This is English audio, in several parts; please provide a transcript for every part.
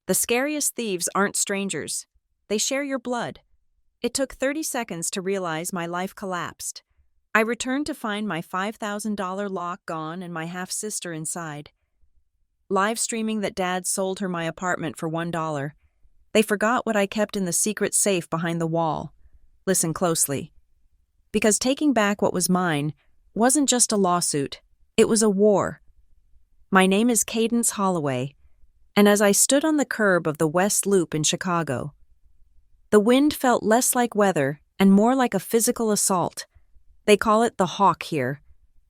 The scariest thieves aren't strangers. They share your blood. It took 30 seconds to realize my life collapsed. I returned to find my $5,000 lock gone and my half-sister inside. Live streaming that Dad sold her my apartment for $1. They forgot what I kept in the secret safe behind the wall. Listen closely. Because taking back what was mine wasn't just a lawsuit, it was a war. My name is Cadence Holloway, and as I stood on the curb of the West Loop in Chicago, the wind felt less like weather and more like a physical assault. They call it the hawk here,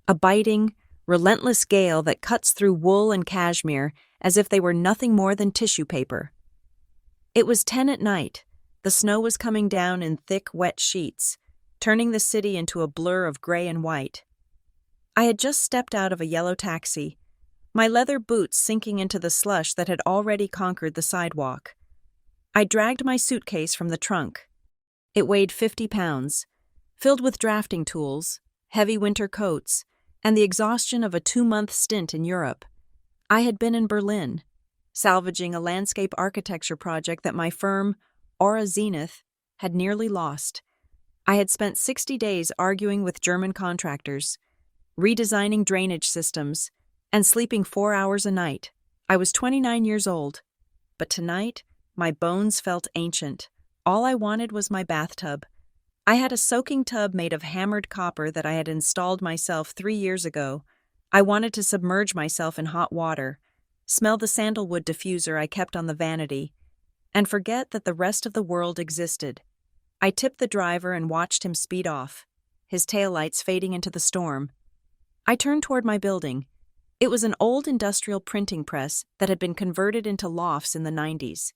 a biting, relentless gale that cuts through wool and cashmere as if they were nothing more than tissue paper. It was 10 at night. The snow was coming down in thick, wet sheets, turning the city into a blur of gray and white. I had just stepped out of a yellow taxi, my leather boots sinking into the slush that had already conquered the sidewalk. I dragged my suitcase from the trunk. It weighed 50 pounds, filled with drafting tools, heavy winter coats, and the exhaustion of a 2-month stint in Europe. I had been in Berlin, salvaging a landscape architecture project that my firm, Aura Zenith, had nearly lost. I had spent 60 days arguing with German contractors, redesigning drainage systems, and sleeping 4 hours a night. I was 29 years old, but tonight, my bones felt ancient. All I wanted was my bathtub. I had a soaking tub made of hammered copper that I had installed myself 3 years ago. I wanted to submerge myself in hot water, smell the sandalwood diffuser I kept on the vanity, and forget that the rest of the world existed. I tipped the driver and watched him speed off, his taillights fading into the storm. I turned toward my building. It was an old industrial printing press that had been converted into lofts in the 90s.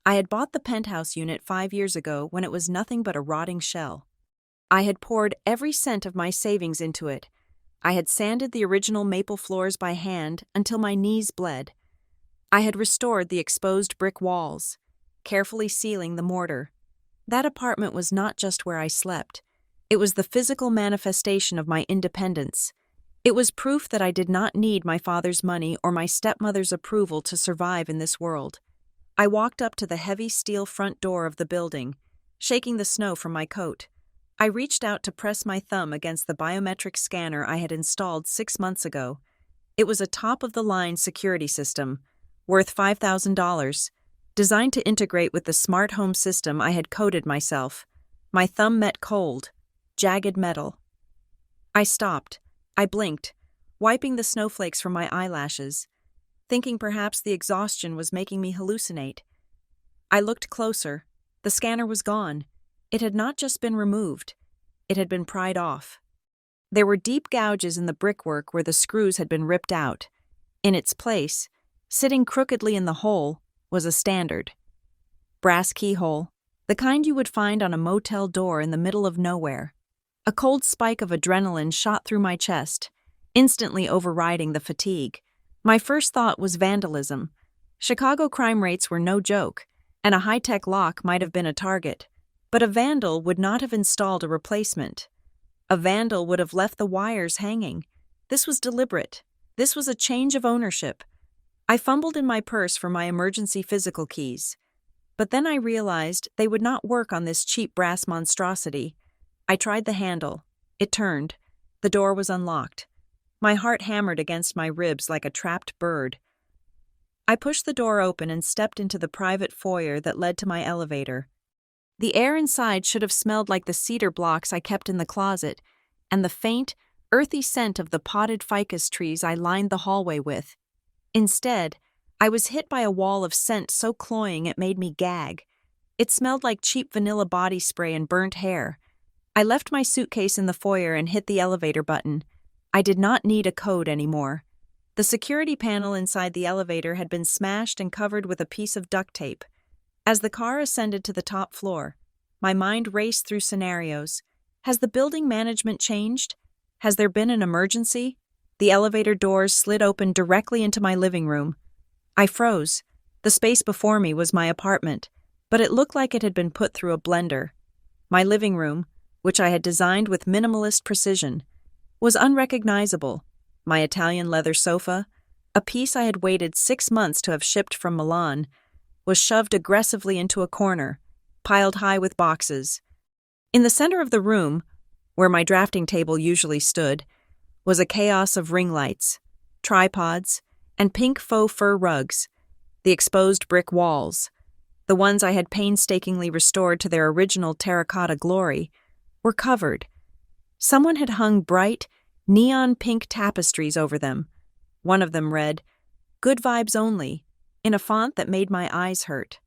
I had bought the penthouse unit 5 years ago when it was nothing but a rotting shell. I had poured every cent of my savings into it. I had sanded the original maple floors by hand until my knees bled. I had restored the exposed brick walls, carefully sealing the mortar. That apartment was not just where I slept. It was the physical manifestation of my independence. It was proof that I did not need my father's money or my stepmother's approval to survive in this world. I walked up to the heavy steel front door of the building, shaking the snow from my coat. I reached out to press my thumb against the biometric scanner I had installed 6 months ago. It was a top-of-the-line security system, worth $5,000, designed to integrate with the smart home system I had coded myself. My thumb met cold, jagged metal. I stopped. I blinked, wiping the snowflakes from my eyelashes, thinking perhaps the exhaustion was making me hallucinate. I looked closer. The scanner was gone. It had not just been removed. It had been pried off. There were deep gouges in the brickwork where the screws had been ripped out. In its place, sitting crookedly in the hole, was a standard. Brass keyhole, the kind you would find on a motel door in the middle of nowhere. A cold spike of adrenaline shot through my chest, instantly overriding the fatigue. My first thought was vandalism. Chicago crime rates were no joke, and a high-tech lock might have been a target. But a vandal would not have installed a replacement. A vandal would have left the wires hanging. This was deliberate. This was a change of ownership. I fumbled in my purse for my emergency physical keys. But then I realized they would not work on this cheap brass monstrosity. I tried the handle. It turned. The door was unlocked. My heart hammered against my ribs like a trapped bird. I pushed the door open and stepped into the private foyer that led to my elevator. The air inside should have smelled like the cedar blocks I kept in the closet, and the faint, earthy scent of the potted ficus trees I lined the hallway with. Instead, I was hit by a wall of scent so cloying it made me gag. It smelled like cheap vanilla body spray and burnt hair. I left my suitcase in the foyer and hit the elevator button. I did not need a code anymore. The security panel inside the elevator had been smashed and covered with a piece of duct tape. As the car ascended to the top floor, my mind raced through scenarios. Has the building management changed? Has there been an emergency? The elevator doors slid open directly into my living room. I froze. The space before me was my apartment, but it looked like it had been put through a blender. My living room, which I had designed with minimalist precision, was unrecognizable. My Italian leather sofa, a piece I had waited 6 months to have shipped from Milan, was shoved aggressively into a corner, piled high with boxes. In the center of the room, where my drafting table usually stood, was a chaos of ring lights, tripods, and pink faux fur rugs, the exposed brick walls, the ones I had painstakingly restored to their original terracotta glory, were covered. Someone had hung bright, neon pink tapestries over them. One of them read, "Good vibes only," in a font that made my eyes hurt.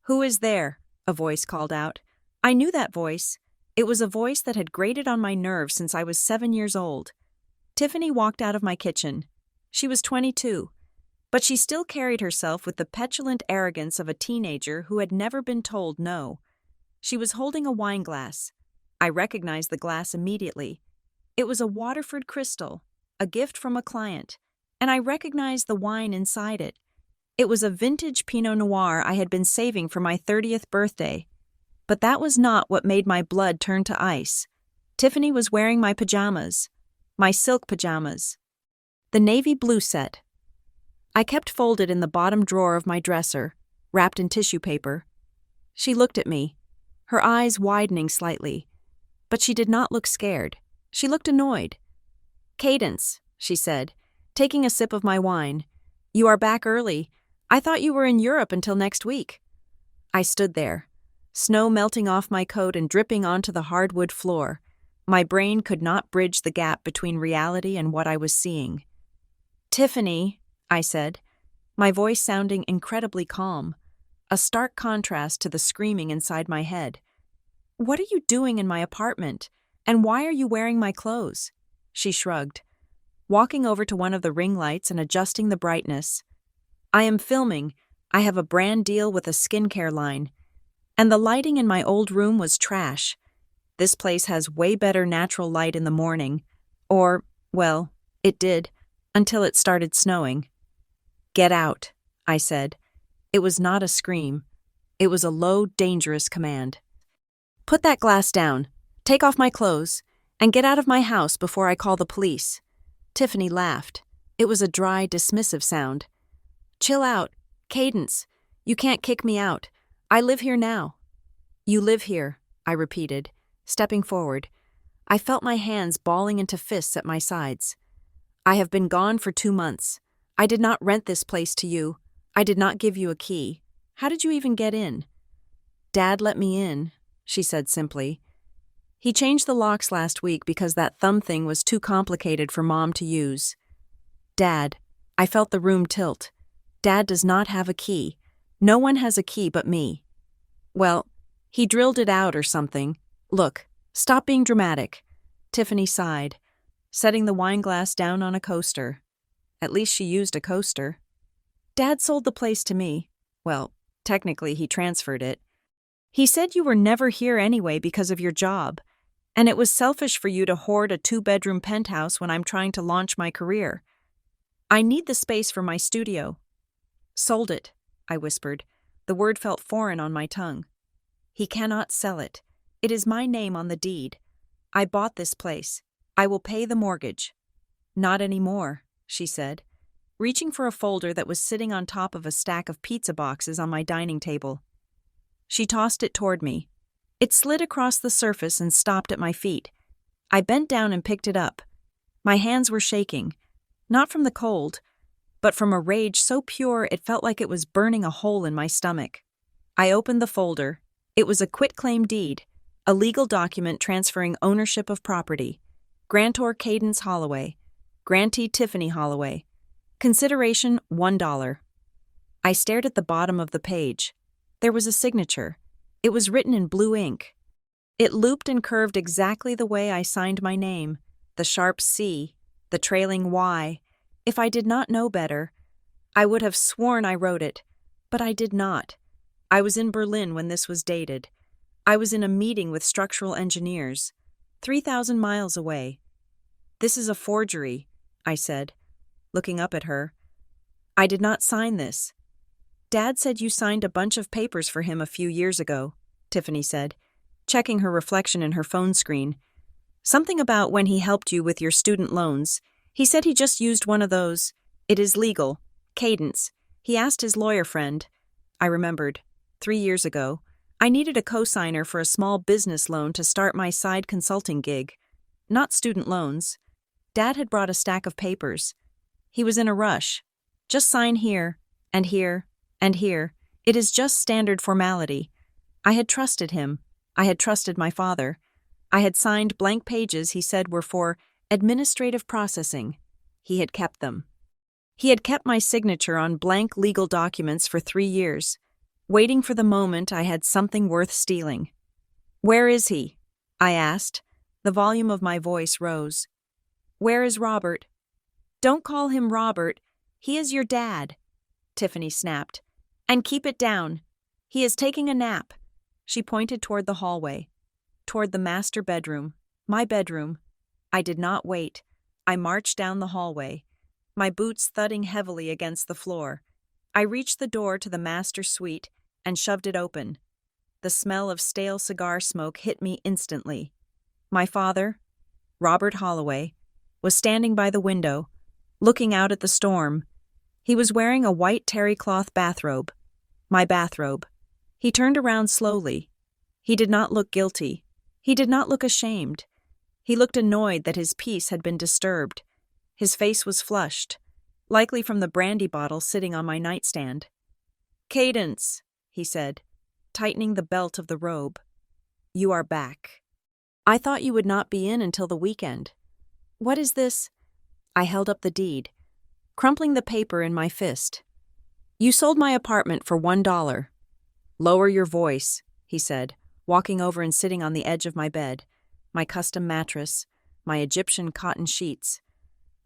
"Who is there?" a voice called out. I knew that voice. It was a voice that had grated on my nerves since I was 7 years old. Tiffany walked out of my kitchen. She was 22, but she still carried herself with the petulant arrogance of a teenager who had never been told no. She was holding a wine glass. I recognized the glass immediately. It was a Waterford crystal, a gift from a client, and I recognized the wine inside it. It was a vintage Pinot Noir I had been saving for my 30th birthday. But that was not what made my blood turn to ice. Tiffany was wearing my pajamas, my silk pajamas, the navy blue set. I kept folded in the bottom drawer of my dresser, wrapped in tissue paper. She looked at me, her eyes widening slightly, but she did not look scared. She looked annoyed. "Cadence," she said, taking a sip of my wine. "You are back early. I thought you were in Europe until next week." I stood there, snow melting off my coat and dripping onto the hardwood floor. My brain could not bridge the gap between reality and what I was seeing. "Tiffany," I said, my voice sounding incredibly calm, a stark contrast to the screaming inside my head. "What are you doing in my apartment? And why are you wearing my clothes?" She shrugged, walking over to one of the ring lights and adjusting the brightness. "I am filming. I have a brand deal with a skincare line. And the lighting in my old room was trash. This place has way better natural light in the morning. Or, well, it did, until it started snowing." "Get out," I said. It was not a scream. It was a low, dangerous command. "Put that glass down, take off my clothes, and get out of my house before I call the police." Tiffany laughed. It was a dry, dismissive sound. "Chill out. Cadence. You can't kick me out. I live here now." "You live here," I repeated, stepping forward. I felt my hands balling into fists at my sides. "I have been gone for 2 months. I did not rent this place to you. I did not give you a key. How did you even get in?" "Dad let me in," she said simply. "He changed the locks last week because that thumb thing was too complicated for Mom to use." "Dad," I felt the room tilt. "Dad does not have a key. No one has a key but me." "Well, he drilled it out or something. Look, stop being dramatic." Tiffany sighed, setting the wine glass down on a coaster. At least she used a coaster. "Dad sold the place to me. Well, technically he transferred it. He said you were never here anyway because of your job, and it was selfish for you to hoard a 2-bedroom penthouse when I'm trying to launch my career. I need the space for my studio." "Sold it," I whispered. The word felt foreign on my tongue. "He cannot sell it. It is my name on the deed. I bought this place. I will pay the mortgage." "Not anymore," she said, reaching for a folder that was sitting on top of a stack of pizza boxes on my dining table. She tossed it toward me. It slid across the surface and stopped at my feet. I bent down and picked it up. My hands were shaking, not from the cold, but from a rage so pure it felt like it was burning a hole in my stomach. I opened the folder. It was a quitclaim deed, a legal document transferring ownership of property. Grantor Cadence Holloway. Grantee Tiffany Holloway. Consideration $1. I stared at the bottom of the page. There was a signature. It was written in blue ink. It looped and curved exactly the way I signed my name, the sharp C, the trailing Y. If I did not know better, I would have sworn I wrote it, but I did not. I was in Berlin when this was dated. I was in a meeting with structural engineers, 3,000 miles away. "This is a forgery," I said, looking up at her. "I did not sign this." "Dad said you signed a bunch of papers for him a few years ago," Tiffany said, checking her reflection in her phone screen. "Something about when he helped you with your student loans. He said he just used one of those. It is legal. Cadence. He asked his lawyer friend. I remembered. 3 years ago, I needed a cosigner for a small business loan to start my side consulting gig. Not student loans. Dad had brought a stack of papers. He was in a rush. Just sign here, and here, and here. It is just standard formality. I had trusted him. I had trusted my father. I had signed blank pages he said were for administrative processing. He had kept them. He had kept my signature on blank legal documents for 3 years, waiting for the moment I had something worth stealing. "Where is he?" I asked. The volume of my voice rose. "Where is Robert?" "Don't call him Robert. He is your dad," Tiffany snapped. "And keep it down. He is taking a nap." She pointed toward the hallway, toward the master bedroom, my bedroom. I did not wait. I marched down the hallway, my boots thudding heavily against the floor. I reached the door to the master suite and shoved it open. The smell of stale cigar smoke hit me instantly. My father, Robert Holloway, was standing by the window, looking out at the storm. He was wearing a white terry cloth bathrobe, my bathrobe. He turned around slowly. He did not look guilty. He did not look ashamed. He looked annoyed that his peace had been disturbed. His face was flushed, likely from the brandy bottle sitting on my nightstand. "Cadence," he said, tightening the belt of the robe. "You are back. I thought you would not be in until the weekend. What is this?" I held up the deed, crumpling the paper in my fist. "You sold my apartment for $1. "Lower your voice," he said, walking over and sitting on the edge of my bed, my custom mattress, my Egyptian cotton sheets.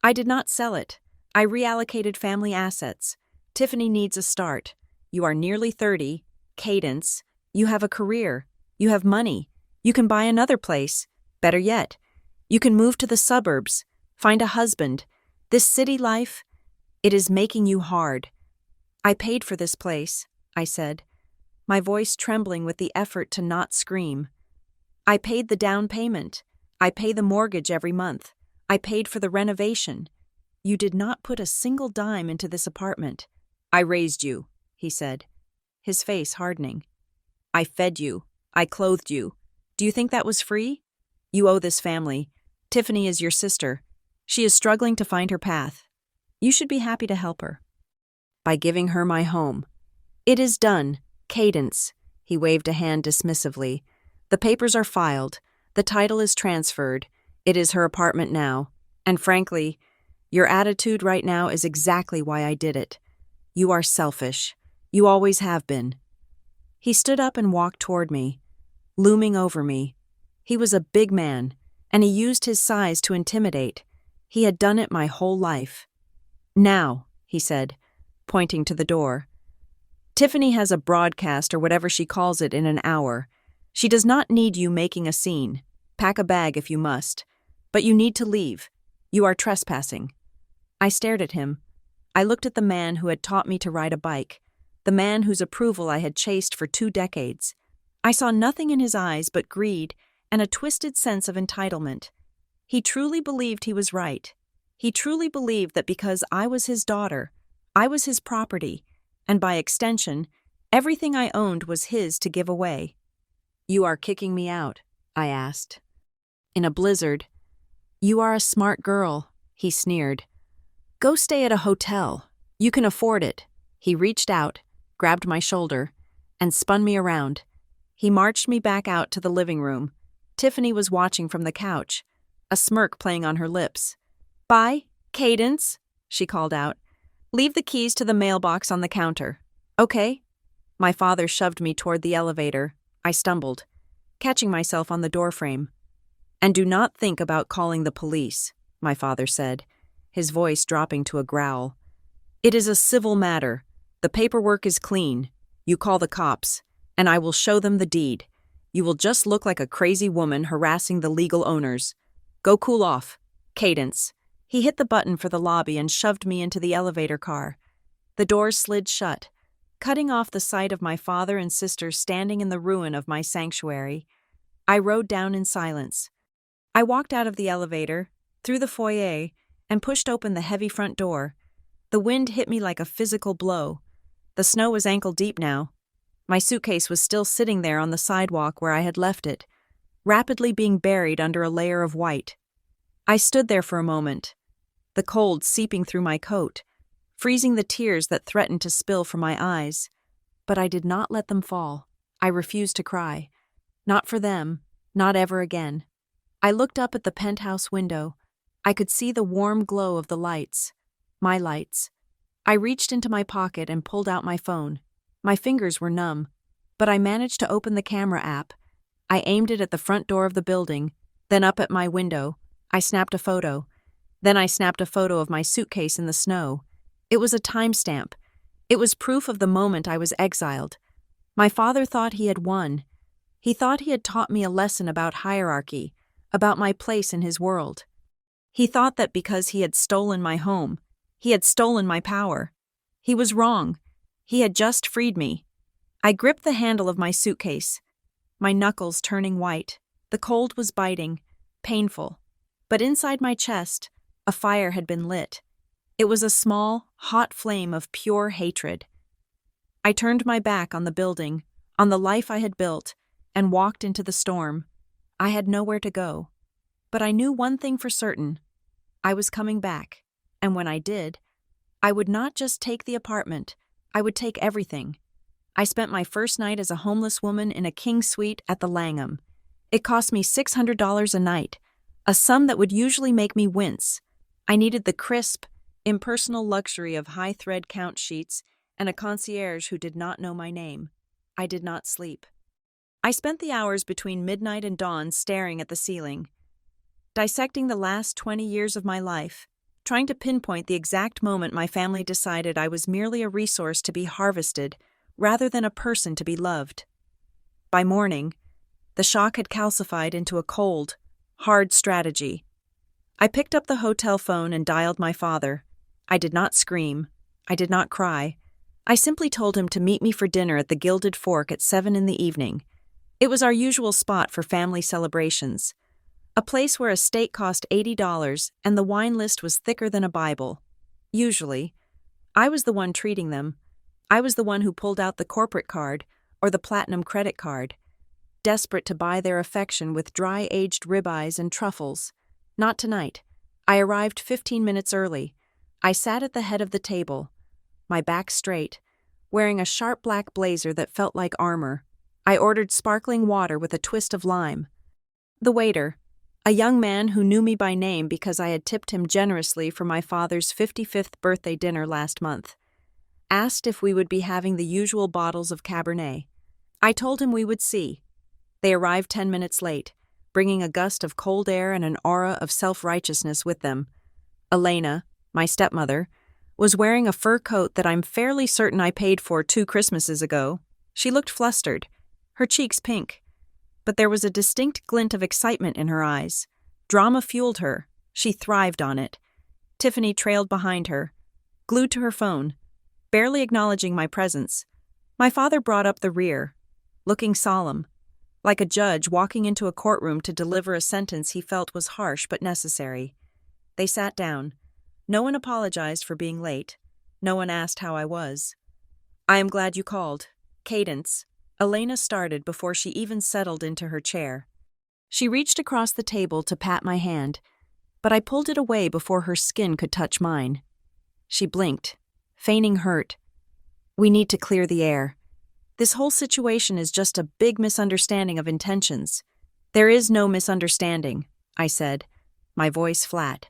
"I did not sell it. I reallocated family assets. Tiffany needs a start. You are nearly 30. Cadence. You have a career. You have money. You can buy another place. Better yet, you can move to the suburbs, find a husband. This city life, it is making you hard." "I paid for this place," I said, my voice trembling with the effort to not scream. "I paid the down payment. I pay the mortgage every month. I paid for the renovation. You did not put a single dime into this apartment." "I raised you," he said, his face hardening. "I fed you. I clothed you. Do you think that was free? You owe this family. Tiffany is your sister. She is struggling to find her path. You should be happy to help her by giving her my home. It is done. Cadence." He waved a hand dismissively. "The papers are filed. The title is transferred. It is her apartment now. And frankly, your attitude right now is exactly why I did it. You are selfish. You always have been." He stood up and walked toward me, looming over me. He was a big man, and he used his size to intimidate. He had done it my whole life. "Now," he said, pointing to the door. "Tiffany has a broadcast or whatever she calls it in an hour. She does not need you making a scene. Pack a bag if you must. But you need to leave. You are trespassing." I stared at him. I looked at the man who had taught me to ride a bike, the man whose approval I had chased for 2 decades. I saw nothing in his eyes but greed and a twisted sense of entitlement. He truly believed he was right. He truly believed that because I was his daughter, I was his property, and by extension, everything I owned was his to give away. "You are kicking me out?" I asked. In a blizzard. "You are a smart girl," he sneered. "Go stay at a hotel. You can afford it." He reached out, grabbed my shoulder, and spun me around. He marched me back out to the living room. Tiffany was watching from the couch, a smirk playing on her lips. "Bye, Cadence," she called out. "Leave the keys to the mailbox on the counter. Okay?" My father shoved me toward the elevator. I stumbled, catching myself on the doorframe. "And do not think about calling the police," my father said, his voice dropping to a growl. "It is a civil matter. The paperwork is clean. You call the cops, and I will show them the deed. You will just look like a crazy woman harassing the legal owners. Go cool off. Cadence." He hit the button for the lobby and shoved me into the elevator car. The doors slid shut, cutting off the sight of my father and sister standing in the ruin of my sanctuary. I rode down in silence. I walked out of the elevator, through the foyer, and pushed open the heavy front door. The wind hit me like a physical blow. The snow was ankle-deep now. My suitcase was still sitting there on the sidewalk where I had left it, rapidly being buried under a layer of white. I stood there for a moment, the cold seeping through my coat, freezing the tears that threatened to spill from my eyes. But I did not let them fall. I refused to cry. Not for them, not ever again. I looked up at the penthouse window. I could see the warm glow of the lights. My lights. I reached into my pocket and pulled out my phone. My fingers were numb, but I managed to open the camera app. I aimed it at the front door of the building, then up at my window. I snapped a photo. Then I snapped a photo of my suitcase in the snow. It was a timestamp. It was proof of the moment I was exiled. My father thought he had won. He thought he had taught me a lesson about hierarchy, about my place in his world. He thought that because he had stolen my home, he had stolen my power. He was wrong. He had just freed me. I gripped the handle of my suitcase, my knuckles turning white. The cold was biting, painful. But inside my chest, a fire had been lit. It was a small, hot flame of pure hatred. I turned my back on the building, on the life I had built, and walked into the storm. I had nowhere to go. But I knew one thing for certain. I was coming back, and when I did, I would not just take the apartment, I would take everything. I spent my first night as a homeless woman in a king suite at the Langham. It cost me $600 a night, a sum that would usually make me wince. I needed the crisp, impersonal luxury of high thread count sheets and a concierge who did not know my name. I did not sleep. I spent the hours between midnight and dawn staring at the ceiling, dissecting the last 20 years of my life, trying to pinpoint the exact moment my family decided I was merely a resource to be harvested rather than a person to be loved. By morning, the shock had calcified into a cold, hard strategy. I picked up the hotel phone and dialed my father. I did not scream. I did not cry. I simply told him to meet me for dinner at the Gilded Fork at 7 in the evening. It was our usual spot for family celebrations, a place where a steak cost $80 and the wine list was thicker than a Bible. Usually, I was the one treating them. I was the one who pulled out the corporate card or the platinum credit card, desperate to buy their affection with dry-aged ribeyes and truffles. Not tonight. I arrived 15 minutes early. I sat at the head of the table, my back straight, wearing a sharp black blazer that felt like armor. I ordered sparkling water with a twist of lime. The waiter, a young man who knew me by name because I had tipped him generously for my father's 55th birthday dinner last month, asked if we would be having the usual bottles of Cabernet. I told him we would see. They arrived 10 minutes late, bringing a gust of cold air and an aura of self-righteousness with them. Elena, my stepmother, was wearing a fur coat that I'm fairly certain I paid for 2 Christmases ago. She looked flustered, her cheeks pink. But there was a distinct glint of excitement in her eyes. Drama fueled her. She thrived on it. Tiffany trailed behind her, glued to her phone, barely acknowledging my presence. My father brought up the rear, looking solemn, like a judge walking into a courtroom to deliver a sentence he felt was harsh but necessary. They sat down. No one apologized for being late. No one asked how I was. "I am glad you called. Cadence." Elena started before she even settled into her chair. She reached across the table to pat my hand, but I pulled it away before her skin could touch mine. She blinked, feigning hurt. "We need to clear the air. This whole situation is just a big misunderstanding of intentions." "There is no misunderstanding," I said, my voice flat.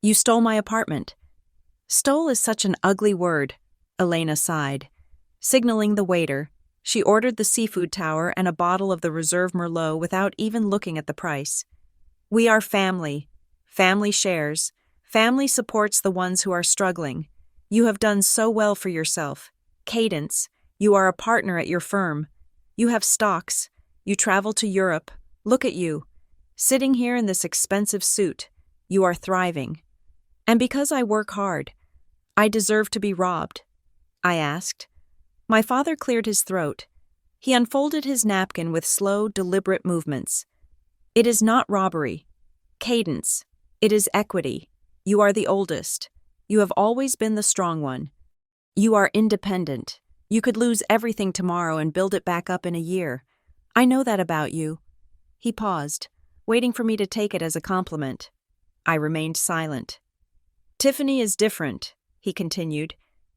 "You stole my apartment." "Stole is such an ugly word," Elena sighed. Signaling the waiter, she ordered the seafood tower and a bottle of the Reserve Merlot without even looking at the price. "We are family. Family shares. Family supports the ones who are struggling. You have done so well for yourself. Cadence, you are a partner at your firm. You have stocks. You travel to Europe. Look at you. Sitting here in this expensive suit. You are thriving. And because I work hard, I deserve to be robbed?" I asked. My father cleared his throat. He unfolded his napkin with slow, deliberate movements. "It is not robbery. Cadence. It is equity. You are the oldest. You have always been the strong one. You are independent. You could lose everything tomorrow and build it back up in a year. I know that about you." He paused, waiting for me to take it as a compliment. I remained silent. "Tiffany is different," he continued,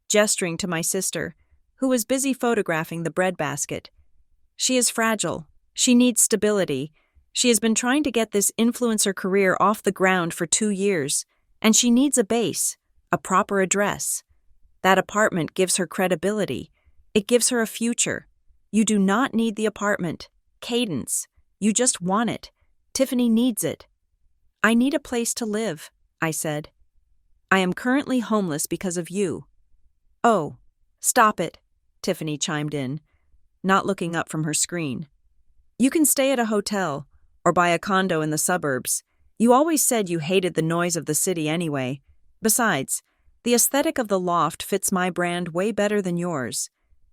gesturing to my sister, who was busy photographing the breadbasket. "She is fragile. She needs stability. She has been trying to get this influencer career off the ground for 2 years, and she needs a base, a proper address. That apartment gives her credibility. It gives her a future. You do not need the apartment. Cadence. You just want it. Tiffany needs it." "I need a place to live," I said. "I am currently homeless because of you." "Oh, stop it," Tiffany chimed in, not looking up from her screen. "You can stay at a hotel, or buy a condo in the suburbs. You always said you hated the noise of the city anyway. Besides, the aesthetic of the loft fits my brand way better than yours.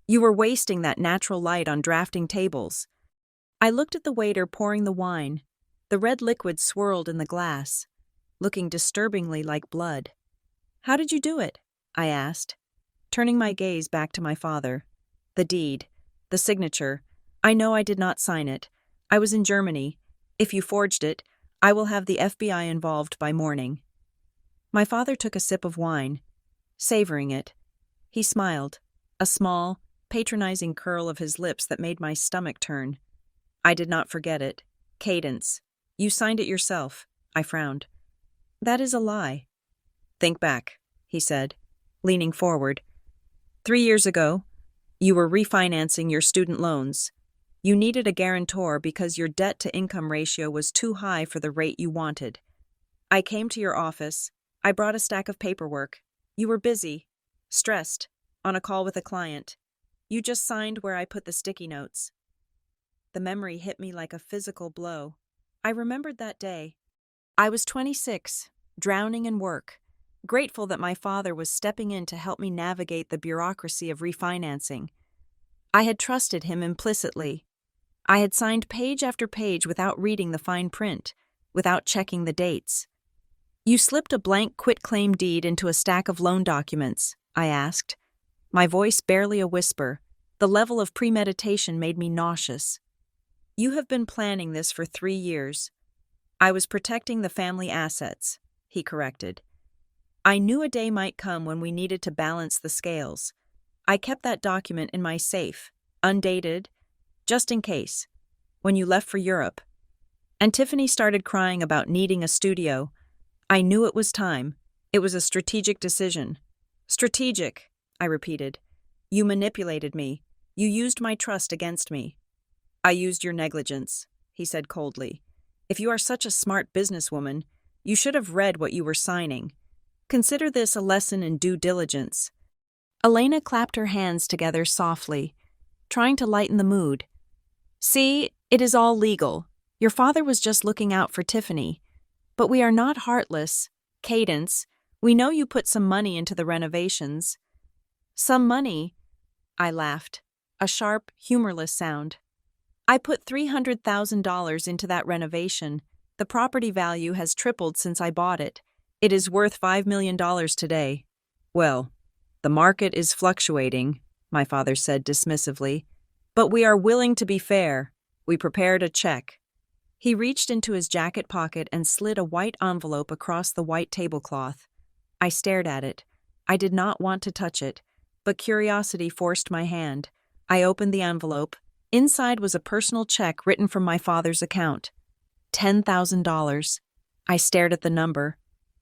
You were wasting that natural light on drafting tables." I looked at the waiter pouring the wine. The red liquid swirled in the glass, looking disturbingly like blood. "How did you do it?" I asked, turning my gaze back to my father. "The deed, the signature. I know I did not sign it. I was in Germany. If you forged it, I will have the FBI involved by morning." My father took a sip of wine, savoring it. He smiled, a small, patronizing curl of his lips that made my stomach turn. "I did not forget it. Cadence. You signed it yourself." I frowned. "That is a lie." "Think back," he said, leaning forward. 3 years ago, you were refinancing your student loans. You needed a guarantor because your debt-to-income ratio was too high for the rate you wanted. I came to your office. I brought a stack of paperwork. You were busy, stressed, on a call with a client. You just signed where I put the sticky notes. The memory hit me like a physical blow. I remembered that day. I was 26, drowning in work, grateful that my father was stepping in to help me navigate the bureaucracy of refinancing. I had trusted him implicitly. I had signed page after page without reading the fine print, without checking the dates. "You slipped a blank quitclaim deed into a stack of loan documents," I asked, my voice barely a whisper. The level of premeditation made me nauseous. "You have been planning this for 3 years. I was protecting the family assets," he corrected. "I knew a day might come when we needed to balance the scales. I kept that document in my safe, undated, just in case, when you left for Europe. And Tiffany started crying about needing a studio. I knew it was time. It was a strategic decision." "Strategic," I repeated. "You manipulated me. You used my trust against me." "I used your negligence," he said coldly. "If you are such a smart businesswoman, you should have read what you were signing. Consider this a lesson in due diligence." Elena clapped her hands together softly, trying to lighten the mood. "See, it is all legal. Your father was just looking out for Tiffany. But we are not heartless. Cadence, we know you put some money into the renovations." "Some money?" I laughed, a sharp, humorless sound. "I put $300,000 into that renovation. The property value has tripled since I bought it. It is worth $5 million today." "Well, the market is fluctuating," my father said dismissively. "But we are willing to be fair. We prepared a check." He reached into his jacket pocket and slid a white envelope across the white tablecloth. I stared at it. I did not want to touch it, but curiosity forced my hand. I opened the envelope. Inside was a personal check written from my father's account. $10,000. I stared at the number.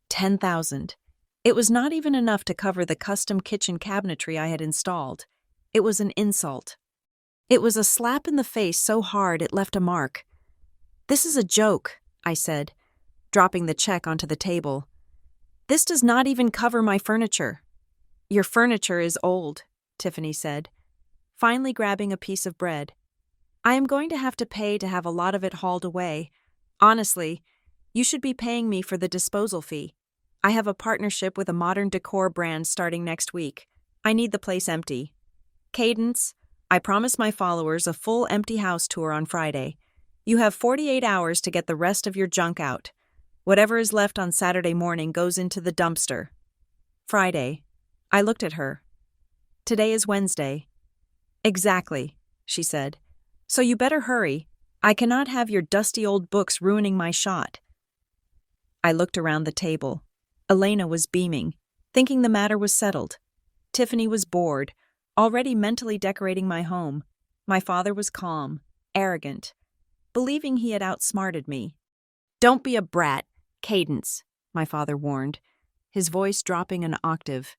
10,000. It was not even enough to cover the custom kitchen cabinetry I had installed. It was an insult. It was a slap in the face so hard it left a mark. "This is a joke," I said, dropping the check onto the table. "This does not even cover my furniture." "Your furniture is old," Tiffany said, finally grabbing a piece of bread. "I am going to have to pay to have a lot of it hauled away. Honestly, you should be paying me for the disposal fee. I have a partnership with a modern decor brand starting next week. I need the place empty. Cadence, I promise my followers a full empty house tour on Friday. You have 48 hours to get the rest of your junk out. Whatever is left on Saturday morning goes into the dumpster." Friday. I looked at her. Today is Wednesday. Exactly, she said. So you better hurry. I cannot have your dusty old books ruining my shot. I looked around the table. Elena was beaming, thinking the matter was settled. Tiffany was bored, already mentally decorating my home. My father was calm, arrogant, believing he had outsmarted me. Don't be a brat, Cadence, my father warned, his voice dropping an octave.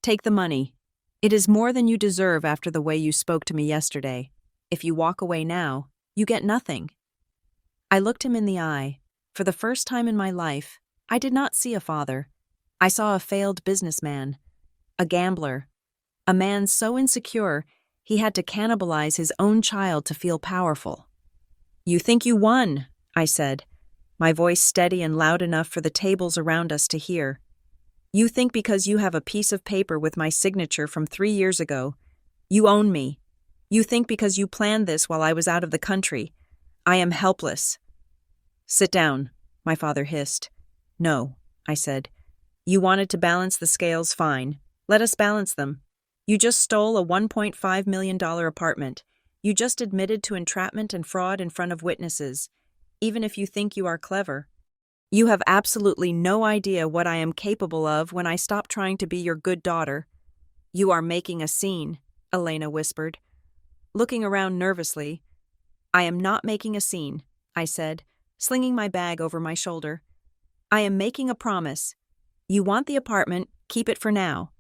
Take the money. It is more than you deserve after the way you spoke to me yesterday. If you walk away now, you get nothing. I looked him in the eye. For the first time in my life, I did not see a father. I saw a failed businessman, a gambler, a man so insecure he had to cannibalize his own child to feel powerful. You think you won, I said, my voice steady and loud enough for the tables around us to hear. You think because you have a piece of paper with my signature from 3 years ago, you own me. You think because you planned this while I was out of the country, I am helpless. Sit down, my father hissed. No, I said. You wanted to balance the scales, fine. Let us balance them. You just stole a $1.5 million apartment. You just admitted to entrapment and fraud in front of witnesses, even if you think you are clever. You have absolutely no idea what I am capable of when I stop trying to be your good daughter. You are making a scene, Elena whispered, looking around nervously. I am not making a scene, I said, slinging my bag over my shoulder. I am making a promise. You want the apartment, keep it for now.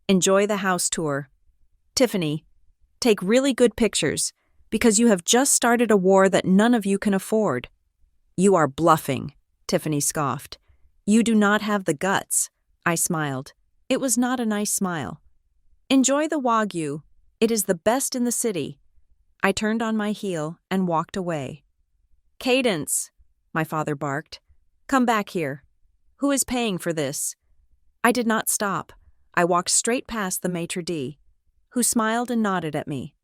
Enjoy the house tour. Tiffany, take really good pictures, because you have just started a war that none of you can afford. You are bluffing, Tiffany scoffed. You do not have the guts, I smiled. It was not a nice smile. Enjoy the Wagyu. It is the best in the city. I turned on my heel and walked away. Cadence, my father barked. Come back here. Who is paying for this? I did not stop. I walked straight past the maitre d', who smiled and nodded at me.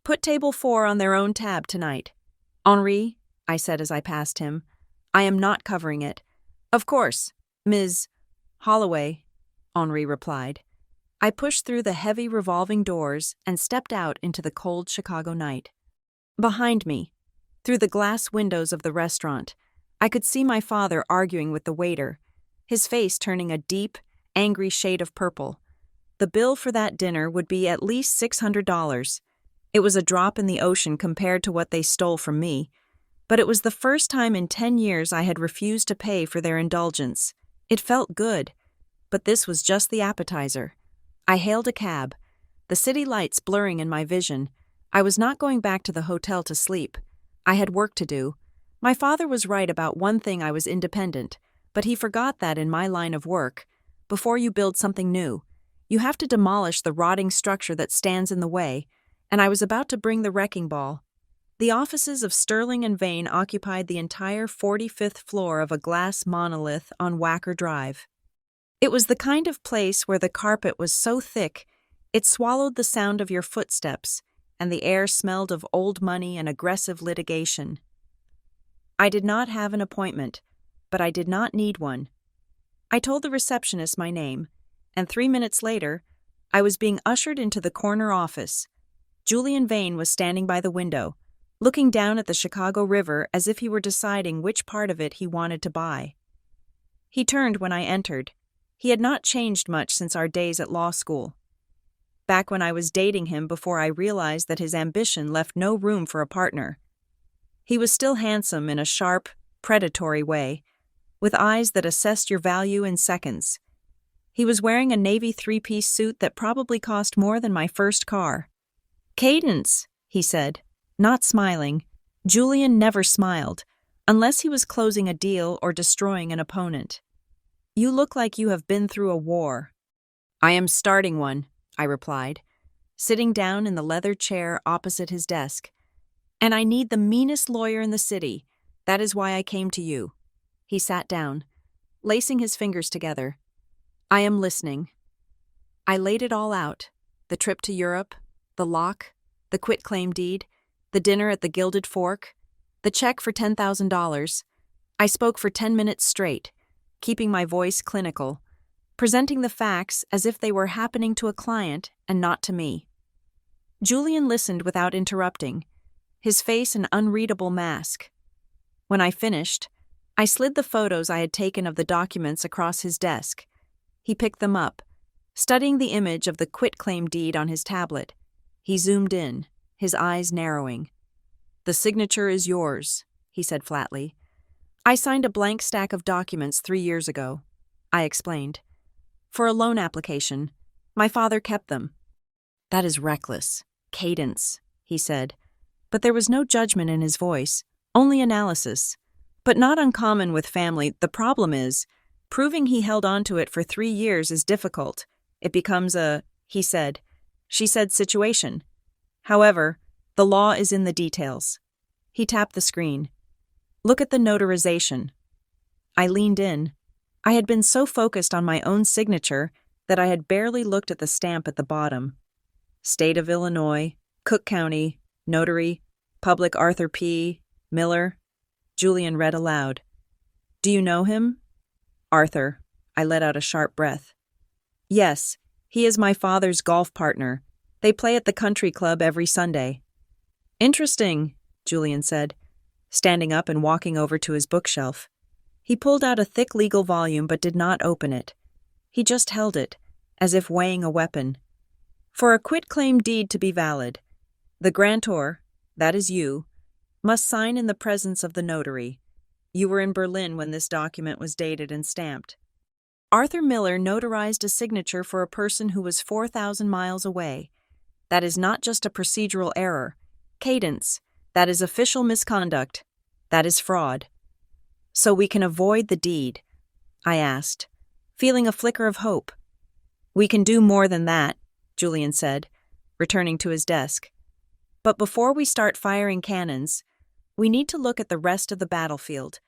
Put table 4 on their own tab tonight. Henri, I said as I passed him, I am not covering it. Of course, Ms. Holloway, Henri replied. I pushed through the heavy revolving doors and stepped out into the cold Chicago night. Behind me, through the glass windows of the restaurant, I could see my father arguing with the waiter, his face turning a deep, angry shade of purple. The bill for that dinner would be at least $600. It was a drop in the ocean compared to what they stole from me, but it was the first time in 10 years I had refused to pay for their indulgence. It felt good, but this was just the appetizer. I hailed a cab, the city lights blurring in my vision. I was not going back to the hotel to sleep. I had work to do. My father was right about one thing: I was independent, but he forgot that in my line of work, before you build something new, you have to demolish the rotting structure that stands in the way, and I was about to bring the wrecking ball. The offices of Sterling and Vane occupied the entire 45th floor of a glass monolith on Wacker Drive. It was the kind of place where the carpet was so thick it swallowed the sound of your footsteps, and the air smelled of old money and aggressive litigation. I did not have an appointment, but I did not need one. I told the receptionist my name, and 3 minutes later, I was being ushered into the corner office. Julian Vane was standing by the window, looking down at the Chicago River as if he were deciding which part of it he wanted to buy. He turned when I entered. He had not changed much since our days at law school. Back when I was dating him before I realized that his ambition left no room for a partner. He was still handsome in a sharp, predatory way, with eyes that assessed your value in seconds. He was wearing a navy 3-piece suit that probably cost more than my first car. Cadence, he said, not smiling. Julian never smiled, unless he was closing a deal or destroying an opponent. You look like you have been through a war. I am starting one, I replied, sitting down in the leather chair opposite his desk. And I need the meanest lawyer in the city. That is why I came to you. He sat down, lacing his fingers together. I am listening. I laid it all out. The trip to Europe, the lock, the quitclaim deed, the dinner at the Gilded Fork, the check for $10,000. I spoke for 10 minutes straight, keeping my voice clinical, presenting the facts as if they were happening to a client and not to me. Julian listened without interrupting, his face an unreadable mask. When I finished, I slid the photos I had taken of the documents across his desk. He picked them up, studying the image of the quitclaim deed on his tablet. He zoomed in, his eyes narrowing. "The signature is yours," he said flatly. "I signed a blank stack of documents 3 years ago," I explained. "For a loan application. My father kept them." "That is reckless. Cadence," he said. But there was no judgment in his voice, only analysis. "But not uncommon with family. The problem is, proving he held on to it for 3 years is difficult. It becomes a, he said, she said situation. However, the law is in the details." He tapped the screen. "Look at the notarization." I leaned in. I had been so focused on my own signature that I had barely looked at the stamp at the bottom. State of Illinois, Cook County, Notary, Public Arthur P. Miller. Julian read aloud. "Do you know him?" "Arthur." I let out a sharp breath. "Yes, he is my father's golf partner. They play at the country club every Sunday." "Interesting," Julian said, standing up and walking over to his bookshelf. He pulled out a thick legal volume but did not open it. He just held it, as if weighing a weapon. "For a quitclaim deed to be valid, the grantor, that is you, must sign in the presence of the notary. You were in Berlin when this document was dated and stamped." Arthur Miller notarized a signature for a person who was 4,000 miles away. That is not just a procedural error. Cadence. That is official misconduct. That is fraud. "So we can avoid the deed?" I asked, feeling a flicker of hope. "We can do more than that," Julian said, returning to his desk. "But before we start firing cannons, we need to look at the rest of the battlefield.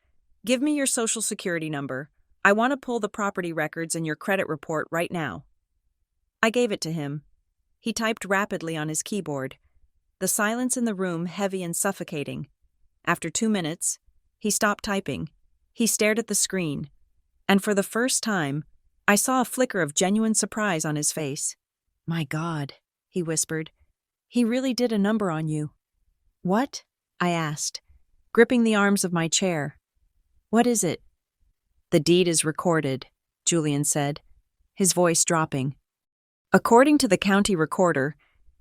Give me your social security number. I want to pull the property records and your credit report right now." I gave it to him. He typed rapidly on his keyboard, the silence in the room heavy and suffocating. After 2 minutes, he stopped typing. He stared at the screen, and for the first time, I saw a flicker of genuine surprise on his face. "My God," he whispered. "He really did a number on you." "What?" I asked, gripping the arms of my chair. "What is it?" "The deed is recorded," Julian said, his voice dropping. "According to the county recorder,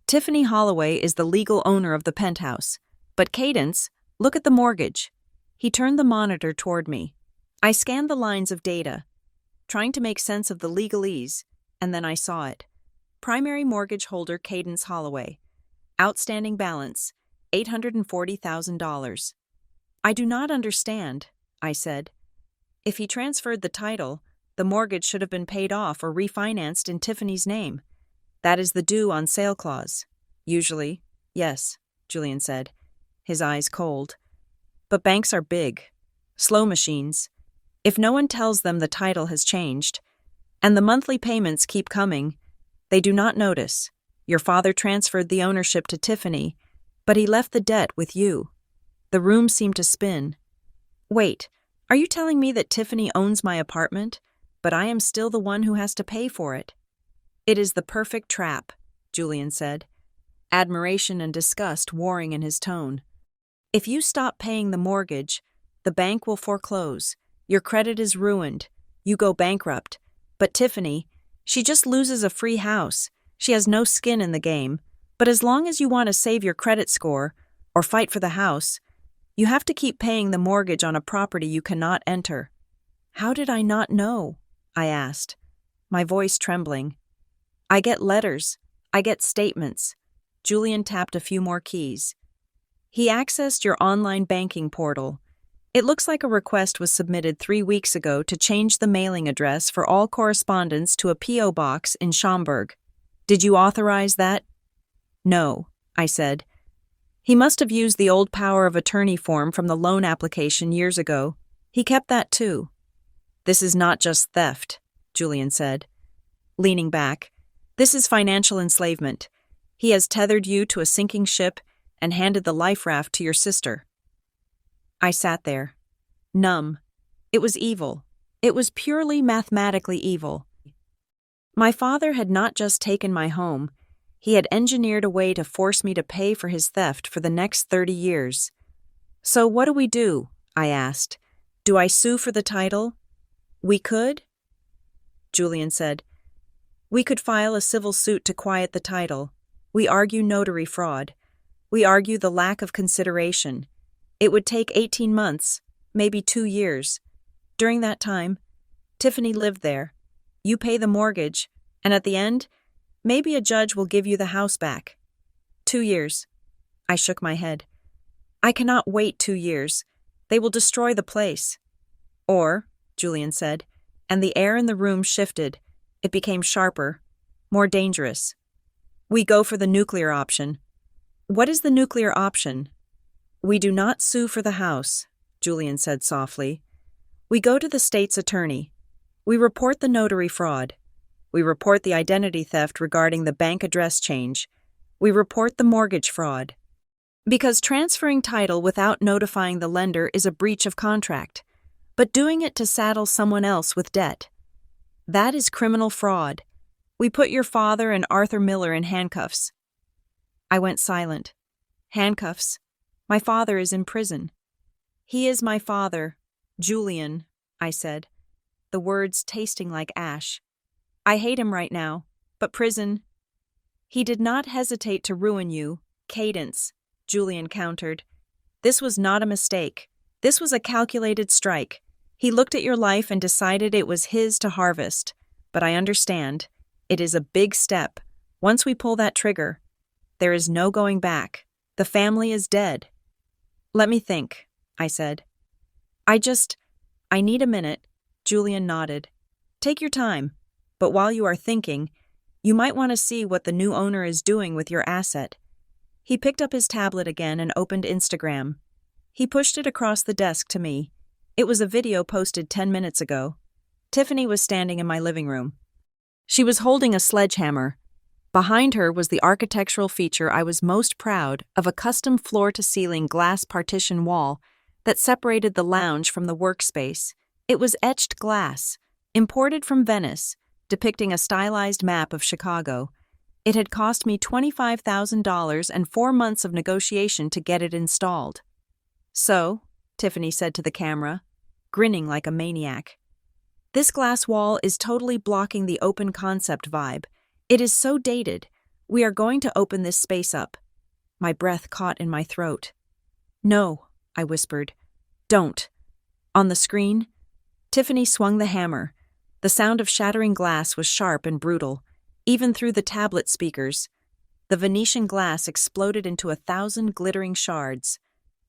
Tiffany Holloway is the legal owner of the penthouse. But Cadence, look at the mortgage." He turned the monitor toward me. I scanned the lines of data, trying to make sense of the legalese, and then I saw it. Primary mortgage holder Cadence Holloway. Outstanding balance, $840,000. "I do not understand," I said. "If he transferred the title, the mortgage should have been paid off or refinanced in Tiffany's name. That is the due on sale clause." "Usually, yes," Julian said, his eyes cold. "But banks are big, slow machines. If no one tells them the title has changed, and the monthly payments keep coming, they do not notice. Your father transferred the ownership to Tiffany, but he left the debt with you." The room seemed to spin. "Wait, are you telling me that Tiffany owns my apartment, but I am still the one who has to pay for it?" "It is the perfect trap," Julian said, admiration and disgust warring in his tone. "If you stop paying the mortgage, the bank will foreclose. Your credit is ruined. You go bankrupt. But Tiffany, she just loses a free house. She has no skin in the game. But as long as you want to save your credit score, or fight for the house, you have to keep paying the mortgage on a property you cannot enter." "How did I not know?" I asked, my voice trembling. "I get letters. I get statements." Julian tapped a few more keys. He accessed your online banking portal. It looks like a request was submitted 3 weeks ago to change the mailing address for all correspondence to a P.O. box in Schaumburg. Did you authorize that?" "No," I said. "He must have used the old power of attorney form from the loan application years ago. He kept that too." "This is not just theft," Julian said, leaning back. "This is financial enslavement. He has tethered you to a sinking ship and handed the life raft to your sister." I sat there, numb. It was evil. It was purely mathematically evil. My father had not just taken my home, He had engineered a way to force me to pay for his theft for the next 30 years. "So what do we do?" I asked. "Do I sue for the title?" "We could," Julian said. "We could file a civil suit to quiet the title. We argue notary fraud. We argue the lack of consideration. It would take 18 months, maybe 2 years. During that time, Tiffany lived there. You pay the mortgage, and at the end, maybe a judge will give you the house back. 2 years." I shook my head. "I cannot wait 2 years. They will destroy the place." "Or," Julian said, and the air in the room shifted. It became sharper, more dangerous. "We go for the nuclear option." "What is the nuclear option?" "We do not sue for the house," Julian said softly. "We go to the state's attorney. We report the notary fraud. We report the identity theft regarding the bank address change. We report the mortgage fraud. Because transferring title without notifying the lender is a breach of contract, but doing it to saddle someone else with debt. That is criminal fraud. We put your father and Arthur Miller in handcuffs." I went silent. "Handcuffs? My father is in prison." "He is my father, Julian," I said, the words tasting like ash. "I hate him right now, but prison—" "He did not hesitate to ruin you, Cadence," Julian countered. "This was not a mistake. This was a calculated strike. He looked at your life and decided it was his to harvest. But I understand. It is a big step. Once we pull that trigger, there is no going back. The family is dead." "Let me think," I said. I need a minute," Julian nodded. "Take your time. But while you are thinking, you might want to see what the new owner is doing with your asset." He picked up his tablet again and opened Instagram. He pushed it across the desk to me. It was a video posted 10 minutes ago. Tiffany was standing in my living room. She was holding a sledgehammer. Behind her was the architectural feature I was most proud of, a custom floor-to-ceiling glass partition wall that separated the lounge from the workspace. It was etched glass, imported from Venice, depicting a stylized map of Chicago. It had cost me $25,000 and 4 months of negotiation to get it installed. "So," Tiffany said to the camera, grinning like a maniac, "this glass wall is totally blocking the open concept vibe. It is so dated. We are going to open this space up." My breath caught in my throat. "No," I whispered. "Don't." On the screen, Tiffany swung the hammer. The sound of shattering glass was sharp and brutal, even through the tablet speakers. The Venetian glass exploded into 1,000 glittering shards.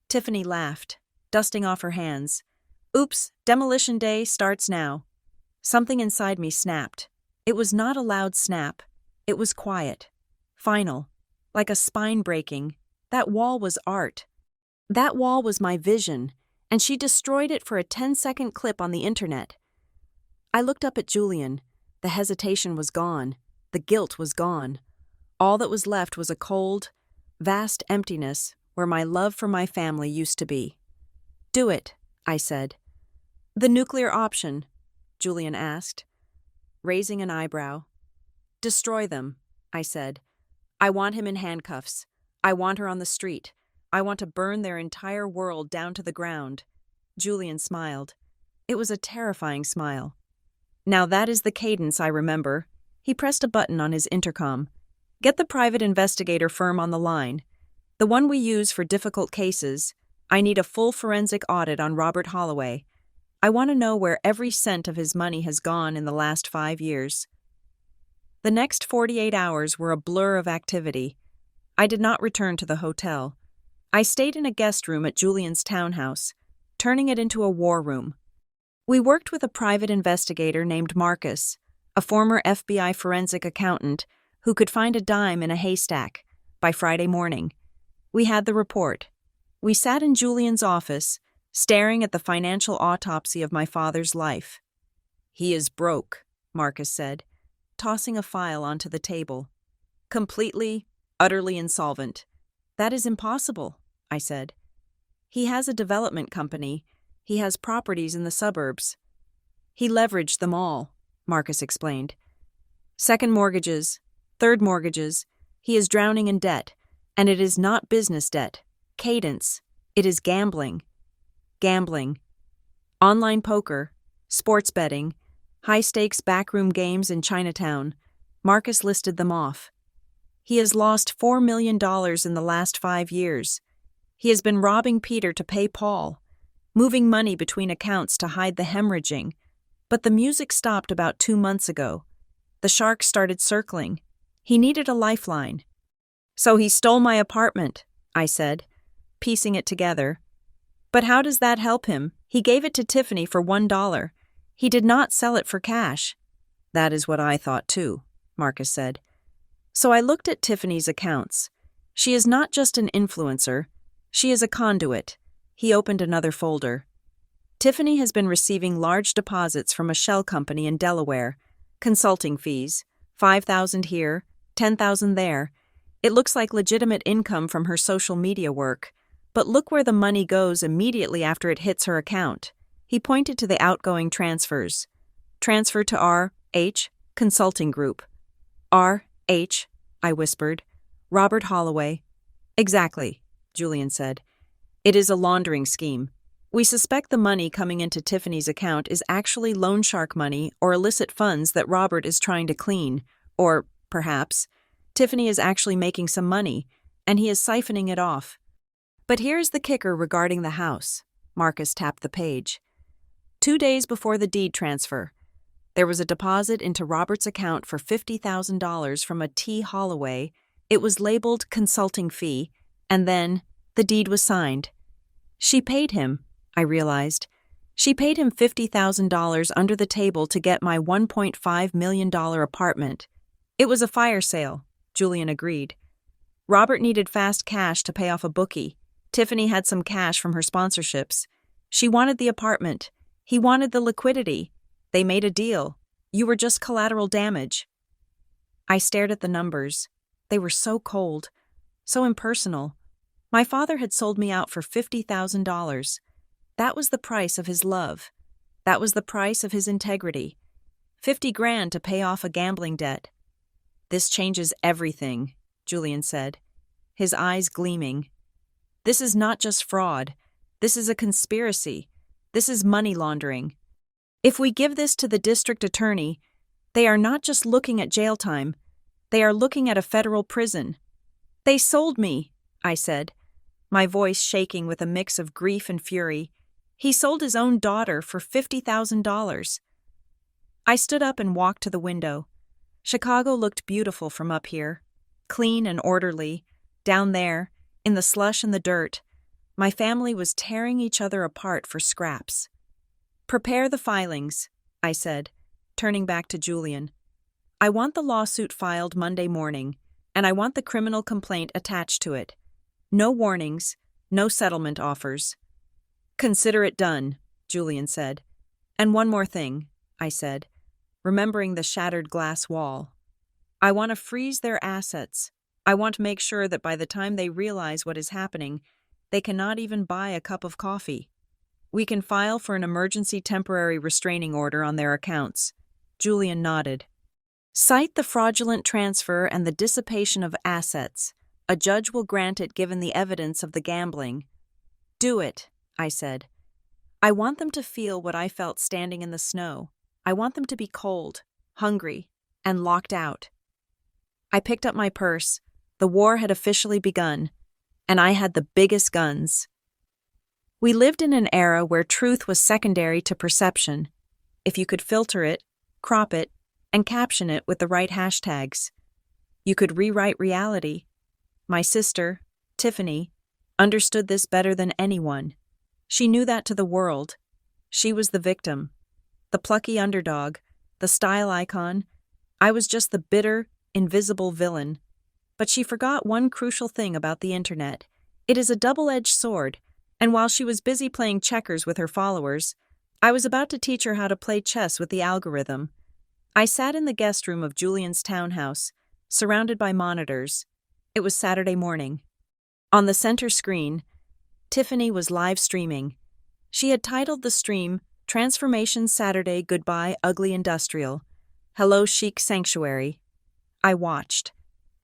Tiffany laughed, dusting off her hands. "Oops, demolition day starts now." Something inside me snapped. It was not a loud snap. It was quiet, final, like a spine breaking. That wall was art. That wall was my vision, and she destroyed it for a 10-second clip on the internet. I looked up at Julian. The hesitation was gone. The guilt was gone. All that was left was a cold, vast emptiness where my love for my family used to be. "Do it," I said. "The nuclear option?" Julian asked, raising an eyebrow. "Destroy them," I said. "I want him in handcuffs. I want her on the street. I want to burn their entire world down to the ground." Julian smiled. It was a terrifying smile. "Now that is the cadence I remember." He pressed a button on his intercom. "Get the private investigator firm on the line. The one we use for difficult cases. I need a full forensic audit on Robert Holloway. I want to know where every cent of his money has gone in the last 5 years." The next 48 hours were a blur of activity. I did not return to the hotel. I stayed in a guest room at Julian's townhouse, turning it into a war room. We worked with a private investigator named Marcus, a former FBI forensic accountant who could find a dime in a haystack by Friday morning. We had the report. We sat in Julian's office, staring at the financial autopsy of my father's life. "He is broke," Marcus said, tossing a file onto the table. "Completely, utterly insolvent." "That is impossible," I said. "He has a development company. He has properties in the suburbs." "He leveraged them all," Marcus explained. "Second mortgages, third mortgages. He is drowning in debt, and it is not business debt. Cadence. It is gambling. Gambling. Online poker, sports betting, high-stakes backroom games in Chinatown. Marcus listed them off. He has lost $4 million in the last 5 years. He has been robbing Peter to pay Paul, moving money between accounts to hide the hemorrhaging. But the music stopped about 2 months ago. The sharks started circling. He needed a lifeline. So he stole my apartment, I said, piecing it together. But how does that help him? He gave it to Tiffany for $1. He did not sell it for cash. That is what I thought too, Marcus said. So I looked at Tiffany's accounts. She is not just an influencer. She is a conduit. He opened another folder. Tiffany has been receiving large deposits from a shell company in Delaware. Consulting fees, $5,000 here, $10,000 there. It looks like legitimate income from her social media work. But look where the money goes immediately after it hits her account. He pointed to the outgoing transfers. Transfer to R.H. Consulting Group. R.H., I whispered. Robert Holloway. Exactly, Julian said. It is a laundering scheme. We suspect the money coming into Tiffany's account is actually loan shark money or illicit funds that Robert is trying to clean. Or, perhaps, Tiffany is actually making some money, and he is siphoning it off. But here's the kicker regarding the house. Marcus tapped the page. 2 days before the deed transfer, there was a deposit into Robert's account for $50,000 from a T. Holloway. It was labeled consulting fee, and then the deed was signed. She paid him, I realized. She paid him $50,000 under the table to get my $1.5 million apartment. It was a fire sale, Julian agreed. Robert needed fast cash to pay off a bookie. Tiffany had some cash from her sponsorships. She wanted the apartment. He wanted the liquidity. They made a deal. You were just collateral damage. I stared at the numbers. They were so cold, so impersonal. My father had sold me out for $50,000. That was the price of his love. That was the price of his integrity. $50,000 to pay off a gambling debt. This changes everything, Julian said, his eyes gleaming. This is not just fraud. This is a conspiracy. This is money laundering. If we give this to the district attorney, they are not just looking at jail time. They are looking at a federal prison. They sold me, I said, my voice shaking with a mix of grief and fury. He sold his own daughter for $50,000. I stood up and walked to the window. Chicago looked beautiful from up here, clean and orderly. Down there, in the slush and the dirt, my family was tearing each other apart for scraps. Prepare the filings, I said, turning back to Julian. I want the lawsuit filed Monday morning, and I want the criminal complaint attached to it. No warnings, no settlement offers. Consider it done, Julian said. And one more thing, I said, remembering the shattered glass wall. I want to freeze their assets. I want to make sure that by the time they realize what is happening, they cannot even buy a cup of coffee. We can file for an emergency temporary restraining order on their accounts. Julian nodded. Cite the fraudulent transfer and the dissipation of assets. A judge will grant it given the evidence of the gambling. Do it, I said. I want them to feel what I felt standing in the snow. I want them to be cold, hungry, and locked out. I picked up my purse. The war had officially begun, and I had the biggest guns. We lived in an era where truth was secondary to perception. If you could filter it, crop it, and caption it with the right hashtags, you could rewrite reality. My sister, Tiffany, understood this better than anyone. She knew that to the world. She was the victim, the plucky underdog, the style icon. I was just the bitter, invisible villain. But she forgot one crucial thing about the internet. It is a double-edged sword, and while she was busy playing checkers with her followers, I was about to teach her how to play chess with the algorithm. I sat in the guest room of Julian's townhouse, surrounded by monitors. It was Saturday morning. On the center screen, Tiffany was live streaming. She had titled the stream, Transformation Saturday Goodbye Ugly Industrial. Hello Chic Sanctuary. I watched.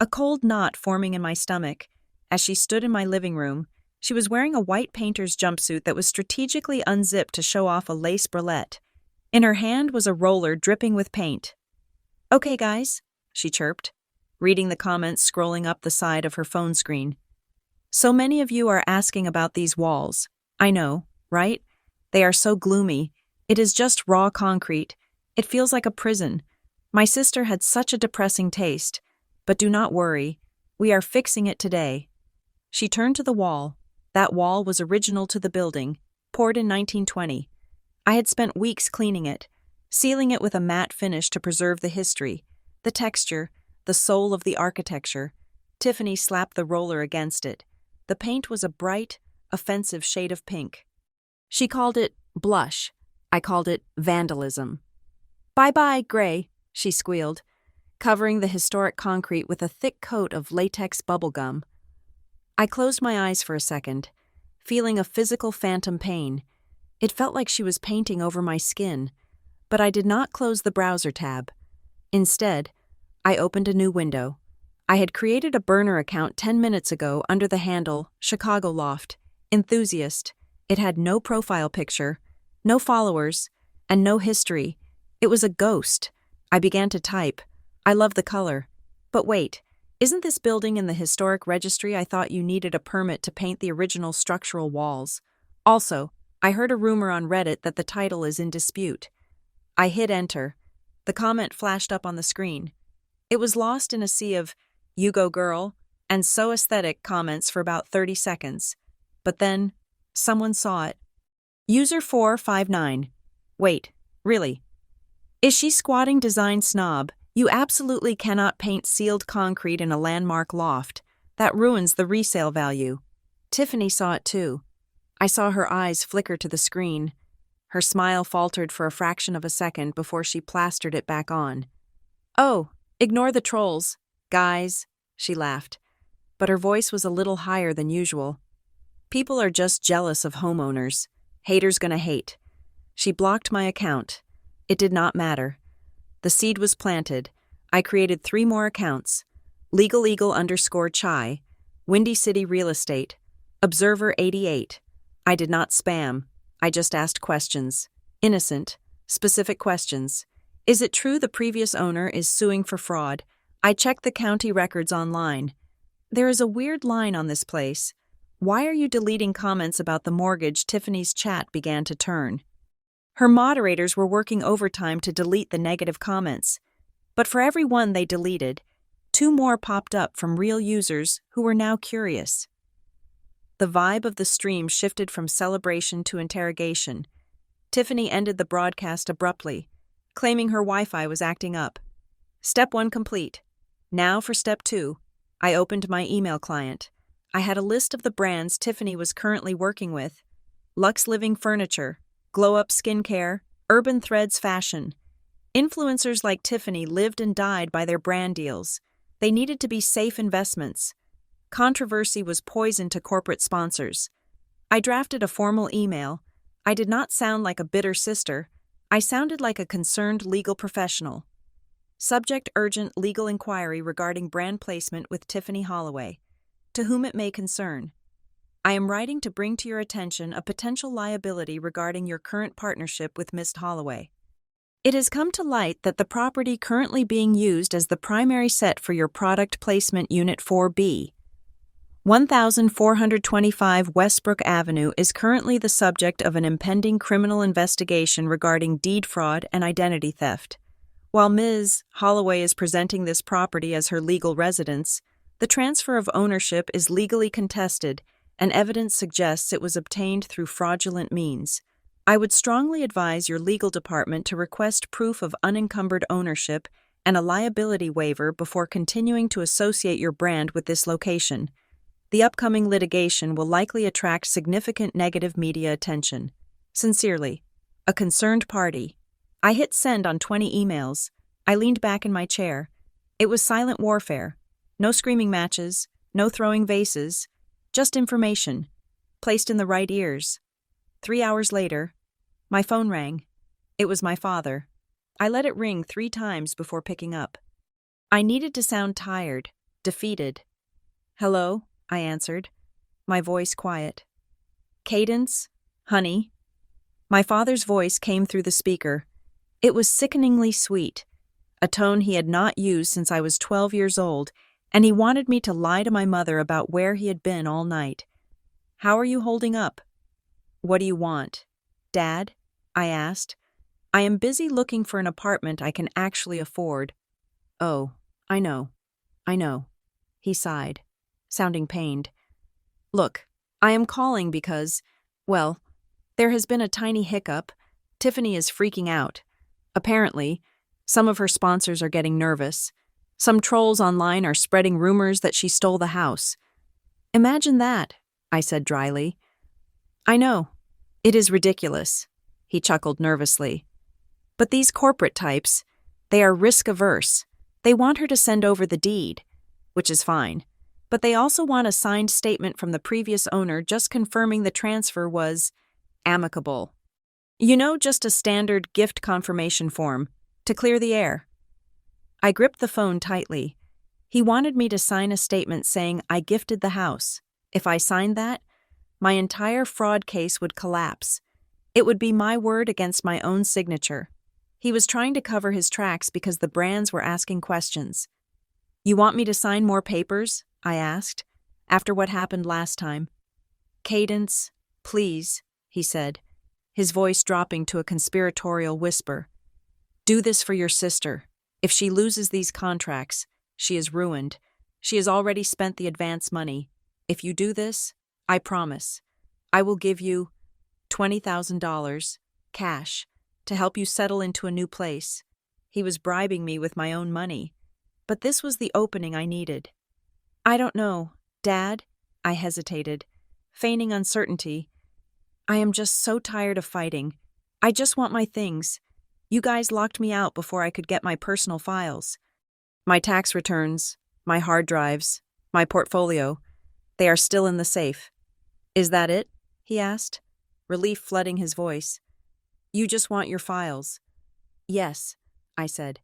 a cold knot forming in my stomach. As she stood in my living room, she was wearing a white painter's jumpsuit that was strategically unzipped to show off a lace bralette. In her hand was a roller dripping with paint. "Okay, guys," she chirped, reading the comments scrolling up the side of her phone screen. "So many of you are asking about these walls. I know, right? They are so gloomy. It is just raw concrete. It feels like a prison. My sister had such a depressing taste. But do not worry. We are fixing it today." She turned to the wall. That wall was original to the building, poured in 1920. I had spent weeks cleaning it, sealing it with a matte finish to preserve the history, the texture, the soul of the architecture. Tiffany slapped the roller against it. The paint was a bright, offensive shade of pink. She called it blush. I called it vandalism. "Bye-bye, gray," she squealed, covering the historic concrete with a thick coat of latex bubblegum. I closed my eyes for a second, feeling a physical phantom pain. It felt like she was painting over my skin, but I did not close the browser tab. Instead, I opened a new window. I had created a burner account 10 minutes ago under the handle Chicago Loft, Enthusiast. It had no profile picture, no followers, and no history. It was a ghost. I began to type. "I love the color. But wait, isn't this building in the historic registry? I thought you needed a permit to paint the original structural walls. Also, I heard a rumor on Reddit that the title is in dispute." I hit enter. The comment flashed up on the screen. It was lost in a sea of "you go girl" and "so aesthetic" comments for about 30 seconds. But then, someone saw it. User 459. "Wait, really? Is she squatting design snob? You absolutely cannot paint sealed concrete in a landmark loft. That ruins the resale value." Tiffany saw it too. I saw her eyes flicker to the screen. Her smile faltered for a fraction of a second before she plastered it back on. "Oh, ignore the trolls, guys," she laughed. But her voice was a little higher than usual. "People are just jealous of homeowners. Haters gonna hate." She blocked my account. It did not matter. The seed was planted. I created 3 more accounts. Legal_Chai, Windy City Real Estate, Observer 88. I did not spam. I just asked questions. Innocent, specific questions. Is it true the previous owner is suing for fraud? I checked the county records online. There is a weird line on this place. Why are you deleting comments about the mortgage? Tiffany's chat began to turn. Her moderators were working overtime to delete the negative comments. But for every one they deleted, 2 more popped up from real users who were now curious. The vibe of the stream shifted from celebration to interrogation. Tiffany ended the broadcast abruptly, claiming her Wi-Fi was acting up. Step 1 complete. Now for step 2. I opened my email client. I had a list of the brands Tiffany was currently working with. Luxe Living Furniture, Glow Up Skincare, Urban Threads Fashion. Influencers like Tiffany lived and died by their brand deals. They needed to be safe investments. Controversy was poison to corporate sponsors. I drafted a formal email. I did not sound like a bitter sister. I sounded like a concerned legal professional. Subject: urgent legal inquiry regarding brand placement with Tiffany Holloway. To whom it may concern. I am writing to bring to your attention a potential liability regarding your current partnership with Ms. Holloway. It has come to light that the property currently being used as the primary set for your product placement Unit 4B, 1425 Westbrook Avenue, is currently the subject of an impending criminal investigation regarding deed fraud and identity theft. While Ms. Holloway is presenting this property as her legal residence, the transfer of ownership is legally contested, and evidence suggests it was obtained through fraudulent means. I would strongly advise your legal department to request proof of unencumbered ownership and a liability waiver before continuing to associate your brand with this location. The upcoming litigation will likely attract significant negative media attention. Sincerely, a concerned party. I hit send on 20 emails. I leaned back in my chair. It was silent warfare. No screaming matches, no throwing vases, just information, placed in the right ears. 3 hours later, my phone rang. It was my father. I let it ring 3 times before picking up. I needed to sound tired, defeated. "Hello," I answered, my voice quiet. "Cadence? Honey?" My father's voice came through the speaker. It was sickeningly sweet, a tone he had not used since I was 12 years old, and he wanted me to lie to my mother about where he had been all night. "How are you holding up?" "What do you want?" "Dad?" I asked. "I am busy looking for an apartment I can actually afford." "Oh, I know. I know." He sighed, sounding pained. "Look, I am calling because, well, there has been a tiny hiccup. Tiffany is freaking out. Apparently, some of her sponsors are getting nervous. Some trolls online are spreading rumors that she stole the house." "Imagine that," I said dryly. "I know. It is ridiculous." He chuckled nervously. "But these corporate types, they are risk-averse. They want her to send over the deed, which is fine. But they also want a signed statement from the previous owner just confirming the transfer was amicable. You know, just a standard gift confirmation form, to clear the air." I gripped the phone tightly. He wanted me to sign a statement saying I gifted the house. If I signed that, my entire fraud case would collapse. It would be my word against my own signature. He was trying to cover his tracks because the brands were asking questions. "You want me to sign more papers?" I asked, after what happened last time. "Cadence, please," he said, his voice dropping to a conspiratorial whisper. "Do this for your sister. If she loses these contracts, she is ruined. She has already spent the advance money. If you do this, I promise, I will give you $20,000, cash, to help you settle into a new place." He was bribing me with my own money, but this was the opening I needed. "I don't know, Dad," I hesitated, feigning uncertainty. "I am just so tired of fighting. I just want my things. You guys locked me out before I could get my personal files. My tax returns, my hard drives, my portfolio, they are still in the safe." "Is that it?" he asked, relief flooding his voice. "You just want your files?" "Yes," I said.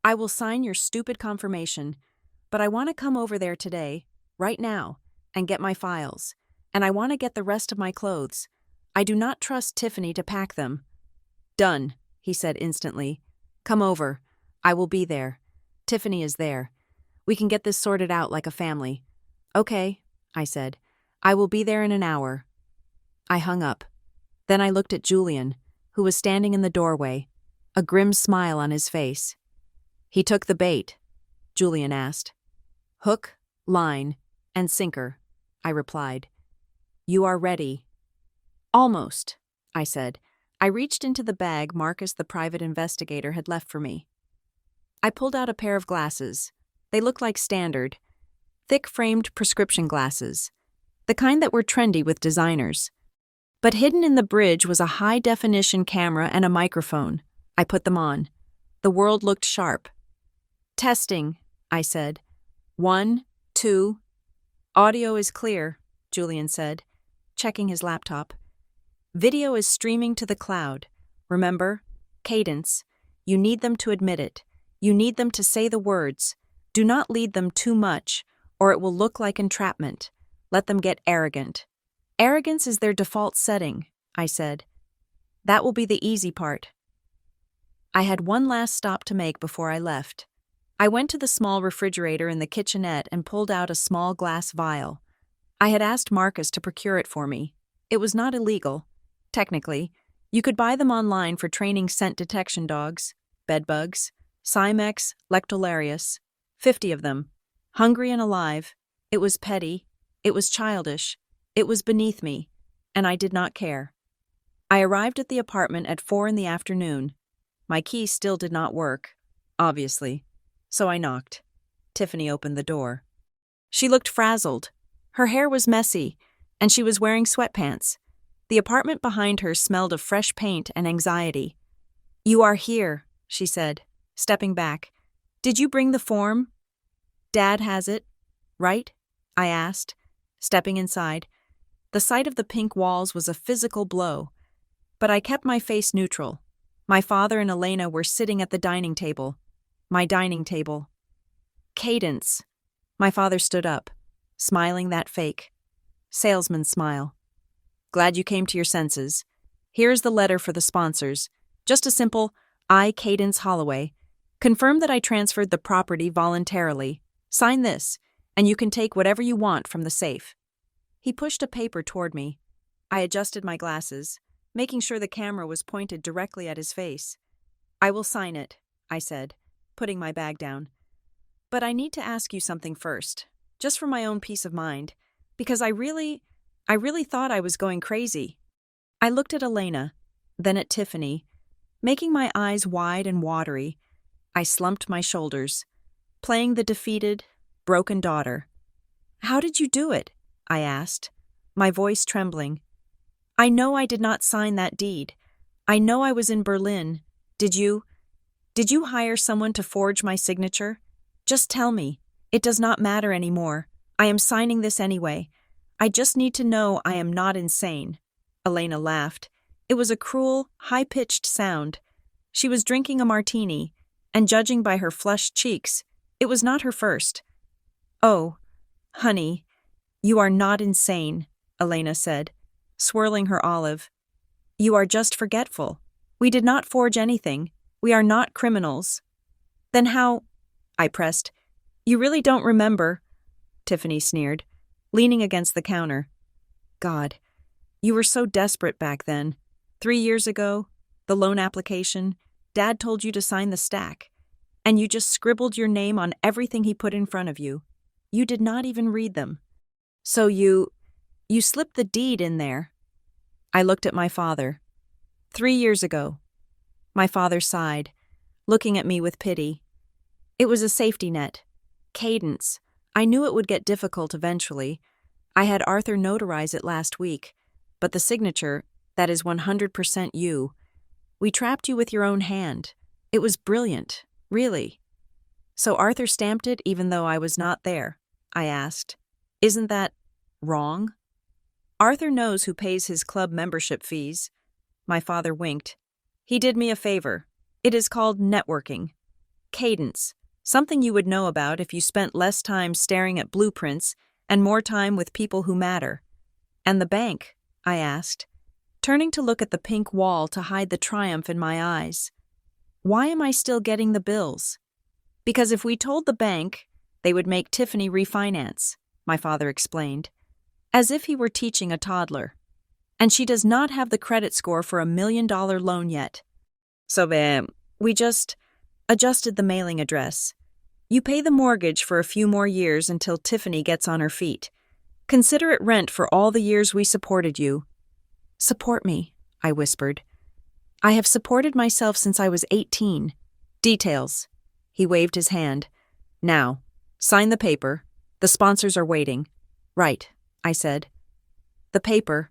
"I will sign your stupid confirmation, but I want to come over there today, right now, and get my files. And I want to get the rest of my clothes. I do not trust Tiffany to pack them." "Done," he said instantly. "Come over. I will be there. Tiffany is there. We can get this sorted out like a family." "Okay," I said. "I will be there in an hour." I hung up. Then I looked at Julian, who was standing in the doorway, a grim smile on his face. "He took the bait?" Julian asked. "Hook, line, and sinker," I replied. "You are ready?" "Almost," I said. I reached into the bag Marcus, the private investigator, had left for me. I pulled out a pair of glasses. They looked like standard, thick-framed prescription glasses, the kind that were trendy with designers. But hidden in the bridge was a high-definition camera and a microphone. I put them on. The world looked sharp. "Testing," I said. 1, 2. "Audio is clear," Julian said, checking his laptop. "Video is streaming to the cloud. Remember, Cadence, you need them to admit it. You need them to say the words. Do not lead them too much, or it will look like entrapment. Let them get arrogant." "Arrogance is their default setting," I said. "That will be the easy part." I had one last stop to make before I left. I went to the small refrigerator in the kitchenette and pulled out a small glass vial. I had asked Marcus to procure it for me. It was not illegal. Technically, you could buy them online for training scent detection dogs, bedbugs, Cymex, lectularius, 50 of them. Hungry and alive. It was petty. It was childish. It was beneath me, and I did not care. I arrived at the apartment at 4 in the afternoon. My key still did not work, obviously, so I knocked. Tiffany opened the door. She looked frazzled. Her hair was messy, and she was wearing sweatpants. The apartment behind her smelled of fresh paint and anxiety. "You are here," she said, stepping back. "Did you bring the form?" "Dad has it, right?" I asked, stepping inside. The sight of the pink walls was a physical blow, but I kept my face neutral. My father and Elena were sitting at the dining table. My dining table. "Cadence." My father stood up, smiling that fake salesman smile. Glad you came to your senses. Here's the letter for the sponsors. Just a simple, I, Cadence Holloway, confirm that I transferred the property voluntarily. Sign this, and you can take whatever you want from the safe. He pushed a paper toward me. I adjusted my glasses, making sure the camera was pointed directly at his face. I will sign it, I said, putting my bag down. But I need to ask you something first, just for my own peace of mind, because I really thought I was going crazy. I looked at Elena, then at Tiffany. Making my eyes wide and watery, I slumped my shoulders, playing the defeated, broken daughter. How did you do it? I asked, my voice trembling. I know I did not sign that deed. I know I was in Berlin. Did you hire someone to forge my signature? Just tell me. It does not matter anymore. I am signing this anyway. I just need to know I am not insane. Elena laughed. It was a cruel, high-pitched sound. She was drinking a martini, and judging by her flushed cheeks, it was not her first. Oh, honey, you are not insane, Elena said, swirling her olive. You are just forgetful. We did not forge anything. We are not criminals. Then how? I pressed. You really don't remember? Tiffany sneered, leaning against the counter. God, you were so desperate back then. 3 years ago, the loan application, Dad told you to sign the stack, and you just scribbled your name on everything he put in front of you. You did not even read them. So you slipped the deed in there. I looked at my father. 3 years ago. My father sighed, looking at me with pity. It was a safety net. Cadence. I knew it would get difficult eventually. I had Arthur notarize it last week, but the signature, that is 100% you. We trapped you with your own hand. It was brilliant, really. So Arthur stamped it even though I was not there, I asked. Isn't that wrong? Arthur knows who pays his club membership fees. My father winked. He did me a favor. It is called networking. Cadence, something you would know about if you spent less time staring at blueprints and more time with people who matter. And the bank? I asked, turning to look at the pink wall to hide the triumph in my eyes. Why am I still getting the bills? Because if we told the bank, they would make Tiffany refinance, my father explained, as if he were teaching a toddler. And she does not have the credit score for $1 million loan yet. So, we just adjusted the mailing address. You pay the mortgage for a few more years until Tiffany gets on her feet. Consider it rent for all the years we supported you. Support me, I whispered. I have supported myself since I was 18. Details. He waved his hand. Now, sign the paper. The sponsors are waiting. Right, I said. The paper.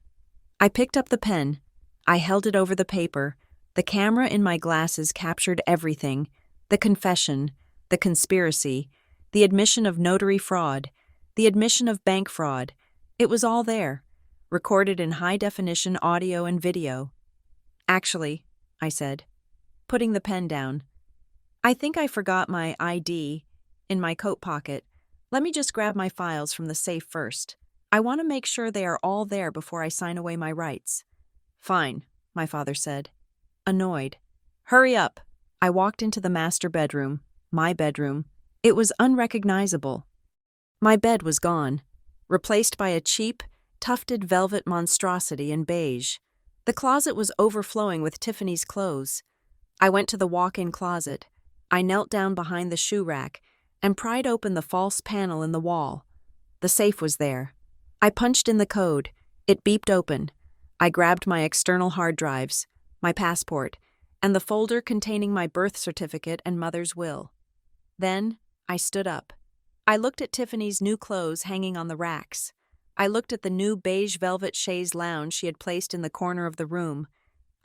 I picked up the pen. I held it over the paper. The camera in my glasses captured everything. The confession, the conspiracy, the admission of notary fraud, the admission of bank fraud. It was all there, recorded in high-definition audio and video. Actually, I said, putting the pen down, I think I forgot my ID in my coat pocket. Let me just grab my files from the safe first. I want to make sure they are all there before I sign away my rights. Fine, my father said, annoyed. Hurry up. I walked into the master bedroom, my bedroom. It was unrecognizable. My bed was gone, replaced by a cheap, tufted velvet monstrosity in beige. The closet was overflowing with Tiffany's clothes. I went to the walk-in closet. I knelt down behind the shoe rack and pried open the false panel in the wall. The safe was there. I punched in the code. It beeped open. I grabbed my external hard drives, my passport, and the folder containing my birth certificate and mother's will. Then I stood up. I looked at Tiffany's new clothes hanging on the racks. I looked at the new beige velvet chaise lounge she had placed in the corner of the room.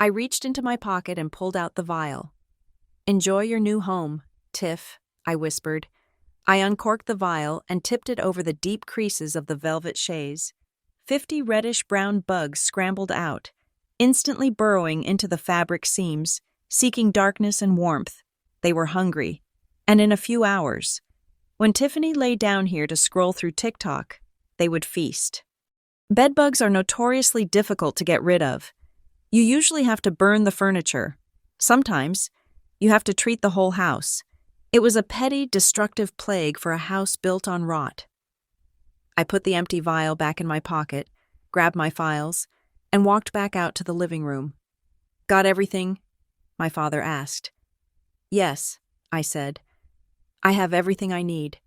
I reached into my pocket and pulled out the vial. Enjoy your new home, Tiff, I whispered. I uncorked the vial and tipped it over the deep creases of the velvet chaise. 50 reddish-brown bugs scrambled out, instantly burrowing into the fabric seams, seeking darkness and warmth. They were hungry, and in a few hours, When Tiffany lay down here to scroll through TikTok, they would feast. Bedbugs are notoriously difficult to get rid of. You usually have to burn the furniture. Sometimes, you have to treat the whole house. It was a petty, destructive plague for a house built on rot. I put the empty vial back in my pocket, grabbed my files, and walked back out to the living room. "Got everything?" my father asked. "Yes," I said. "I have everything I need."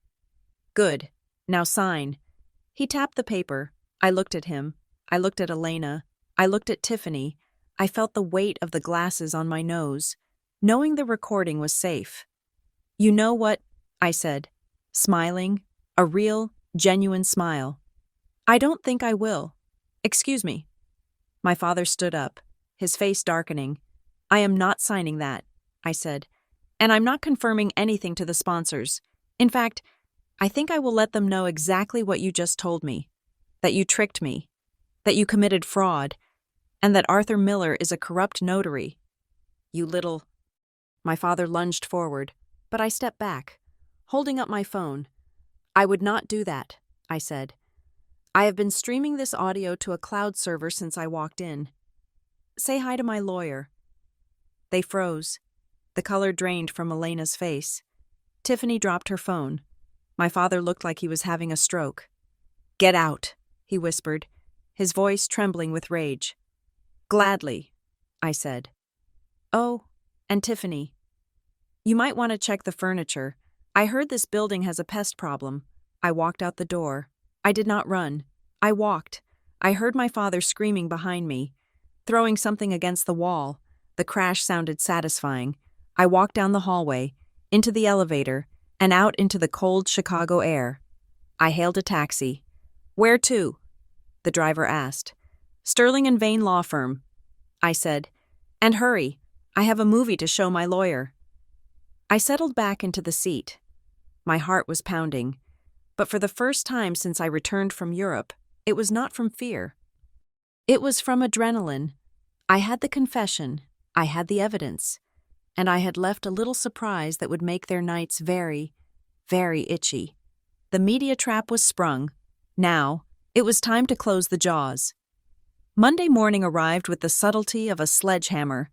"Good. Now sign." He tapped the paper. I looked at him. I looked at Elena. I looked at Tiffany. I felt the weight of the glasses on my nose, knowing the recording was safe. "You know what?" I said, smiling, a real, genuine smile. "I don't think I will. Excuse me." My father stood up, his face darkening. "I am not signing that," I said, "and I'm not confirming anything to the sponsors. In fact, I think I will let them know exactly what you just told me, that you tricked me, that you committed fraud, and that Arthur Miller is a corrupt notary. You little—" My father lunged forward, but I stepped back, holding up my phone. "I would not do that," I said. "I have been streaming this audio to a cloud server since I walked in. Say hi to my lawyer." They froze. The color drained from Elena's face. Tiffany dropped her phone. My father looked like he was having a stroke. "Get out," he whispered, his voice trembling with rage. "Gladly," I said. "Oh, and Tiffany, you might want to check the furniture. I heard this building has a pest problem." I walked out the door. I did not run. I walked. I heard my father screaming behind me, throwing something against the wall. The crash sounded satisfying. I walked down the hallway, into the elevator, and out into the cold Chicago air. I hailed a taxi. "Where to?" the driver asked. "Sterling and Vane Law Firm," I said. "And hurry. I have a movie to show my lawyer." I settled back into the seat. My heart was pounding. But for the first time since I returned from Europe, it was not from fear. It was from adrenaline. I had the confession, I had the evidence, and I had left a little surprise that would make their nights very, very itchy. The media trap was sprung. Now, it was time to close the jaws. Monday morning arrived with the subtlety of a sledgehammer.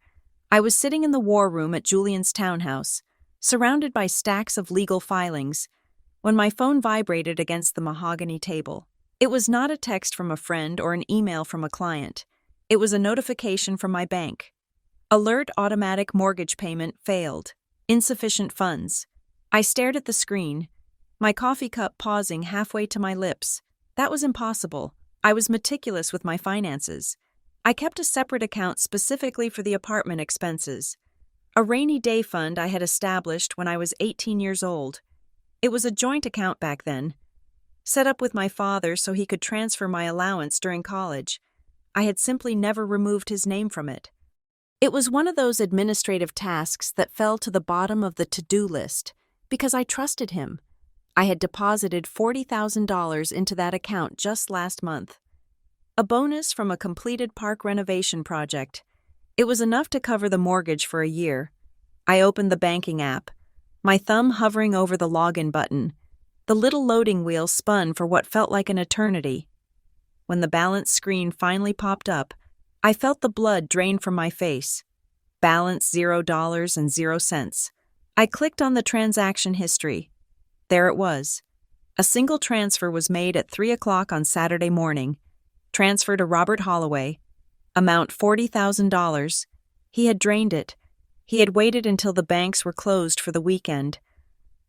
I was sitting in the war room at Julian's townhouse, surrounded by stacks of legal filings, when my phone vibrated against the mahogany table. It was not a text from a friend or an email from a client. It was a notification from my bank. Alert: automatic mortgage payment failed. Insufficient funds. I stared at the screen, my coffee cup pausing halfway to my lips. That was impossible. I was meticulous with my finances. I kept a separate account specifically for the apartment expenses. A rainy day fund I had established when I was 18 years old. It was a joint account back then, set up with my father so he could transfer my allowance during college. I had simply never removed his name from it. It was one of those administrative tasks that fell to the bottom of the to-do list because I trusted him. I had deposited $40,000 into that account just last month. A bonus from a completed park renovation project. It was enough to cover the mortgage for a year. I opened the banking app, my thumb hovering over the login button. The little loading wheel spun for what felt like an eternity. When the balance screen finally popped up, I felt the blood drain from my face. Balance $0.00. I clicked on the transaction history. There it was. A single transfer was made at 3 o'clock on Saturday morning. Transfer to Robert Holloway. Amount $40,000. He had drained it. He had waited until the banks were closed for the weekend,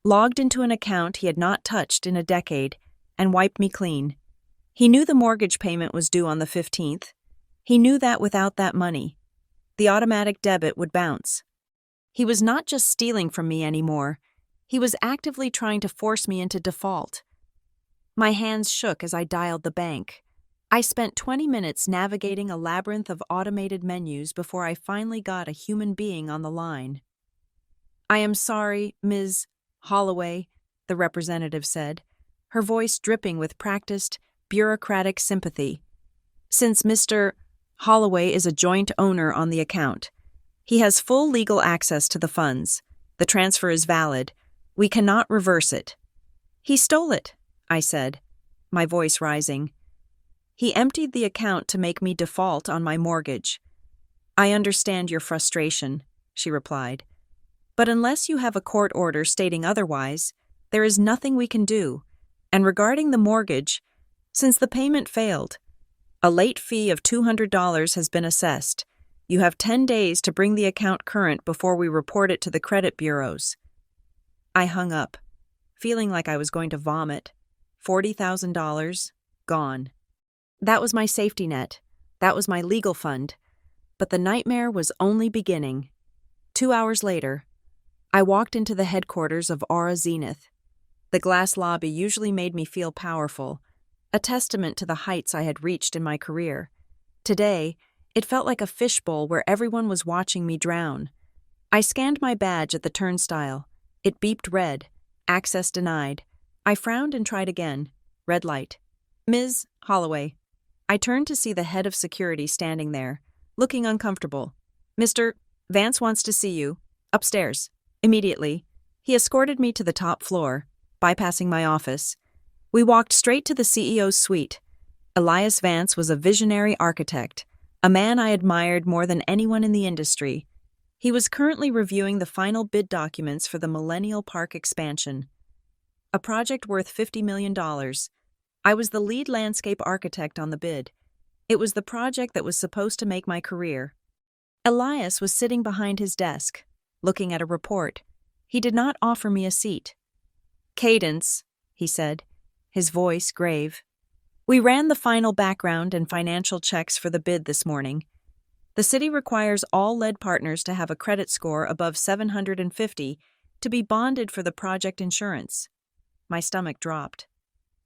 logged into an account he had not touched in a decade, and wiped me clean. He knew the mortgage payment was due on the 15th. He knew that without that money, the automatic debit would bounce. He was not just stealing from me anymore. He was actively trying to force me into default. My hands shook as I dialed the bank. I spent 20 minutes navigating a labyrinth of automated menus before I finally got a human being on the line. "I am sorry, Ms. Holloway," the representative said, her voice dripping with practiced, bureaucratic sympathy. "Since Mr. Holloway is a joint owner on the account, he has full legal access to the funds. The transfer is valid. We cannot reverse it. He stole it, I said, my voice rising. He emptied the account to make me default on my mortgage. I understand your frustration, she replied. But unless you have a court order stating otherwise, there is nothing we can do. And regarding the mortgage, since the payment failed, a late fee of $200 has been assessed. You have 10 days to bring the account current before we report it to the credit bureaus. I hung up, feeling like I was going to vomit. $40,000 gone. That was my safety net. That was my legal fund. But the nightmare was only beginning. 2 hours later, I walked into the headquarters of Aura Zenith. The glass lobby usually made me feel powerful, a testament to the heights I had reached in my career. Today, it felt like a fishbowl where everyone was watching me drown. I scanned my badge at the turnstile. It beeped red. Access denied. I frowned and tried again. Red light. Ms. Holloway. I turned to see the head of security standing there, looking uncomfortable. Mr. Vance wants to see you. Upstairs. Immediately. He escorted me to the top floor, bypassing my office. We walked straight to the CEO's suite. Elias Vance was a visionary architect, a man I admired more than anyone in the industry. He was currently reviewing the final bid documents for the Millennial Park expansion, a project worth $50 million. I was the lead landscape architect on the bid. It was the project that was supposed to make my career. Elias was sitting behind his desk, looking at a report. He did not offer me a seat. Cadence, he said, his voice grave. We ran the final background and financial checks for the bid this morning. The city requires all lead partners to have a credit score above 750 to be bonded for the project insurance. My stomach dropped.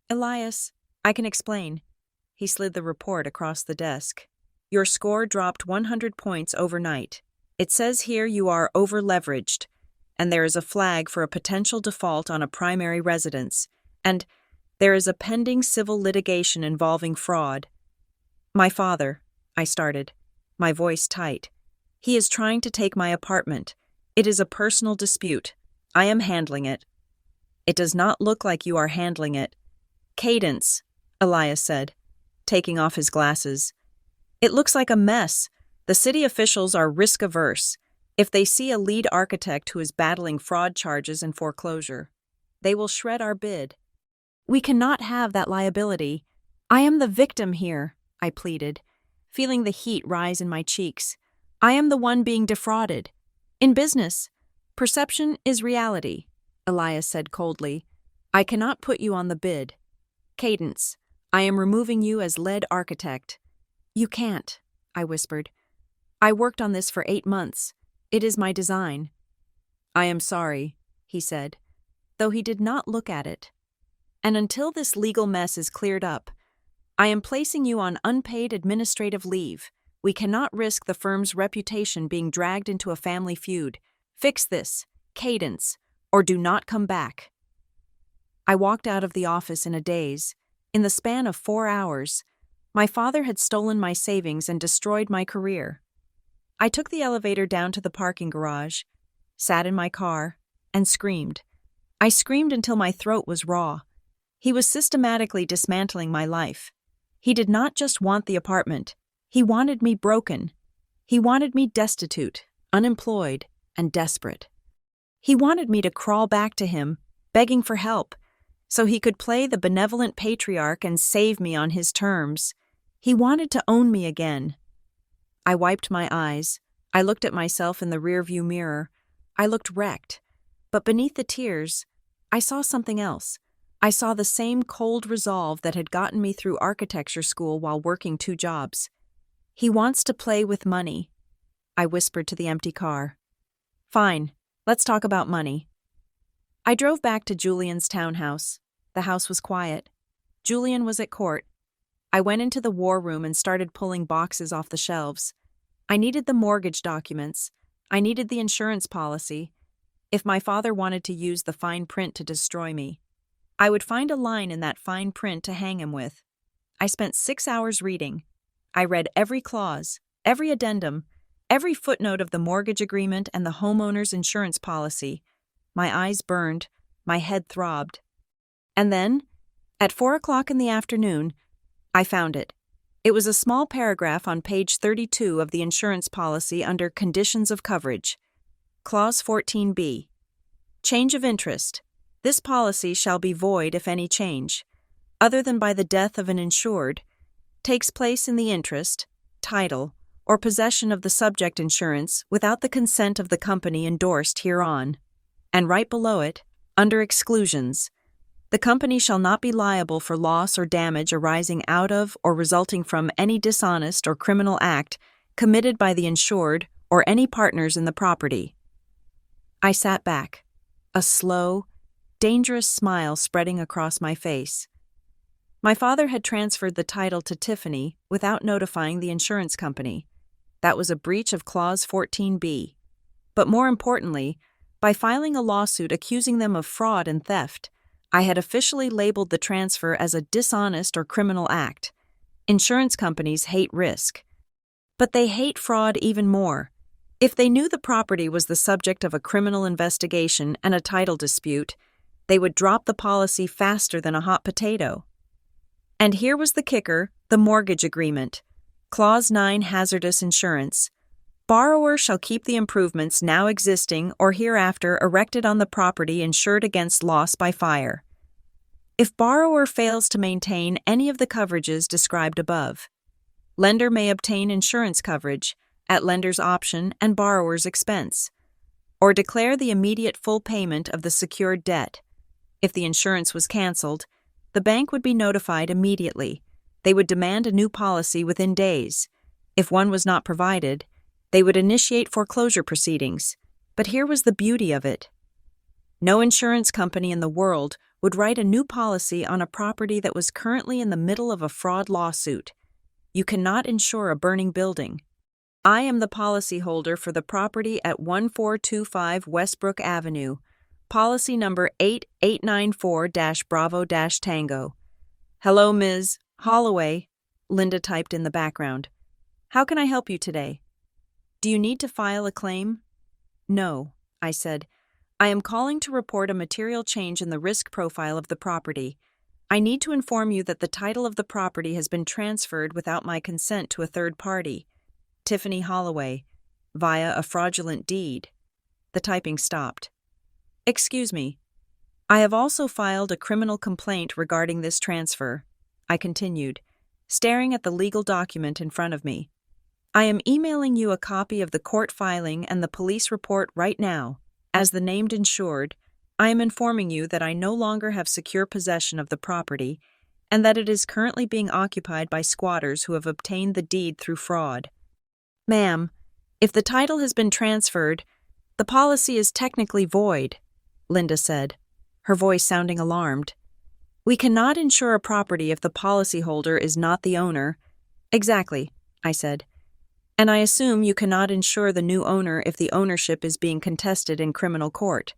Elias, I can explain. He slid the report across the desk. Your score dropped 100 points overnight. It says here you are over-leveraged, and there is a flag for a potential default on a primary residence, and there is a pending civil litigation involving fraud. My father, I started, my voice tight. He is trying to take my apartment. It is a personal dispute. I am handling it. It does not look like you are handling it. Cadence, Elias said, taking off his glasses. It looks like a mess. The city officials are risk-averse. If they see a lead architect who is battling fraud charges and foreclosure, they will shred our bid. We cannot have that liability. I am the victim here, I pleaded, feeling the heat rise in my cheeks. I am the one being defrauded. In business, perception is reality, Elias said coldly. I cannot put you on the bid. Cadence, I am removing you as lead architect. You can't, I whispered. I worked on this for 8 months. It is my design. I am sorry, he said, though he did not look at it. And until this legal mess is cleared up, I am placing you on unpaid administrative leave. We cannot risk the firm's reputation being dragged into a family feud. Fix this, Cadence, or do not come back. I walked out of the office in a daze. In the span of 4 hours, my father had stolen my savings and destroyed my career. I took the elevator down to the parking garage, sat in my car, and screamed. I screamed until my throat was raw. He was systematically dismantling my life. He did not just want the apartment. He wanted me broken. He wanted me destitute, unemployed, and desperate. He wanted me to crawl back to him, begging for help, so he could play the benevolent patriarch and save me on his terms. He wanted to own me again. I wiped my eyes. I looked at myself in the rearview mirror. I looked wrecked. But beneath the tears, I saw something else. I saw the same cold resolve that had gotten me through architecture school while working 2 jobs. He wants to play with money, I whispered to the empty car. Fine, let's talk about money. I drove back to Julian's townhouse. The house was quiet. Julian was at court. I went into the war room and started pulling boxes off the shelves. I needed the mortgage documents. I needed the insurance policy. If my father wanted to use the fine print to destroy me, I would find a line in that fine print to hang him with. I spent 6 hours reading. I read every clause, every addendum, every footnote of the mortgage agreement and the homeowner's insurance policy. My eyes burned, my head throbbed. And then, at 4 o'clock in the afternoon, I found it. It was a small paragraph on page 32 of the insurance policy under Conditions of Coverage. Clause 14b. Change of interest. This policy shall be void if any change, other than by the death of an insured, takes place in the interest, title, or possession of the subject insurance without the consent of the company endorsed hereon. And right below it, under exclusions, the company shall not be liable for loss or damage arising out of or resulting from any dishonest or criminal act committed by the insured or any partners in the property. I sat back, a slow, dangerous smile spreading across my face. My father had transferred the title to Tiffany without notifying the insurance company. That was a breach of Clause 14b. But more importantly, by filing a lawsuit accusing them of fraud and theft, I had officially labeled the transfer as a dishonest or criminal act. Insurance companies hate risk. But they hate fraud even more. If they knew the property was the subject of a criminal investigation and a title dispute, they would drop the policy faster than a hot potato. And here was the kicker, the mortgage agreement. Clause 9 hazardous insurance. Borrower shall keep the improvements now existing or hereafter erected on the property insured against loss by fire. If borrower fails to maintain any of the coverages described above, lender may obtain insurance coverage at lender's option and borrower's expense, or declare the immediate full payment of the secured debt. If the insurance was canceled, the bank would be notified immediately. They would demand a new policy within days. If one was not provided, they would initiate foreclosure proceedings. But here was the beauty of it. No insurance company in the world would write a new policy on a property that was currently in the middle of a fraud lawsuit. You cannot insure a burning building. I am the policyholder for the property at 1425 Westbrook Avenue, policy number 8894-Bravo-Tango. Hello, Ms. Holloway, Linda typed in the background. How can I help you today? Do you need to file a claim? No, I said. I am calling to report a material change in the risk profile of the property. I need to inform you that the title of the property has been transferred without my consent to a third party, Tiffany Holloway, via a fraudulent deed. The typing stopped. Excuse me. I have also filed a criminal complaint regarding this transfer, I continued, staring at the legal document in front of me. I am emailing you a copy of the court filing and the police report right now. As the named insured, I am informing you that I no longer have secure possession of the property and that it is currently being occupied by squatters who have obtained the deed through fraud. Ma'am, if the title has been transferred, the policy is technically void, Linda said, her voice sounding alarmed. We cannot insure a property if the policyholder is not the owner. Exactly, I said. And I assume you cannot insure the new owner if the ownership is being contested in criminal court.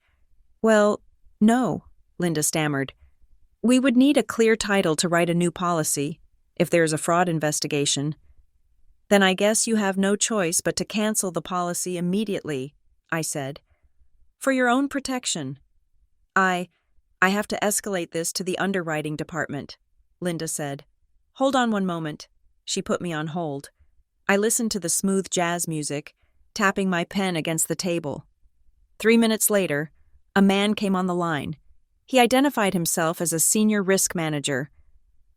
Well, no, Linda stammered. We would need a clear title to write a new policy, if there is a fraud investigation. Then I guess you have no choice but to cancel the policy immediately, I said. For your own protection. I have to escalate this to the underwriting department, Linda said. Hold on one moment. She put me on hold. I listened to the smooth jazz music, tapping my pen against the table. 3 minutes later, a man came on the line. He identified himself as a senior risk manager.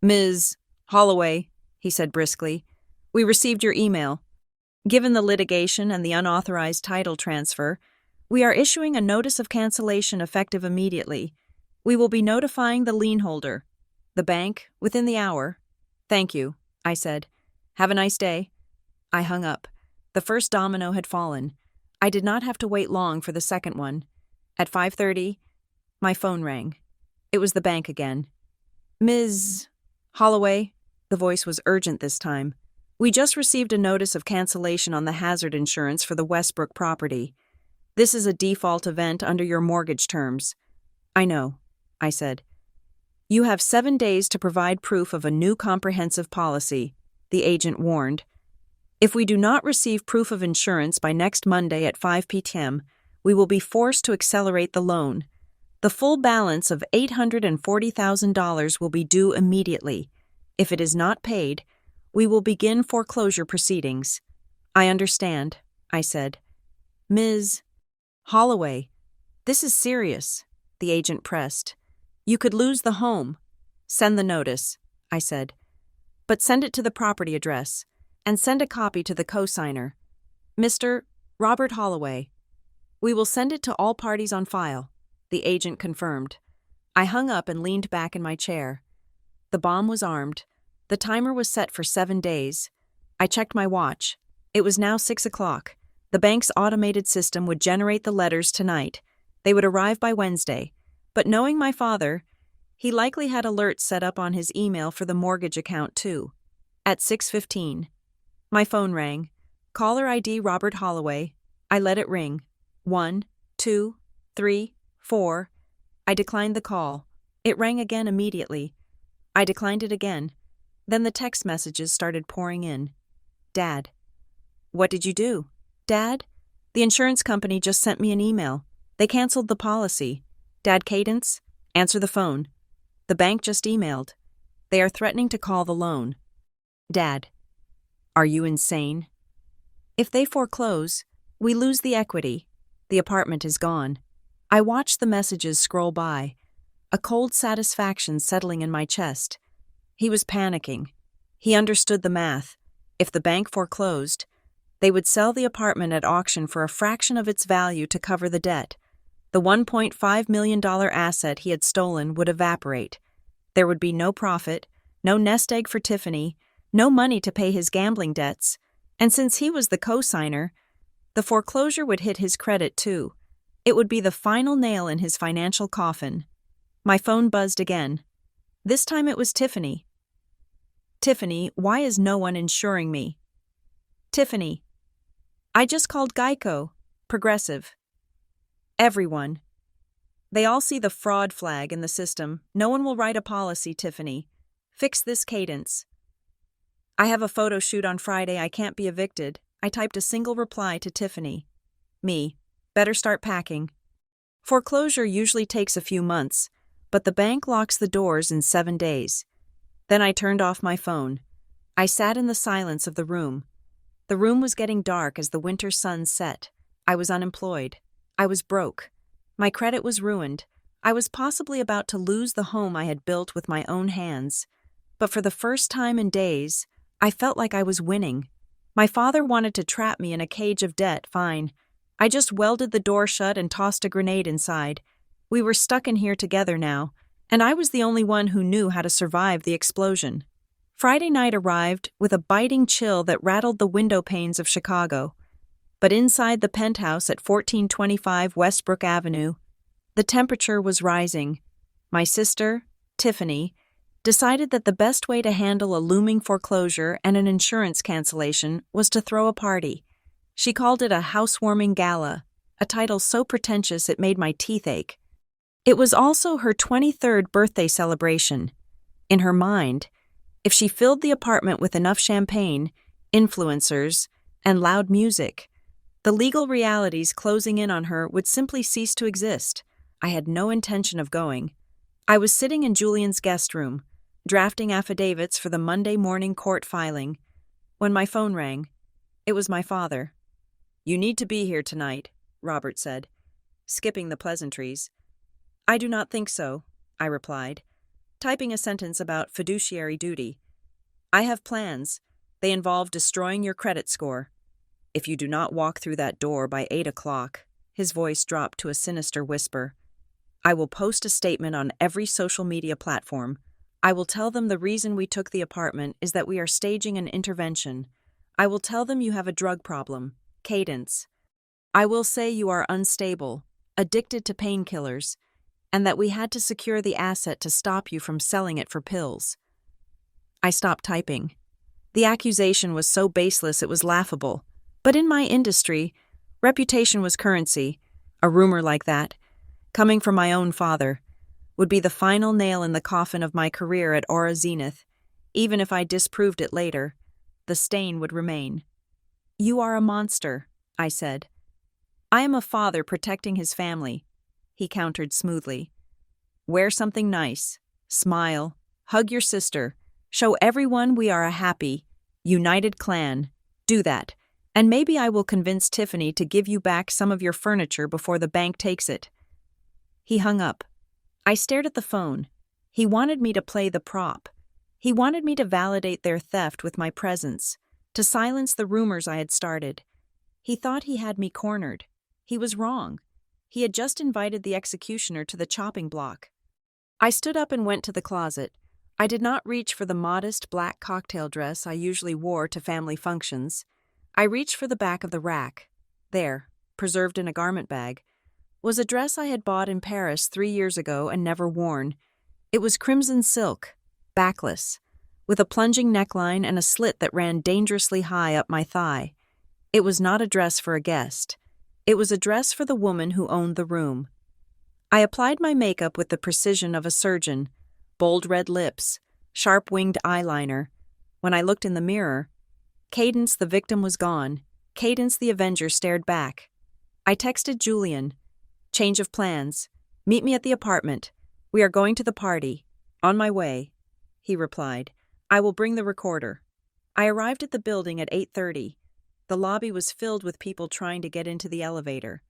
Ms. Holloway, he said briskly, we received your email. Given the litigation and the unauthorized title transfer, we are issuing a notice of cancellation effective immediately. We will be notifying the lien holder, the bank, within the hour. Thank you, I said. Have a nice day. I hung up. The first domino had fallen. I did not have to wait long for the second one. At 5:30, my phone rang. It was the bank again. Ms. Holloway, the voice was urgent this time. We just received a notice of cancellation on the hazard insurance for the Westbrook property. This is a default event under your mortgage terms. I know, I said. You have 7 days to provide proof of a new comprehensive policy, the agent warned. If we do not receive proof of insurance by next Monday at 5 p.m., we will be forced to accelerate the loan. The full balance of $840,000 will be due immediately. If it is not paid, we will begin foreclosure proceedings. I understand, I said. Ms. Holloway, this is serious, the agent pressed. You could lose the home. Send the notice, I said. But send it to the property address, and send a copy to the cosigner, Mr. Robert Holloway. We will send it to all parties on file, the agent confirmed. I hung up and leaned back in my chair. The bomb was armed. The timer was set for 7 days. I checked my watch. It was now 6 o'clock. The bank's automated system would generate the letters tonight. They would arrive by Wednesday. But knowing my father, he likely had alerts set up on his email for the mortgage account too. At 6:15, my phone rang. Caller ID Robert Holloway. I let it ring. 1, 2, 3, 4. I declined the call. It rang again immediately. I declined it again. Then the text messages started pouring in. Dad. What did you do? Dad? The insurance company just sent me an email. They canceled the policy. Dad, Cadence? Answer the phone. The bank just emailed. They are threatening to call the loan. Dad. Are you insane? If they foreclose, we lose the equity. The apartment is gone. I watched the messages scroll by, a cold satisfaction settling in my chest. He was panicking. He understood the math. If the bank foreclosed, they would sell the apartment at auction for a fraction of its value to cover the debt. The $1.5 million asset he had stolen would evaporate. There would be no profit, no nest egg for Tiffany, no money to pay his gambling debts, and since he was the cosigner, the foreclosure would hit his credit too. It would be the final nail in his financial coffin. My phone buzzed again. This time it was Tiffany. Tiffany, why is no one insuring me? Tiffany. I just called Geico. Progressive. Everyone. They all see the fraud flag in the system. No one will write a policy, Tiffany. Fix this, Cadence. I have a photo shoot on Friday. I can't be evicted. I typed a single reply to Tiffany. Me. Better start packing. Foreclosure usually takes a few months, but the bank locks the doors in 7 days. Then I turned off my phone. I sat in the silence of the room. The room was getting dark as the winter sun set. I was unemployed. I was broke. My credit was ruined. I was possibly about to lose the home I had built with my own hands. But for the first time in days, I felt like I was winning. My father wanted to trap me in a cage of debt, fine. I just welded the door shut and tossed a grenade inside. We were stuck in here together now, and I was the only one who knew how to survive the explosion. Friday night arrived with a biting chill that rattled the window panes of Chicago. But inside the penthouse at 1425 Westbrook Avenue, the temperature was rising. My sister, Tiffany, decided that the best way to handle a looming foreclosure and an insurance cancellation was to throw a party. She called it a housewarming gala, a title so pretentious it made my teeth ache. It was also her 23rd birthday celebration. In her mind, if she filled the apartment with enough champagne, influencers, and loud music, the legal realities closing in on her would simply cease to exist. I had no intention of going. I was sitting in Julian's guest room, drafting affidavits for the Monday morning court filing, when my phone rang. It was my father. "You need to be here tonight," Robert said, skipping the pleasantries. "I do not think so," I replied, typing a sentence about fiduciary duty. "I have plans. They involve destroying your credit score. If you do not walk through that door by 8 o'clock, his voice dropped to a sinister whisper, I will post a statement on every social media platform. I will tell them the reason we took the apartment is that we are staging an intervention. I will tell them you have a drug problem, Cadence. I will say you are unstable, addicted to painkillers, and that we had to secure the asset to stop you from selling it for pills." I stopped typing. The accusation was so baseless it was laughable. But in my industry, reputation was currency. A rumor like that, coming from my own father, would be the final nail in the coffin of my career at Aura Zenith. Even if I disproved it later, the stain would remain. "You are a monster," I said. "I am a father protecting his family." he countered smoothly. Wear something nice. Smile. Hug your sister. Show everyone we are a happy, united clan. Do that. And maybe I will convince Tiffany to give you back some of your furniture before the bank takes it. He hung up. I stared at the phone. He wanted me to play the prop. He wanted me to validate their theft with my presence, to silence the rumors I had started. He thought he had me cornered. He was wrong. He had just invited the executioner to the chopping block. I stood up and went to the closet. I did not reach for the modest black cocktail dress I usually wore to family functions. I reached for the back of the rack. There, preserved in a garment bag, was a dress I had bought in Paris 3 years ago and never worn. It was crimson silk, backless, with a plunging neckline and a slit that ran dangerously high up my thigh. It was not a dress for a guest. It was a dress for the woman who owned the room. I applied my makeup with the precision of a surgeon, bold red lips, sharp-winged eyeliner. When I looked in the mirror, Cadence, the victim, was gone. Cadence, the avenger, stared back. I texted Julian. Change of plans. Meet me at the apartment. We are going to the party. On my way. He replied. I will bring the recorder. I arrived at the building at 8:30. The lobby was filled with people trying to get into the elevator.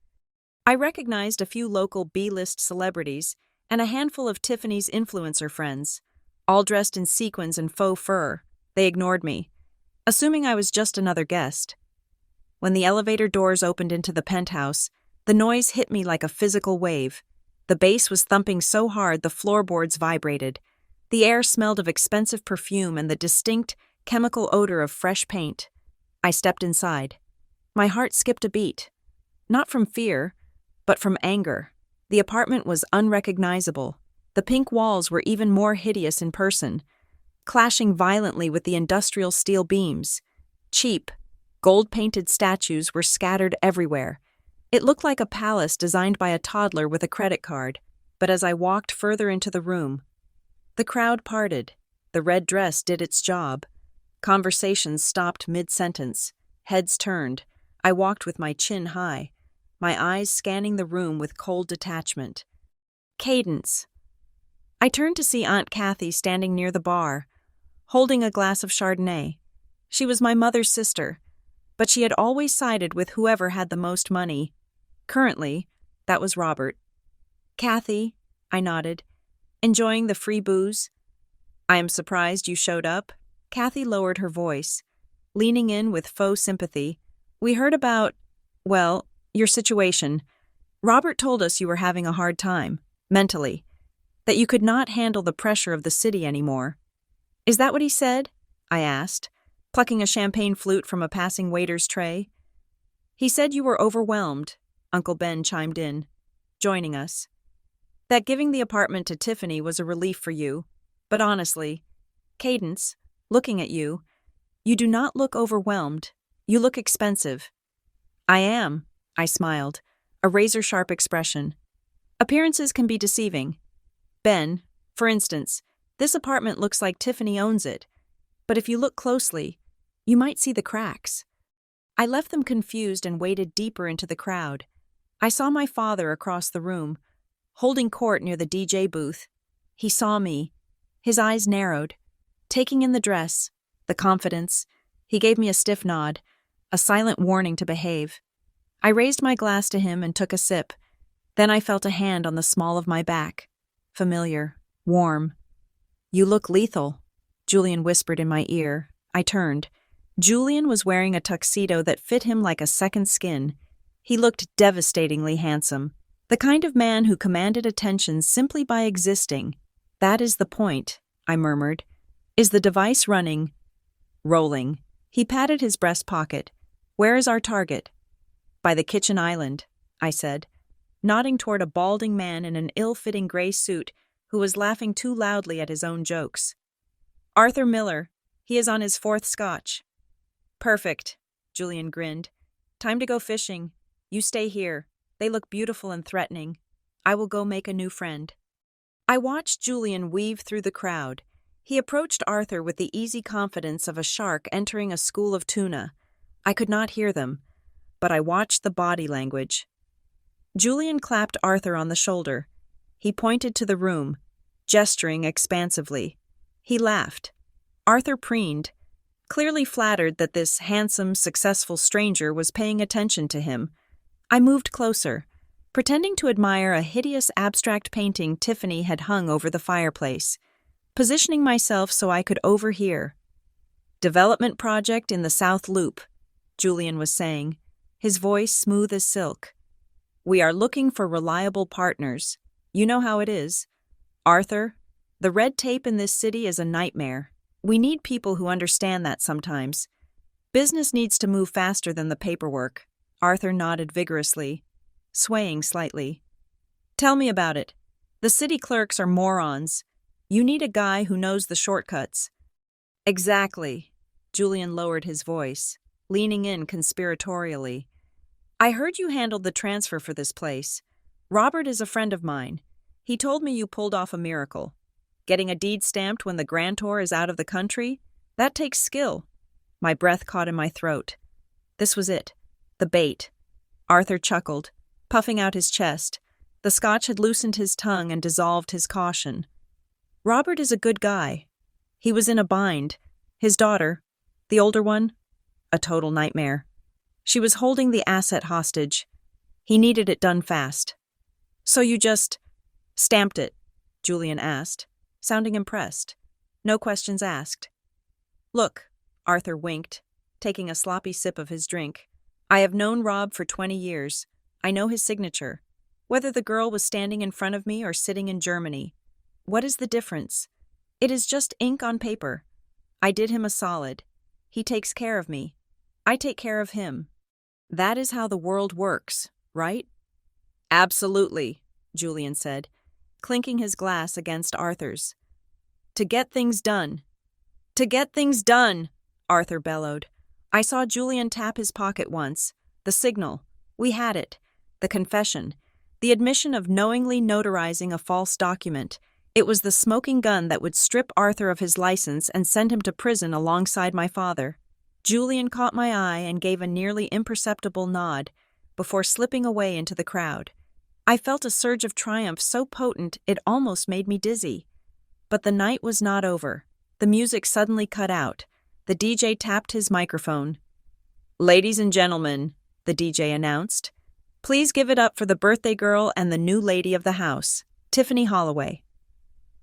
I recognized a few local B-list celebrities and a handful of Tiffany's influencer friends, all dressed in sequins and faux fur. They ignored me, assuming I was just another guest. When the elevator doors opened into the penthouse, the noise hit me like a physical wave. The bass was thumping so hard the floorboards vibrated. The air smelled of expensive perfume and the distinct, chemical odor of fresh paint. I stepped inside. My heart skipped a beat. Not from fear, but from anger. The apartment was unrecognizable. The pink walls were even more hideous in person, clashing violently with the industrial steel beams. Cheap, gold-painted statues were scattered everywhere. It looked like a palace designed by a toddler with a credit card. But as I walked further into the room, the crowd parted. The red dress did its job. Conversations stopped mid-sentence. Heads turned. I walked with my chin high, my eyes scanning the room with cold detachment. Cadence. I turned to see Aunt Kathy standing near the bar, holding a glass of Chardonnay. She was my mother's sister, but she had always sided with whoever had the most money. Currently, that was Robert. Kathy, I nodded, enjoying the free booze. I am surprised you showed up. Kathy lowered her voice, leaning in with faux sympathy. We heard about, well, your situation. Robert told us you were having a hard time, mentally, that you could not handle the pressure of the city anymore. Is that what he said? I asked, plucking a champagne flute from a passing waiter's tray. He said you were overwhelmed, Uncle Ben chimed in, joining us. That giving the apartment to Tiffany was a relief for you, but honestly, Cadence, looking at you, you do not look overwhelmed. You look expensive. I am, I smiled, a razor-sharp expression. Appearances can be deceiving. Ben, for instance, this apartment looks like Tiffany owns it, but if you look closely, you might see the cracks. I left them confused and waded deeper into the crowd. I saw my father across the room, holding court near the DJ booth. He saw me. His eyes narrowed, taking in the dress, the confidence. He gave me a stiff nod, a silent warning to behave. I raised my glass to him and took a sip. Then I felt a hand on the small of my back. Familiar, warm. You look lethal, Julian whispered in my ear. I turned. Julian was wearing a tuxedo that fit him like a second skin. He looked devastatingly handsome. The kind of man who commanded attention simply by existing. That is the point, I murmured. Is the device running? Rolling. He patted his breast pocket. Where is our target? By the kitchen island, I said, nodding toward a balding man in an ill-fitting gray suit who was laughing too loudly at his own jokes. Arthur Miller. He is on his 4th scotch. Perfect, Julian grinned. Time to go fishing. You stay here. They look beautiful and threatening. I will go make a new friend. I watched Julian weave through the crowd. He approached Arthur with the easy confidence of a shark entering a school of tuna. I could not hear them, but I watched the body language. Julian clapped Arthur on the shoulder. He pointed to the room, gesturing expansively. He laughed. Arthur preened, clearly flattered that this handsome, successful stranger was paying attention to him. I moved closer, pretending to admire a hideous abstract painting Tiffany had hung over the fireplace, positioning myself so I could overhear. "Development project in the South Loop," Julian was saying, his voice smooth as silk. "We are looking for reliable partners. You know how it is. Arthur, the red tape in this city is a nightmare. We need people who understand that sometimes. Business needs to move faster than the paperwork." Arthur nodded vigorously, swaying slightly. "Tell me about it. The city clerks are morons. You need a guy who knows the shortcuts." "Exactly." Julian lowered his voice, leaning in conspiratorially. "I heard you handled the transfer for this place. Robert is a friend of mine. He told me you pulled off a miracle. Getting a deed stamped when the grantor is out of the country? That takes skill." My breath caught in my throat. This was it. The bait. Arthur chuckled, puffing out his chest. The scotch had loosened his tongue and dissolved his caution. "Robert is a good guy. He was in a bind. His daughter, the older one, a total nightmare. She was holding the asset hostage. He needed it done fast." "So you just stamped it?" Julian asked, sounding impressed. No questions asked. "Look," Arthur winked, taking a sloppy sip of his drink. "I have known Rob for 20 years. I know his signature. Whether the girl was standing in front of me or sitting in Germany. What is the difference? It is just ink on paper. I did him a solid. He takes care of me. I take care of him. That is how the world works, right?" "Absolutely," Julian said, clinking his glass against Arthur's. "To get things done." "To get things done," Arthur bellowed. I saw Julian tap his pocket once. The signal. We had it. The confession. The admission of knowingly notarizing a false document. It was the smoking gun that would strip Arthur of his license and send him to prison alongside my father. Julian caught my eye and gave a nearly imperceptible nod before slipping away into the crowd. I felt a surge of triumph so potent it almost made me dizzy. But the night was not over. The music suddenly cut out. The DJ tapped his microphone. "Ladies and gentlemen," the DJ announced, "please give it up for the birthday girl and the new lady of the house, Tiffany Holloway."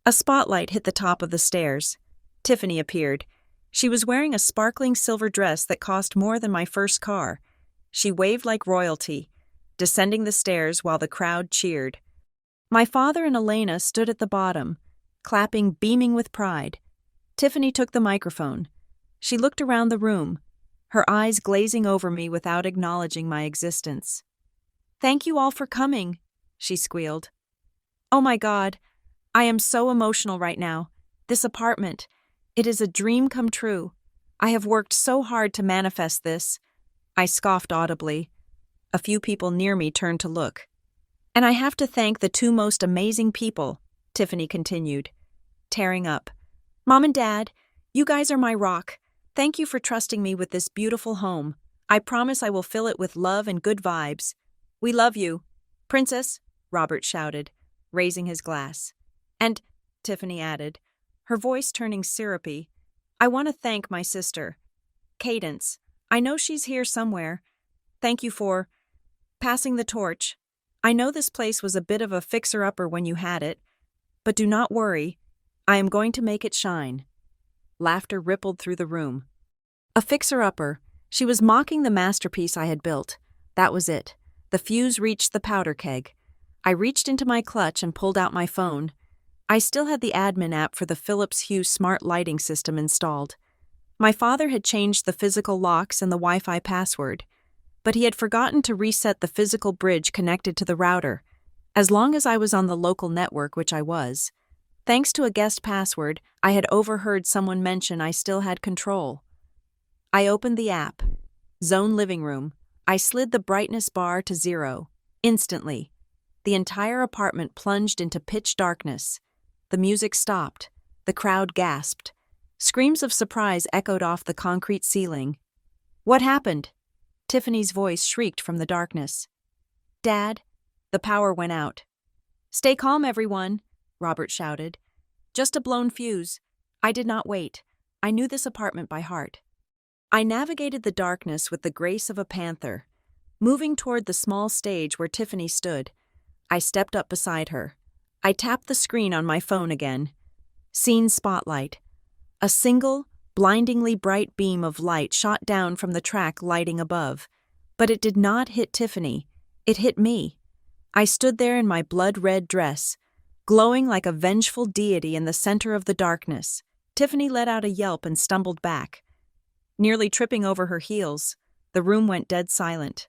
A spotlight hit the top of the stairs. Tiffany appeared. She was wearing a sparkling silver dress that cost more than my first car. She waved like royalty, descending the stairs while the crowd cheered. My father and Elena stood at the bottom, clapping, beaming with pride. Tiffany took the microphone. She looked around the room, her eyes glazing over me without acknowledging my existence. "Thank you all for coming," she squealed. "Oh my God, I am so emotional right now. This apartment, it is a dream come true. I have worked so hard to manifest this." I scoffed audibly. A few people near me turned to look. "And I have to thank the two most amazing people," Tiffany continued, tearing up. "Mom and Dad, you guys are my rock. Thank you for trusting me with this beautiful home. I promise I will fill it with love and good vibes. We love you." "Princess," Robert shouted, raising his glass. "And," Tiffany added, her voice turning syrupy, "I want to thank my sister, Cadence. I know she's here somewhere. Thank you for passing the torch. I know this place was a bit of a fixer-upper when you had it, but do not worry. I am going to make it shine." Laughter rippled through the room. A fixer-upper. She was mocking the masterpiece I had built. That was it. The fuse reached the powder keg. I reached into my clutch and pulled out my phone. I still had the admin app for the Philips Hue smart lighting system installed. My father had changed the physical locks and the Wi-Fi password, but he had forgotten to reset the physical bridge connected to the router. As long as I was on the local network, which I was, thanks to a guest password, I had overheard someone mention I still had control. I opened the app. Zone living room. I slid the brightness bar to 0. Instantly, the entire apartment plunged into pitch darkness. The music stopped. The crowd gasped. Screams of surprise echoed off the concrete ceiling. "What happened?" Tiffany's voice shrieked from the darkness. "Dad, The power went out. "Stay calm, everyone," Robert shouted. "Just a blown fuse." I did not wait. I knew this apartment by heart. I navigated the darkness with the grace of a panther. Moving toward the small stage where Tiffany stood, I stepped up beside her. I tapped the screen on my phone again. Scene spotlight. A single, blindingly bright beam of light shot down from the track lighting above. But it did not hit Tiffany. It hit me. I stood there in my blood-red dress, glowing like a vengeful deity in the center of the darkness. Tiffany let out a yelp and stumbled back. Nearly tripping over her heels, the room went dead silent.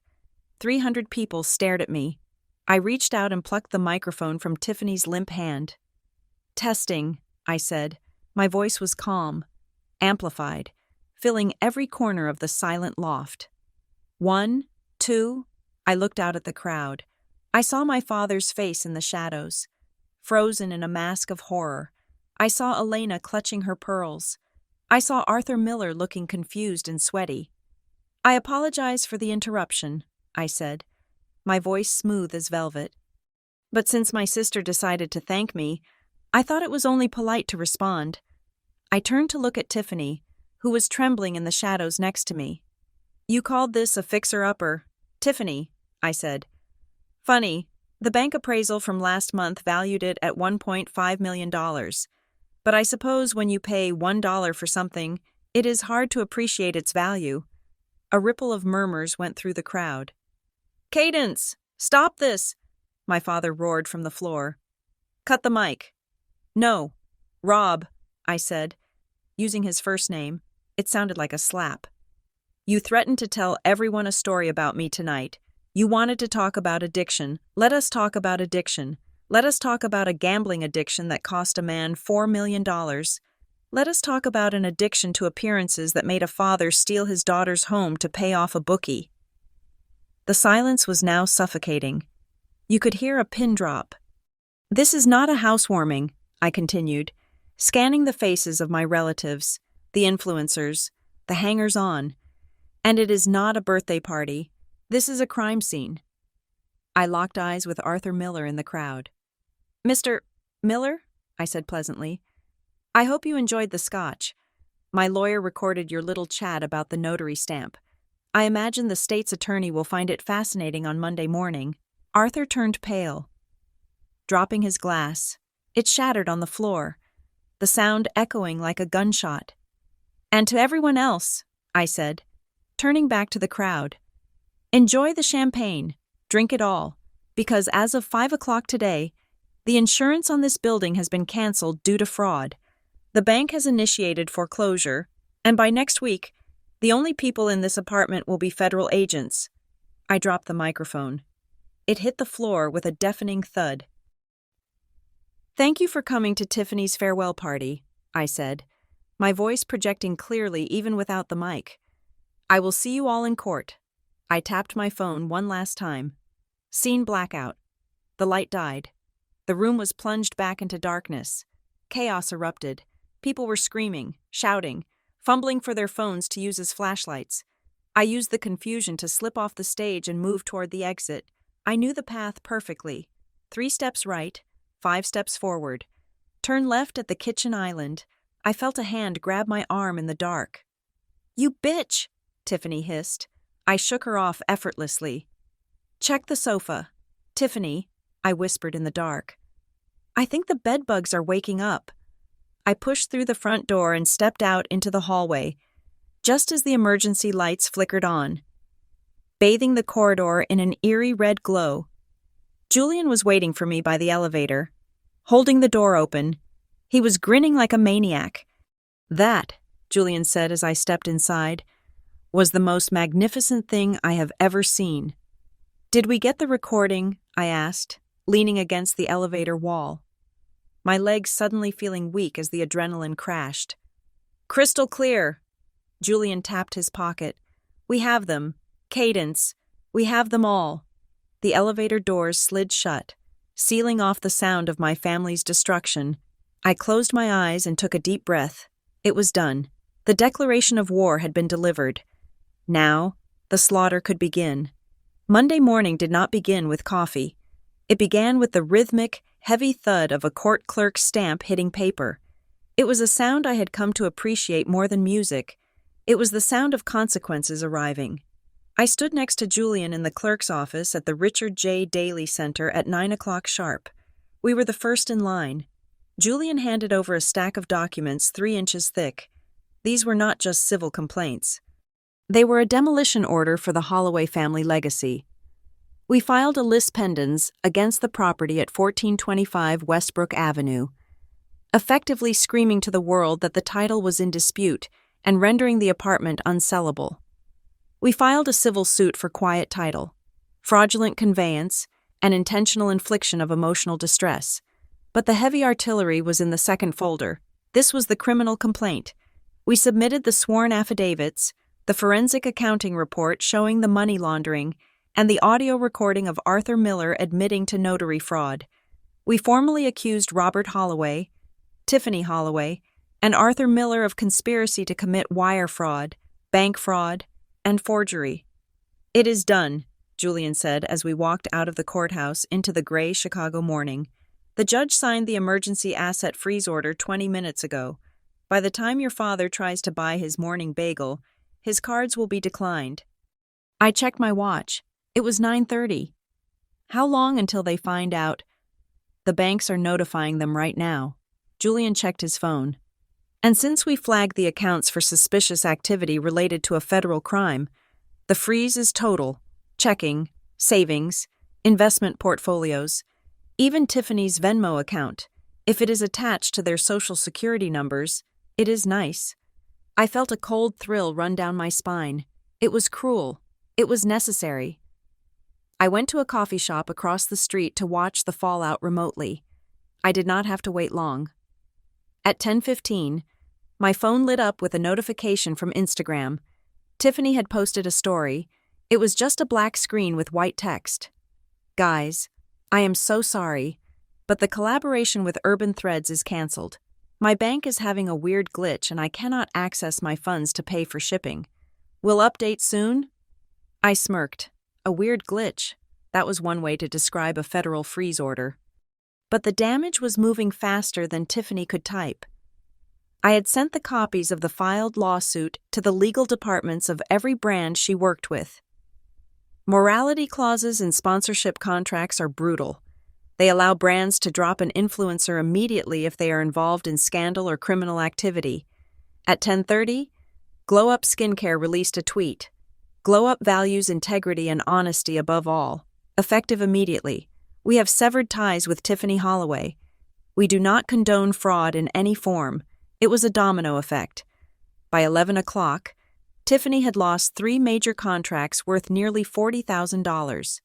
300 people stared at me. I reached out and plucked the microphone from Tiffany's limp hand. "Testing," I said. My voice was calm, amplified, filling every corner of the silent loft. 1, 2, I looked out at the crowd. I saw my father's face in the shadows, frozen in a mask of horror. I saw Elena clutching her pearls. I saw Arthur Miller looking confused and sweaty. "I apologize for the interruption," I said, my voice smooth as velvet. But since my sister decided to thank me, I thought it was only polite to respond. I turned to look at Tiffany, who was trembling in the shadows next to me. "You called this a fixer-upper, Tiffany," I said. "Funny, the bank appraisal from last month valued it at $1.5 million. But I suppose when you pay $1 for something, it is hard to appreciate its value." A ripple of murmurs went through the crowd. "Cadence! Stop this!" my father roared from the floor. "Cut the mic." "No, Rob," I said, using his first name. It sounded like a slap. "You threatened to tell everyone a story about me tonight. You wanted to talk about addiction. Let us talk about addiction. Let us talk about a gambling addiction that cost a man $4 million. Let us talk about an addiction to appearances that made a father steal his daughter's home to pay off a bookie." The silence was now suffocating. You could hear a pin drop. "This is not a housewarming," I continued, scanning the faces of my relatives, the influencers, the hangers-on. "And it is not a birthday party. This is a crime scene." I locked eyes with Arthur Miller in the crowd. "Mr. Miller," I said pleasantly, "I hope you enjoyed the scotch. My lawyer recorded your little chat about the notary stamp. I imagine the state's attorney will find it fascinating on Monday morning." Arthur turned pale. Dropping his glass, it shattered on the floor, the sound echoing like a gunshot. "And to everyone else," I said, turning back to the crowd, "enjoy the champagne, drink it all, because as of 5 o'clock today, the insurance on this building has been canceled due to fraud. The bank has initiated foreclosure, and by next week, the only people in this apartment will be federal agents." I dropped the microphone. It hit the floor with a deafening thud. "Thank you for coming to Tiffany's farewell party," I said, my voice projecting clearly even without the mic. "I will see you all in court." I tapped my phone one last time. Scene blackout. The light died. The room was plunged back into darkness. Chaos erupted. People were screaming, shouting, fumbling for their phones to use as flashlights. I used the confusion to slip off the stage and move toward the exit. I knew the path perfectly. 3 steps right, 5 steps forward. Turn left at the kitchen island. I felt a hand grab my arm in the dark. "You bitch!" Tiffany hissed. I shook her off effortlessly. "Check the sofa. Tiffany," I whispered in the dark. "I think the bedbugs are waking up." I pushed through the front door and stepped out into the hallway, just as the emergency lights flickered on, bathing the corridor in an eerie red glow. Julian was waiting for me by the elevator, holding the door open. He was grinning like a maniac. "That," Julian said as I stepped inside, "was the most magnificent thing I have ever seen." "Did we get the recording?" I asked, leaning against the elevator wall, my legs suddenly feeling weak as the adrenaline crashed. "Crystal clear." Julian tapped his pocket. "We have them. Cadence. We have them all." The elevator doors slid shut, sealing off the sound of my family's destruction. I closed my eyes and took a deep breath. It was done. The declaration of war had been delivered. Now, the slaughter could begin. Monday morning did not begin with coffee. It began with the rhythmic, heavy thud of a court clerk's stamp hitting paper. It was a sound I had come to appreciate more than music. It was the sound of consequences arriving. I stood next to Julian in the clerk's office at the Richard J. Daley Center at 9 o'clock sharp. We were the first in line. Julian handed over a stack of documents 3 inches thick. These were not just civil complaints. They were a demolition order for the Holloway family legacy. We filed a lis pendens against the property at 1425 Westbrook Avenue, effectively screaming to the world that the title was in dispute and rendering the apartment unsellable. We filed a civil suit for quiet title, fraudulent conveyance, and intentional infliction of emotional distress. But the heavy artillery was in the second folder. This was the criminal complaint. We submitted the sworn affidavits, the forensic accounting report showing the money laundering, and the audio recording of Arthur Miller admitting to notary fraud. We formally accused Robert Holloway, Tiffany Holloway, and Arthur Miller of conspiracy to commit wire fraud, bank fraud, and forgery. "It is done," Julian said as we walked out of the courthouse into the gray Chicago morning. "The judge signed the emergency asset freeze order 20 minutes ago. By the time your father tries to buy his morning bagel, his cards will be declined." I checked my watch. It was 9:30. How long until they find out? The banks are notifying them right now. Julian checked his phone. And since we flagged the accounts for suspicious activity related to a federal crime, the freeze is total: checking, savings, investment portfolios, even Tiffany's Venmo account. If it is attached to their social security numbers, it is nice. I felt a cold thrill run down my spine. It was cruel. It was necessary. I went to a coffee shop across the street to watch the fallout remotely. I did not have to wait long. At 10:15, my phone lit up with a notification from Instagram. Tiffany had posted a story. It was just a black screen with white text. "Guys, I am so sorry, but the collaboration with Urban Threads is canceled. My bank is having a weird glitch and I cannot access my funds to pay for shipping. Will update soon?" I smirked. A weird glitch. That was one way to describe a federal freeze order. But the damage was moving faster than Tiffany could type. I had sent the copies of the filed lawsuit to the legal departments of every brand she worked with. Morality clauses in sponsorship contracts are brutal. They allow brands to drop an influencer immediately if they are involved in scandal or criminal activity. At 10:30, Glow Up Skincare released a tweet. "Glow Up values integrity and honesty above all. Effective immediately. We have severed ties with Tiffany Holloway. We do not condone fraud in any form." It was a domino effect. By 11 o'clock, Tiffany had lost 3 major contracts worth nearly $40,000.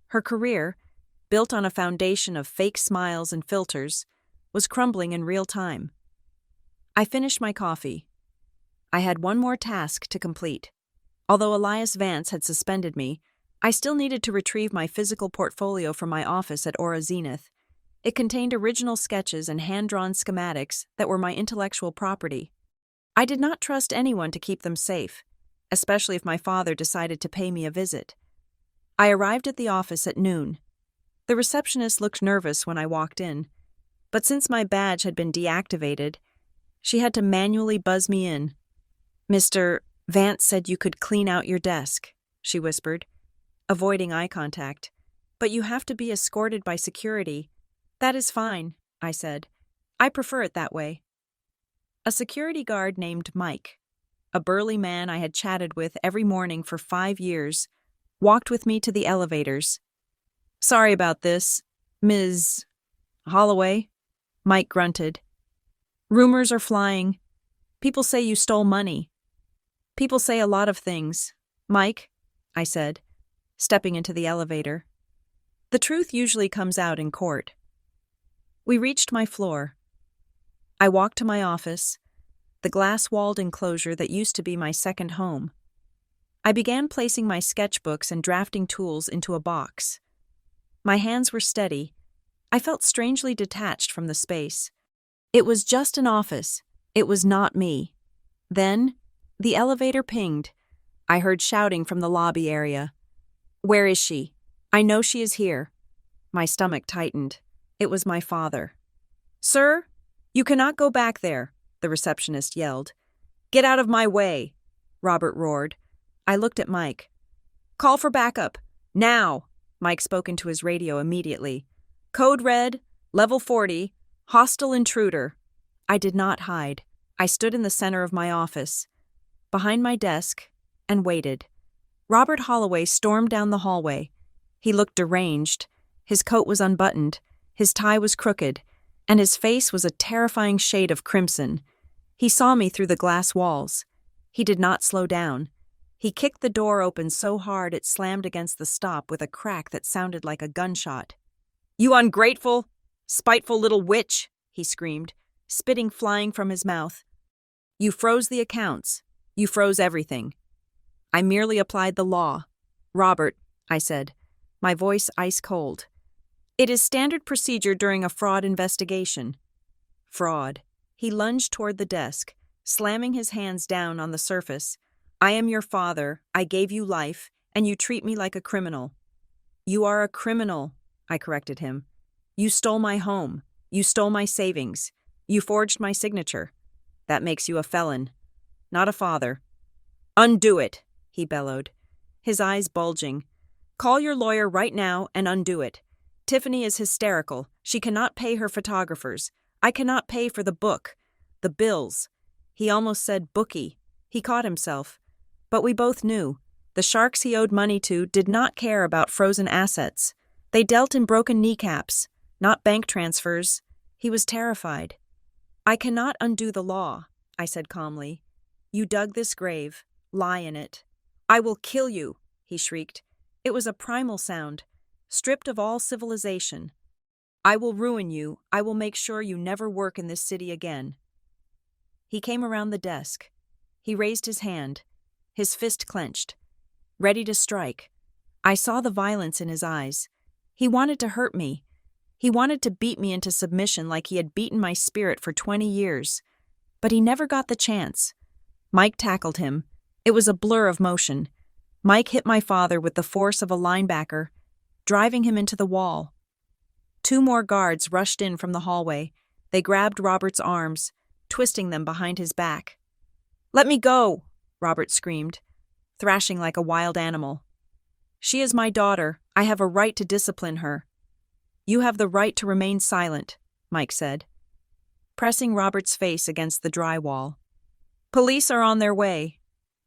Her career, built on a foundation of fake smiles and filters, was crumbling in real time. I finished my coffee. I had one more task to complete. Although Elias Vance had suspended me, I still needed to retrieve my physical portfolio from my office at Aura Zenith. It contained original sketches and hand-drawn schematics that were my intellectual property. I did not trust anyone to keep them safe, especially if my father decided to pay me a visit. I arrived at the office at noon. The receptionist looked nervous when I walked in, but since my badge had been deactivated, she had to manually buzz me in. "Mr. Vance said you could clean out your desk," she whispered, avoiding eye contact. "But you have to be escorted by security." "That is fine," I said. "I prefer it that way." A security guard named Mike, a burly man I had chatted with every morning for 5 years, walked with me to the elevators. "Sorry about this, Ms. Holloway," Mike grunted. "Rumors are flying. People say you stole money." "People say a lot of things, Mike," I said, stepping into the elevator. "The truth usually comes out in court." We reached my floor. I walked to my office, the glass-walled enclosure that used to be my second home. I began placing my sketchbooks and drafting tools into a box. My hands were steady. I felt strangely detached from the space. It was just an office. It was not me. Then, the elevator pinged. I heard shouting from the lobby area. "Where is she? I know she is here." My stomach tightened. It was my father. "Sir, you cannot go back there," the receptionist yelled. "Get out of my way," Robert roared. I looked at Mike. "Call for backup. Now!" Mike spoke into his radio immediately. "Code red, level 40, hostile intruder." I did not hide. I stood in the center of my office, behind my desk, and waited. Robert Holloway stormed down the hallway. He looked deranged. His coat was unbuttoned, his tie was crooked, and his face was a terrifying shade of crimson. He saw me through the glass walls. He did not slow down. He kicked the door open so hard it slammed against the stop with a crack that sounded like a gunshot. "You ungrateful, spiteful little witch!" he screamed, spitting flying from his mouth. "You froze the accounts. You froze everything." "I merely applied the law." "Robert," I said, my voice ice cold, "it is standard procedure during a fraud investigation." "Fraud." He lunged toward the desk, slamming his hands down on the surface. "I am your father, I gave you life, and you treat me like a criminal." "You are a criminal," I corrected him. "You stole my home. You stole my savings. You forged my signature. That makes you a felon, not a father." "Undo it," he bellowed, his eyes bulging. "Call your lawyer right now and undo it. Tiffany is hysterical. She cannot pay her photographers. I cannot pay for the book. The bills." He almost said bookie. He caught himself. But we both knew. The sharks he owed money to did not care about frozen assets. They dealt in broken kneecaps, not bank transfers. He was terrified. "I cannot undo the law," I said calmly. "You dug this grave. Lie in it." "I will kill you," he shrieked. It was a primal sound, stripped of all civilization. "I will ruin you. I will make sure you never work in this city again." He came around the desk. He raised his hand, his fist clenched, ready to strike. I saw the violence in his eyes. He wanted to hurt me. He wanted to beat me into submission like he had beaten my spirit for 20 years. But he never got the chance. Mike tackled him. It was a blur of motion. Mike hit my father with the force of a linebacker, driving him into the wall. 2 more guards rushed in from the hallway. They grabbed Robert's arms, twisting them behind his back. "Let me go!" Robert screamed, thrashing like a wild animal. "She is my daughter. I have a right to discipline her." "You have the right to remain silent," Mike said, pressing Robert's face against the drywall. "Police are on their way."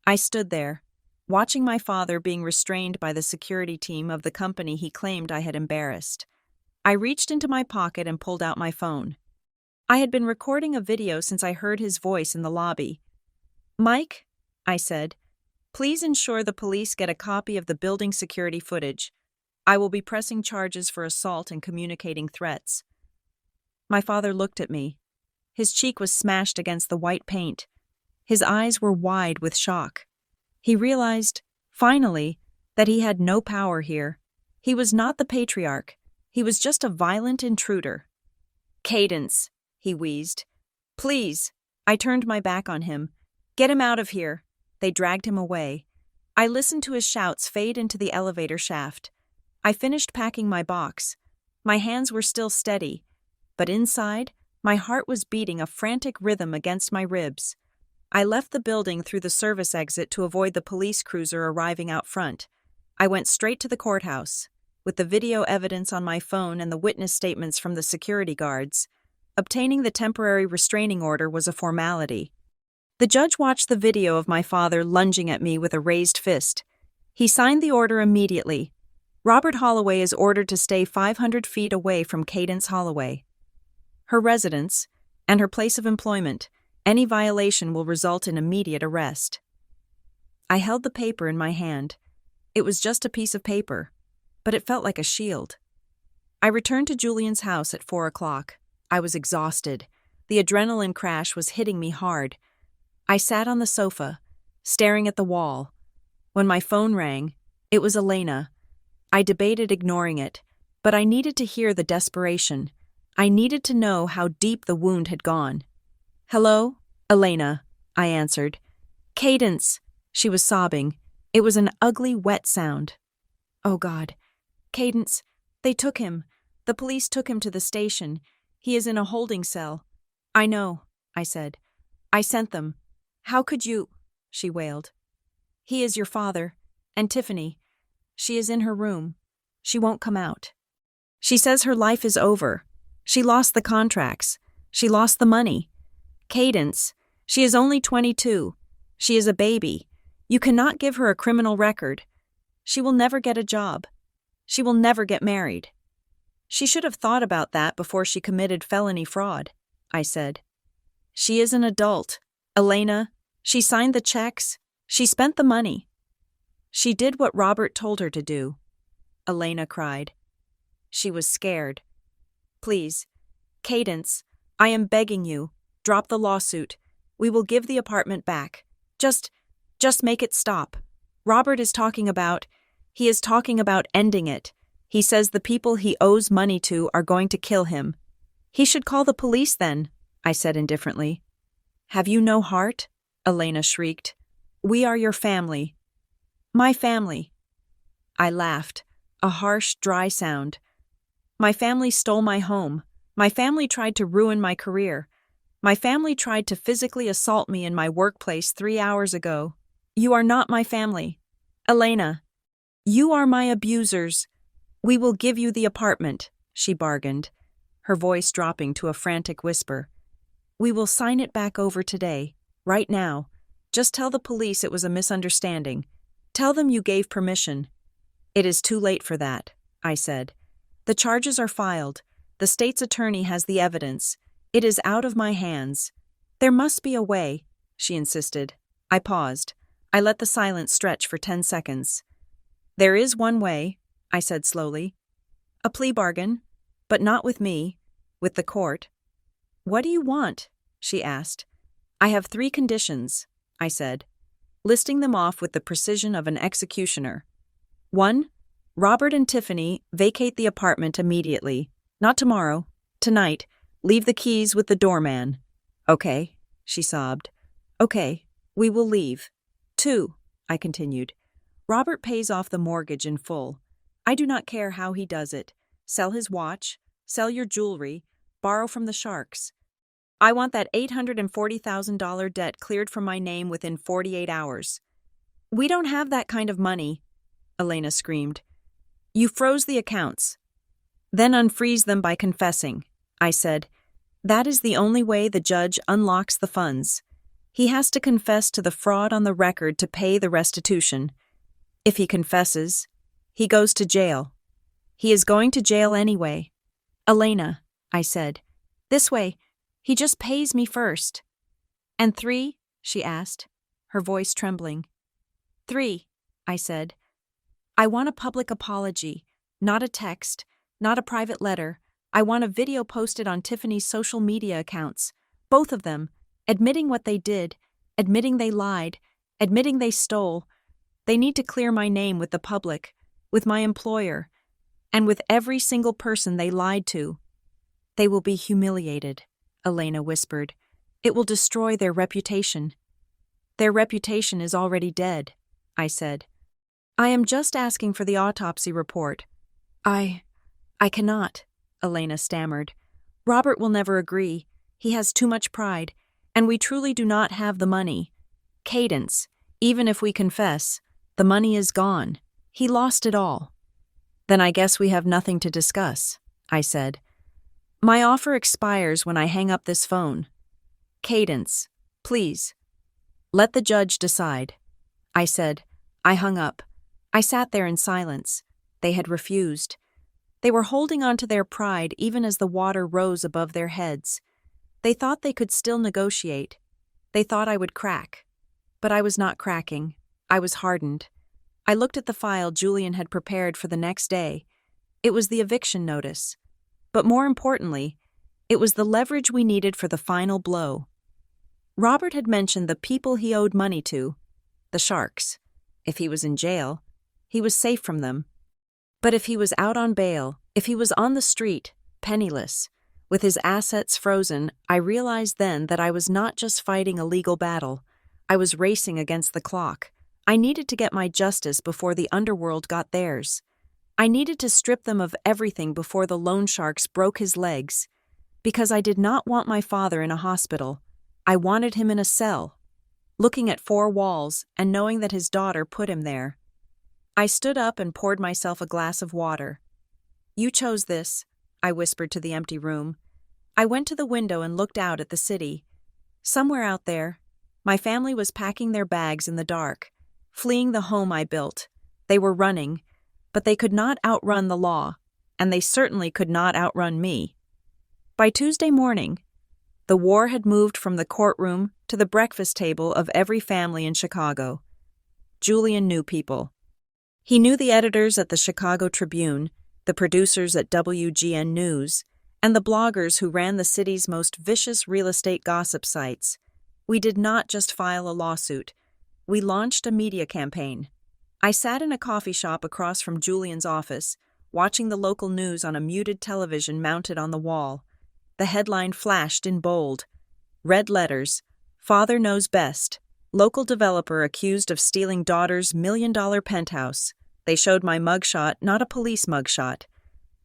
I stood there, watching my father being restrained by the security team of the company he claimed I had embarrassed. I reached into my pocket and pulled out my phone. I had been recording a video since I heard his voice in the lobby. "Mike," I said, "please ensure the police get a copy of the building security footage. I will be pressing charges for assault and communicating threats." My father looked at me. His cheek was smashed against the white paint. His eyes were wide with shock. He realized, finally, that he had no power here. He was not the patriarch. He was just a violent intruder. "Cadence," he wheezed. "Please." I turned my back on him. "Get him out of here." They dragged him away. I listened to his shouts fade into the elevator shaft. I finished packing my box. My hands were still steady, but inside, my heart was beating a frantic rhythm against my ribs. I left the building through the service exit to avoid the police cruiser arriving out front. I went straight to the courthouse. With the video evidence on my phone and the witness statements from the security guards, obtaining the temporary restraining order was a formality. The judge watched the video of my father lunging at me with a raised fist. He signed the order immediately. Robert Holloway is ordered to stay 500 feet away from Cadence Holloway, her residence, and her place of employment. Any violation will result in immediate arrest. I held the paper in my hand. It was just a piece of paper, but it felt like a shield. I returned to Julian's house at 4 o'clock. I was exhausted. The adrenaline crash was hitting me hard. I sat on the sofa, staring at the wall. When my phone rang, it was Elena. I debated ignoring it, but I needed to hear the desperation. I needed to know how deep the wound had gone. "Hello, Elena," I answered. "Cadence," she was sobbing. It was an ugly, wet sound. "Oh God. Cadence, they took him. The police took him to the station. He is in a holding cell. I know, I said. I sent them. How could you? She wailed. He is your father. And Tiffany. She is in her room. She won't come out. She says her life is over. She lost the contracts. She lost the money. Cadence. She is only 22. She is a baby. You cannot give her a criminal record. She will never get a job. She will never get married. She should have thought about that before she committed felony fraud, I said. She is an adult. Elena, she signed the checks. She spent the money. She did what Robert told her to do. Elena cried. She was scared. Please, Cadence, I am begging you, drop the lawsuit. We will give the apartment back. Just make it stop. Robert is talking about ending it. He says the people he owes money to are going to kill him. He should call the police then, I said indifferently. Have you no heart? Elena shrieked. We are your family. My family. I laughed, a harsh, dry sound. My family stole my home. My family tried to ruin my career. My family tried to physically assault me in my workplace 3 hours ago. You are not my family. Elena, you are my abusers. We will give you the apartment, she bargained, her voice dropping to a frantic whisper. We will sign it back over today, right now. Just tell the police it was a misunderstanding. Tell them you gave permission. It is too late for that, I said. The charges are filed. The state's attorney has the evidence. It is out of my hands. There must be a way, she insisted. I paused. I let the silence stretch for 10 seconds. There is one way, I said slowly. A plea bargain, but not with me, with the court. What do you want? She asked. I have 3 conditions, I said, listing them off with the precision of an executioner. 1. Robert and Tiffany vacate the apartment immediately. Not tomorrow. Tonight. Leave the keys with the doorman. Okay, she sobbed. Okay, we will leave. 2, I continued. Robert pays off the mortgage in full. I do not care how he does it. Sell his watch, sell your jewelry, borrow from the sharks. I want that $840,000 debt cleared from my name within 48 hours. We don't have that kind of money, Elena screamed. You froze the accounts. Then unfreeze them by confessing, I said. That is the only way the judge unlocks the funds. He has to confess to the fraud on the record to pay the restitution. If he confesses, he goes to jail. He is going to jail anyway. Elena, I said. This way, he just pays me first. And 3, she asked, her voice trembling. 3, I said. I want a public apology, not a text, not a private letter. I want a video posted on Tiffany's social media accounts, both of them, admitting what they did, admitting they lied, admitting they stole. They need to clear my name with the public, with my employer, and with every single person they lied to. They will be humiliated, Elena whispered. It will destroy their reputation. Their reputation is already dead, I said. I am just asking for the autopsy report. I cannot, Elena stammered. Robert will never agree. He has too much pride, and we truly do not have the money. Cadence, even if we confess, the money is gone. He lost it all. Then I guess we have nothing to discuss, I said. My offer expires when I hang up this phone. Cadence, please. Let the judge decide. I said. I hung up. I sat there in silence. They had refused. They were holding on to their pride even as the water rose above their heads. They thought they could still negotiate. They thought I would crack. But I was not cracking. I was hardened. I looked at the file Julian had prepared for the next day. It was the eviction notice. But more importantly, it was the leverage we needed for the final blow. Robert had mentioned the people he owed money to, the sharks. If he was in jail, he was safe from them. But if he was out on bail, if he was on the street, penniless, with his assets frozen, I realized then that I was not just fighting a legal battle. I was racing against the clock. I needed to get my justice before the underworld got theirs. I needed to strip them of everything before the loan sharks broke his legs. Because I did not want my father in a hospital. I wanted him in a cell, looking at four walls and knowing that his daughter put him there. I stood up and poured myself a glass of water. "You chose this," I whispered to the empty room. I went to the window and looked out at the city. Somewhere out there, my family was packing their bags in the dark, fleeing the home I built. They were running, but they could not outrun the law, and they certainly could not outrun me. By Tuesday morning, the war had moved from the courtroom to the breakfast table of every family in Chicago. Julian knew people. He knew the editors at the Chicago Tribune, the producers at WGN News, and the bloggers who ran the city's most vicious real estate gossip sites. We did not just file a lawsuit. We launched a media campaign. I sat in a coffee shop across from Julian's office, watching the local news on a muted television mounted on the wall. The headline flashed in bold. Red letters, "Father knows best. Local developer accused of stealing daughter's $1 million penthouse." They showed my mugshot, not a police mugshot,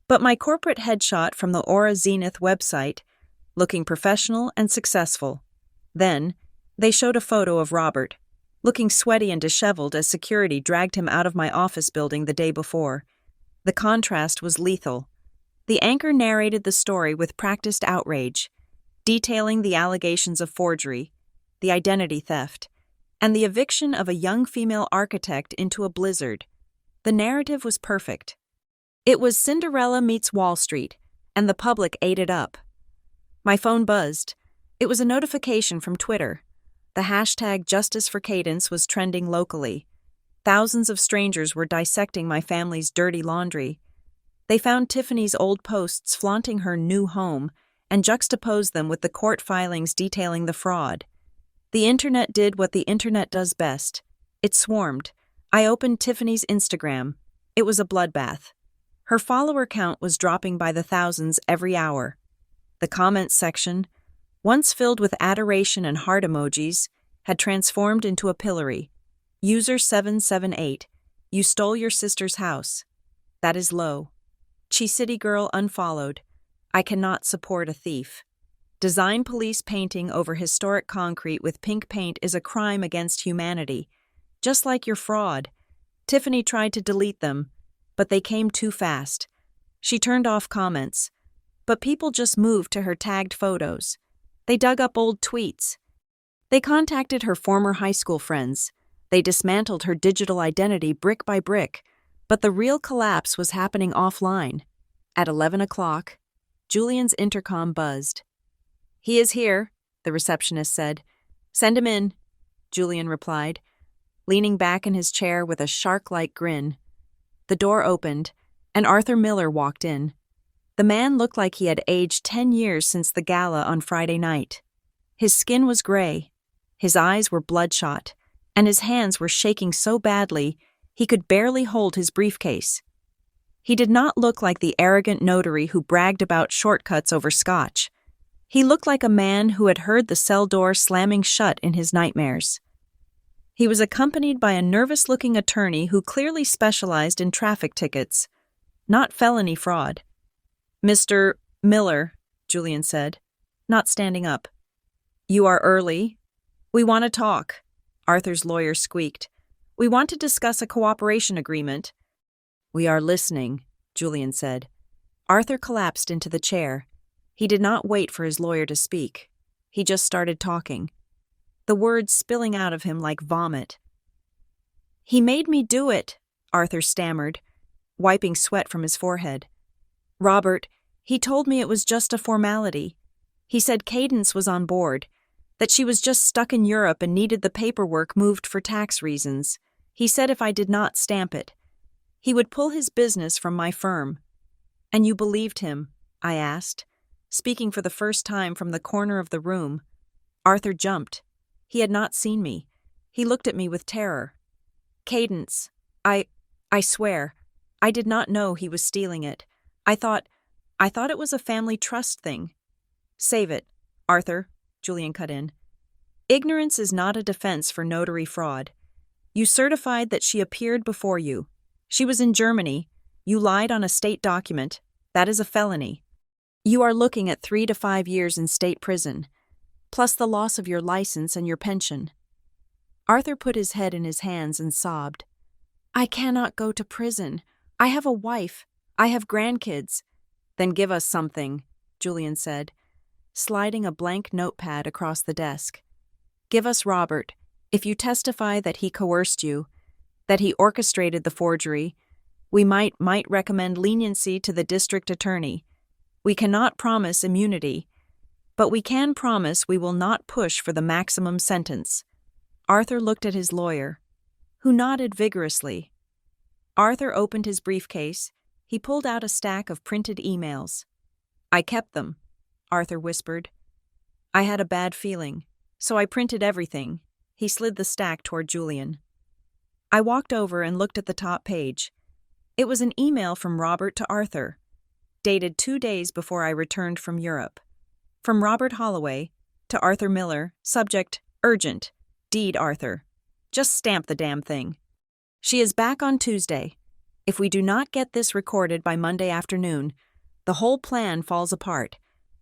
but my corporate headshot from the Aura Zenith website, looking professional and successful. Then, they showed a photo of Robert, looking sweaty and disheveled as security dragged him out of my office building the day before. The contrast was lethal. The anchor narrated the story with practiced outrage, detailing the allegations of forgery, the identity theft, and the eviction of a young female architect into a blizzard. The narrative was perfect. It was Cinderella meets Wall Street, and the public ate it up. My phone buzzed. It was a notification from Twitter. The hashtag Justice for Cadence was trending locally. Thousands of strangers were dissecting my family's dirty laundry. They found Tiffany's old posts flaunting her new home and juxtaposed them with the court filings detailing the fraud. The internet did what the internet does best. It swarmed. I opened Tiffany's Instagram. It was a bloodbath. Her follower count was dropping by the thousands every hour. The comments section, once filled with adoration and heart emojis, had transformed into a pillory. User 778, "You stole your sister's house. That is low. Chi City Girl unfollowed. I cannot support a thief. Design police painting over historic concrete with pink paint is a crime against humanity. Just like your fraud." Tiffany tried to delete them, but they came too fast. She turned off comments. But people just moved to her tagged photos. They dug up old tweets. They contacted her former high school friends. They dismantled her digital identity brick by brick. But the real collapse was happening offline. At 11 o'clock, Julian's intercom buzzed. "He is here," the receptionist said. "Send him in," Julian replied, leaning back in his chair with a shark-like grin. The door opened, and Arthur Miller walked in. The man looked like he had aged 10 years since the gala on Friday night. His skin was gray, his eyes were bloodshot, and his hands were shaking so badly he could barely hold his briefcase. He did not look like the arrogant notary who bragged about shortcuts over scotch. He looked like a man who had heard the cell door slamming shut in his nightmares. He was accompanied by a nervous-looking attorney who clearly specialized in traffic tickets, not felony fraud. "Mr. Miller," Julian said, not standing up. "You are early. We want to talk," Arthur's lawyer squeaked. "We want to discuss a cooperation agreement." "We are listening," Julian said. Arthur collapsed into the chair. He did not wait for his lawyer to speak. He just started talking, the words spilling out of him like vomit. "He made me do it," Arthur stammered, wiping sweat from his forehead. "Robert, he told me it was just a formality. He said Cadence was on board, that she was just stuck in Europe and needed the paperwork moved for tax reasons. He said if I did not stamp it, he would pull his business from my firm." "And you believed him?" I asked, speaking for the first time from the corner of the room. Arthur jumped. He had not seen me. He looked at me with terror. "Cadence, I swear, I did not know he was stealing it. I thought it was a family trust thing." "Save it, Arthur," Julian cut in. "Ignorance is not a defense for notary fraud. You certified that she appeared before you. She was in Germany. You lied on a state document. That is a felony. You are looking at 3 to 5 years in state prison, plus the loss of your license and your pension." Arthur put his head in his hands and sobbed. "I cannot go to prison. I have a wife. I have grandkids." "Then give us something," Julian said, sliding a blank notepad across the desk. "Give us Robert. If you testify that he coerced you, that he orchestrated the forgery, we might recommend leniency to the district attorney. We cannot promise immunity, but we can promise we will not push for the maximum sentence." Arthur looked at his lawyer, who nodded vigorously. Arthur opened his briefcase. He pulled out a stack of printed emails. "I kept them," Arthur whispered. "I had a bad feeling, so I printed everything." He slid the stack toward Julian. I walked over and looked at the top page. It was an email from Robert to Arthur, dated 2 days before I returned from Europe. From Robert Holloway to Arthur Miller, subject, urgent, deed Arthur. Just stamp the damn thing. She is back on Tuesday. If we do not get this recorded by Monday afternoon, the whole plan falls apart.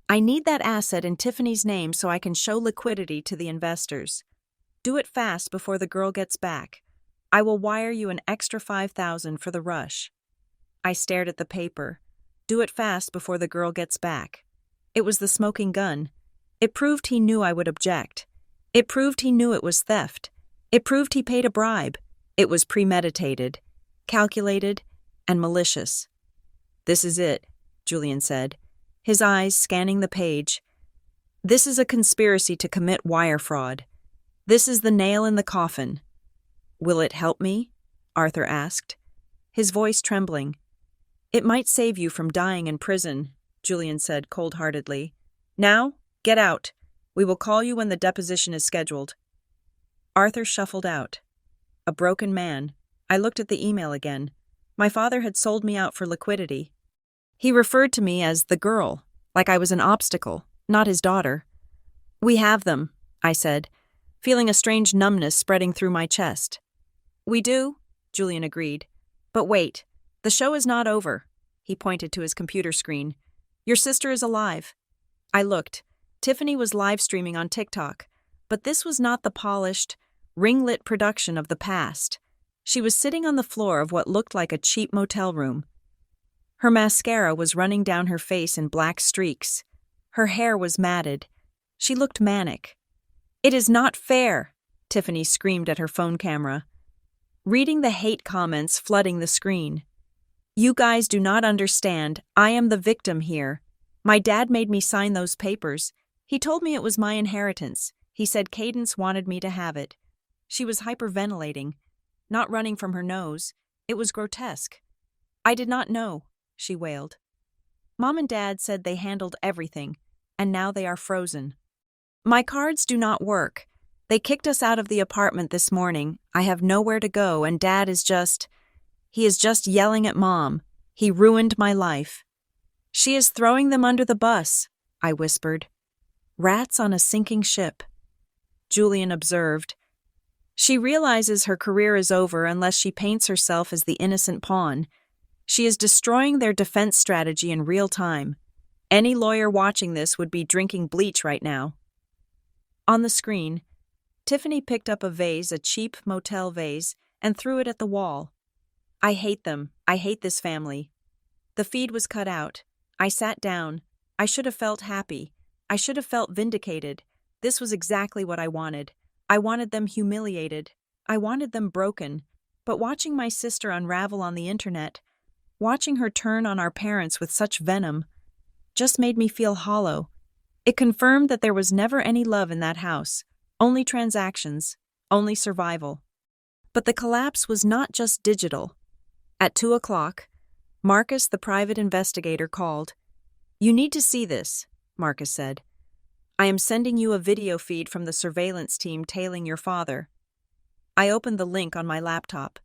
I need that asset in Tiffany's name so I can show liquidity to the investors. Do it fast before the girl gets back. I will wire you an extra $5,000 for the rush. I stared at the paper. Do it fast before the girl gets back. It was the smoking gun. It proved he knew I would object. It proved he knew it was theft. It proved he paid a bribe. It was premeditated, calculated, and malicious. "This is it," Julian said, his eyes scanning the page. "This is a conspiracy to commit wire fraud. This is the nail in the coffin." "Will it help me?" Arthur asked, his voice trembling. "It might save you from dying in prison," Julian said cold-heartedly. "Now, get out. We will call you when the deposition is scheduled." Arthur shuffled out. A broken man. I looked at the email again. My father had sold me out for liquidity. He referred to me as the girl, like I was an obstacle, not his daughter. "We have them," I said, feeling a strange numbness spreading through my chest. "We do," Julian agreed. "But wait, the show is not over." He pointed to his computer screen. "Your sister is alive." I looked. Tiffany was live streaming on TikTok, but this was not the polished, ring-lit production of the past. She was sitting on the floor of what looked like a cheap motel room. Her mascara was running down her face in black streaks. Her hair was matted. She looked manic. "It is not fair," Tiffany screamed at her phone camera, reading the hate comments flooding the screen. "You guys do not understand. I am the victim here. My dad made me sign those papers. He told me it was my inheritance. He said Cadence wanted me to have it." She was hyperventilating, not running from her nose. It was grotesque. "I did not know," she wailed. "Mom and Dad said they handled everything, and now they are frozen. My cards do not work. They kicked us out of the apartment this morning. I have nowhere to go, and Dad is just yelling at Mom. He ruined my life." "She is throwing them under the bus," I whispered. "Rats on a sinking ship," Julian observed. "She realizes her career is over unless she paints herself as the innocent pawn. She is destroying their defense strategy in real time. Any lawyer watching this would be drinking bleach right now." On the screen, Tiffany picked up a vase, a cheap motel vase, and threw it at the wall. "I hate them. I hate this family." The feed was cut out. I sat down. I should have felt happy. I should have felt vindicated. This was exactly what I wanted. I wanted them humiliated. I wanted them broken. But watching my sister unravel on the internet, watching her turn on our parents with such venom, just made me feel hollow. It confirmed that there was never any love in that house, only transactions, only survival. But the collapse was not just digital. At 2:00, Marcus, the private investigator, called. "You need to see this," Marcus said. "I am sending you a video feed from the surveillance team tailing your father." I opened the link on my laptop.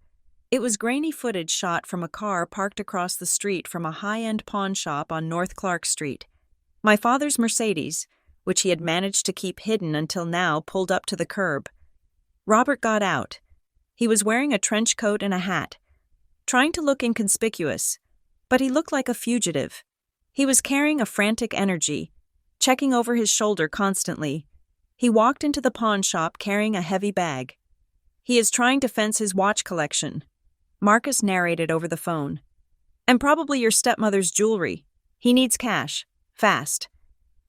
It was grainy footage shot from a car parked across the street from a high-end pawn shop on North Clark Street. My father's Mercedes, which he had managed to keep hidden until now, pulled up to the curb. Robert got out. He was wearing a trench coat and a hat, trying to look inconspicuous, but he looked like a fugitive. He was carrying a frantic energy, checking over his shoulder constantly. He walked into the pawn shop carrying a heavy bag. "He is trying to fence his watch collection," Marcus narrated over the phone. "And probably your stepmother's jewelry. He needs cash. Fast."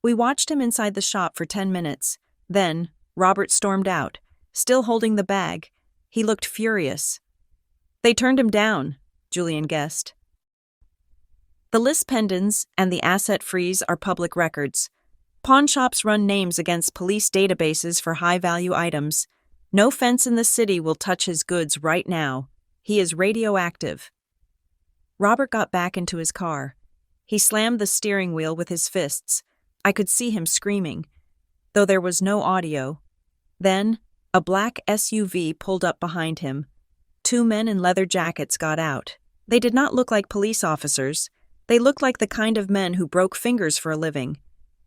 We watched him inside the shop for 10 minutes. Then, Robert stormed out, still holding the bag. He looked furious. "They turned him down," Julian guessed. The list pendants and the asset freeze are public records. Pawn shops run names against police databases for high-value items. No fence in the city will touch his goods right now. He is radioactive. Robert got back into his car. He slammed the steering wheel with his fists. I could see him screaming, though there was no audio. Then, a black SUV pulled up behind him. 2 men in leather jackets got out. They did not look like police officers. They looked like the kind of men who broke fingers for a living.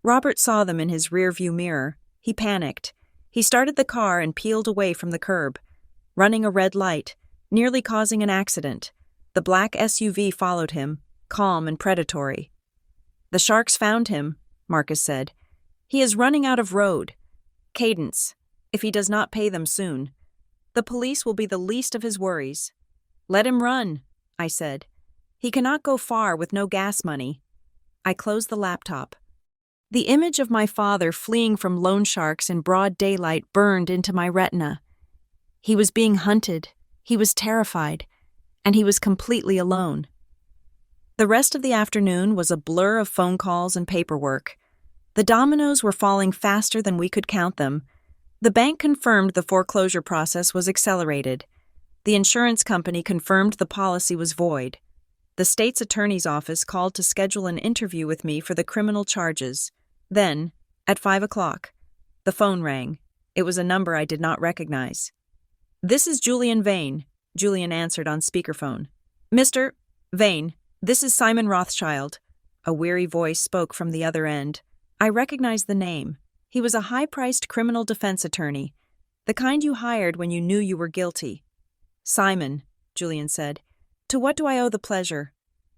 Robert saw them in his rearview mirror. He panicked. He started the car and peeled away from the curb, running a red light, nearly causing an accident. The black SUV followed him, calm and predatory. "The sharks found him," Marcus said. "He is running out of road. Cadence, if he does not pay them soon. The police will be the least of his worries." "Let him run," I said. "He cannot go far with no gas money." I closed the laptop. The image of my father fleeing from loan sharks in broad daylight burned into my retina. He was being hunted, he was terrified, and he was completely alone. The rest of the afternoon was a blur of phone calls and paperwork. The dominoes were falling faster than we could count them. The bank confirmed the foreclosure process was accelerated. The insurance company confirmed the policy was void. The state's attorney's office called to schedule an interview with me for the criminal charges. Then, at 5 o'clock, the phone rang. It was a number I did not recognize. "This is Julian Vane," Julian answered on speakerphone. "Mr. Vane, this is Simon Rothschild." A weary voice spoke from the other end. I recognized the name. He was a high-priced criminal defense attorney, the kind you hired when you knew you were guilty. "Simon," Julian said, "to what do I owe the pleasure?"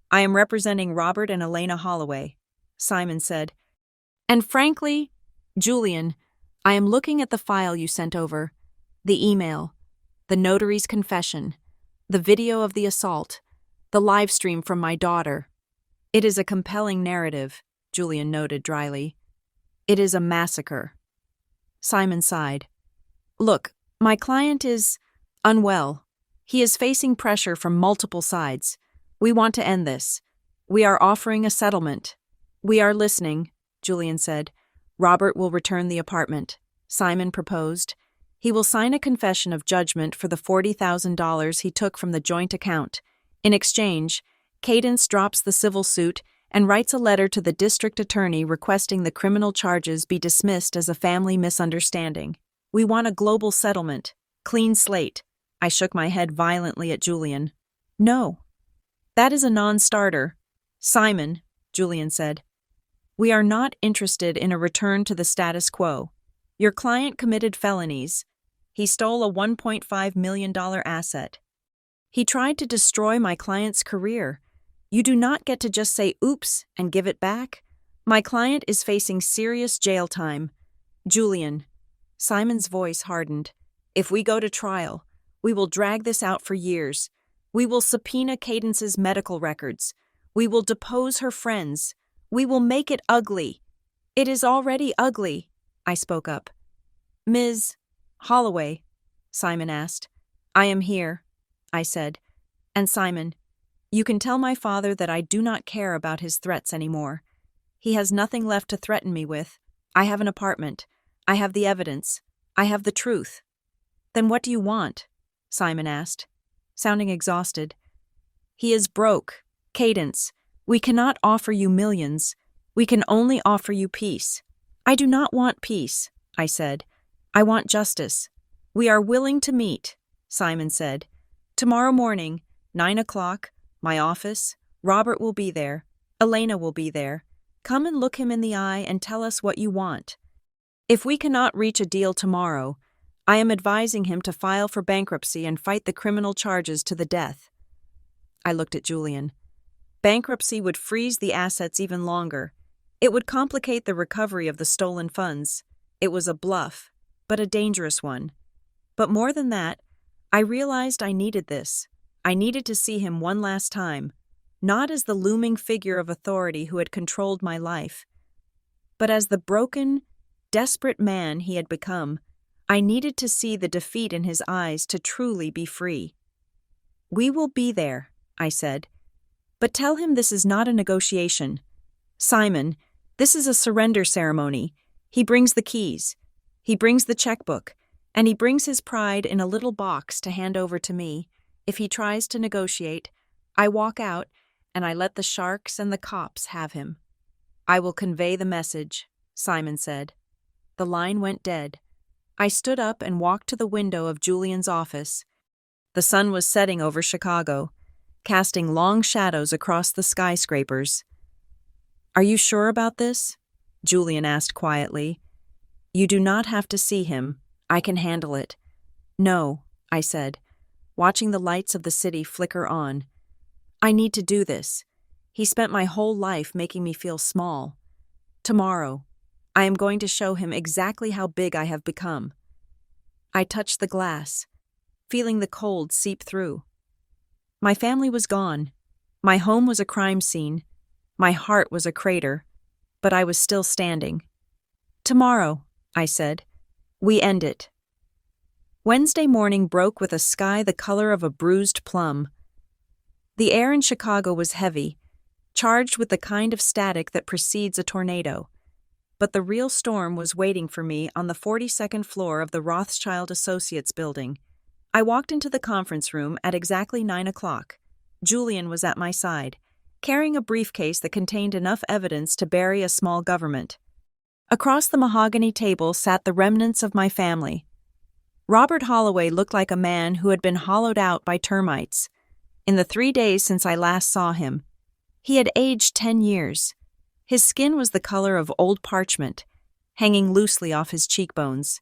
"I am representing Robert and Elena Holloway," Simon said. "And frankly, Julian, I am looking at the file you sent over, the email, the notary's confession, the video of the assault, the live stream from my daughter. It is a compelling narrative," Julian noted dryly. "It is a massacre." Simon sighed. "Look, my client is unwell. He is facing pressure from multiple sides. We want to end this. We are offering a settlement." "We are listening," Julian said. "Robert will return the apartment," Simon proposed. "He will sign a confession of judgment for the $40,000 he took from the joint account. In exchange, Cadence drops the civil suit and writes a letter to the district attorney requesting the criminal charges be dismissed as a family misunderstanding. We want a global settlement. Clean slate." I shook my head violently at Julian. "No. That is a non-starter." "Simon," Julian said, "we are not interested in a return to the status quo. Your client committed felonies. He stole a $1.5 million asset. He tried to destroy my client's career. You do not get to just say oops and give it back. My client is facing serious jail time. Julian," Simon's voice hardened, "if we go to trial, we will drag this out for years. We will subpoena Cadence's medical records. We will depose her friends. We will make it ugly." "It is already ugly," I spoke up. "Ms. Holloway," Simon asked. "I am here," I said. "And Simon, you can tell my father that I do not care about his threats anymore. He has nothing left to threaten me with. I have an apartment. I have the evidence. I have the truth." "Then what do you want?" Simon asked, sounding exhausted. "He is broke. Cadence, we cannot offer you millions. We can only offer you peace." "I do not want peace," I said. "I want justice." "We are willing to meet," Simon said. "Tomorrow morning, 9 o'clock, my office, Robert will be there. Elena will be there. Come and look him in the eye and tell us what you want. If we cannot reach a deal tomorrow, I am advising him to file for bankruptcy and fight the criminal charges to the death." I looked at Julian. Bankruptcy would freeze the assets even longer. It would complicate the recovery of the stolen funds. It was a bluff, but a dangerous one. But more than that, I realized I needed this. I needed to see him one last time, not as the looming figure of authority who had controlled my life, but as the broken, desperate man he had become. I needed to see the defeat in his eyes to truly be free. "We will be there," I said. "But tell him this is not a negotiation. Simon, this is a surrender ceremony. He brings the keys. He brings the checkbook. And he brings his pride in a little box to hand over to me. If he tries to negotiate, I walk out and I let the sharks and the cops have him." "I will convey the message," Simon said. The line went dead. I stood up and walked to the window of Julian's office. The sun was setting over Chicago, casting long shadows across the skyscrapers. "Are you sure about this?" Julian asked quietly. "You do not have to see him. I can handle it." "No," I said, watching the lights of the city flicker on. "I need to do this. He spent my whole life making me feel small. Tomorrow, I am going to show him exactly how big I have become." I touched the glass, feeling the cold seep through. My family was gone. My home was a crime scene. My heart was a crater, but I was still standing. "Tomorrow," I said, "we end it." Wednesday morning broke with a sky the color of a bruised plum. The air in Chicago was heavy, charged with the kind of static that precedes a tornado. But the real storm was waiting for me on the 42nd floor of the Rothschild Associates building. I walked into the conference room at exactly 9 o'clock. Julian was at my side, carrying a briefcase that contained enough evidence to bury a small government. Across the mahogany table sat the remnants of my family. Robert Holloway looked like a man who had been hollowed out by termites. In the 3 days since I last saw him, he had aged 10 years. His skin was the color of old parchment, hanging loosely off his cheekbones.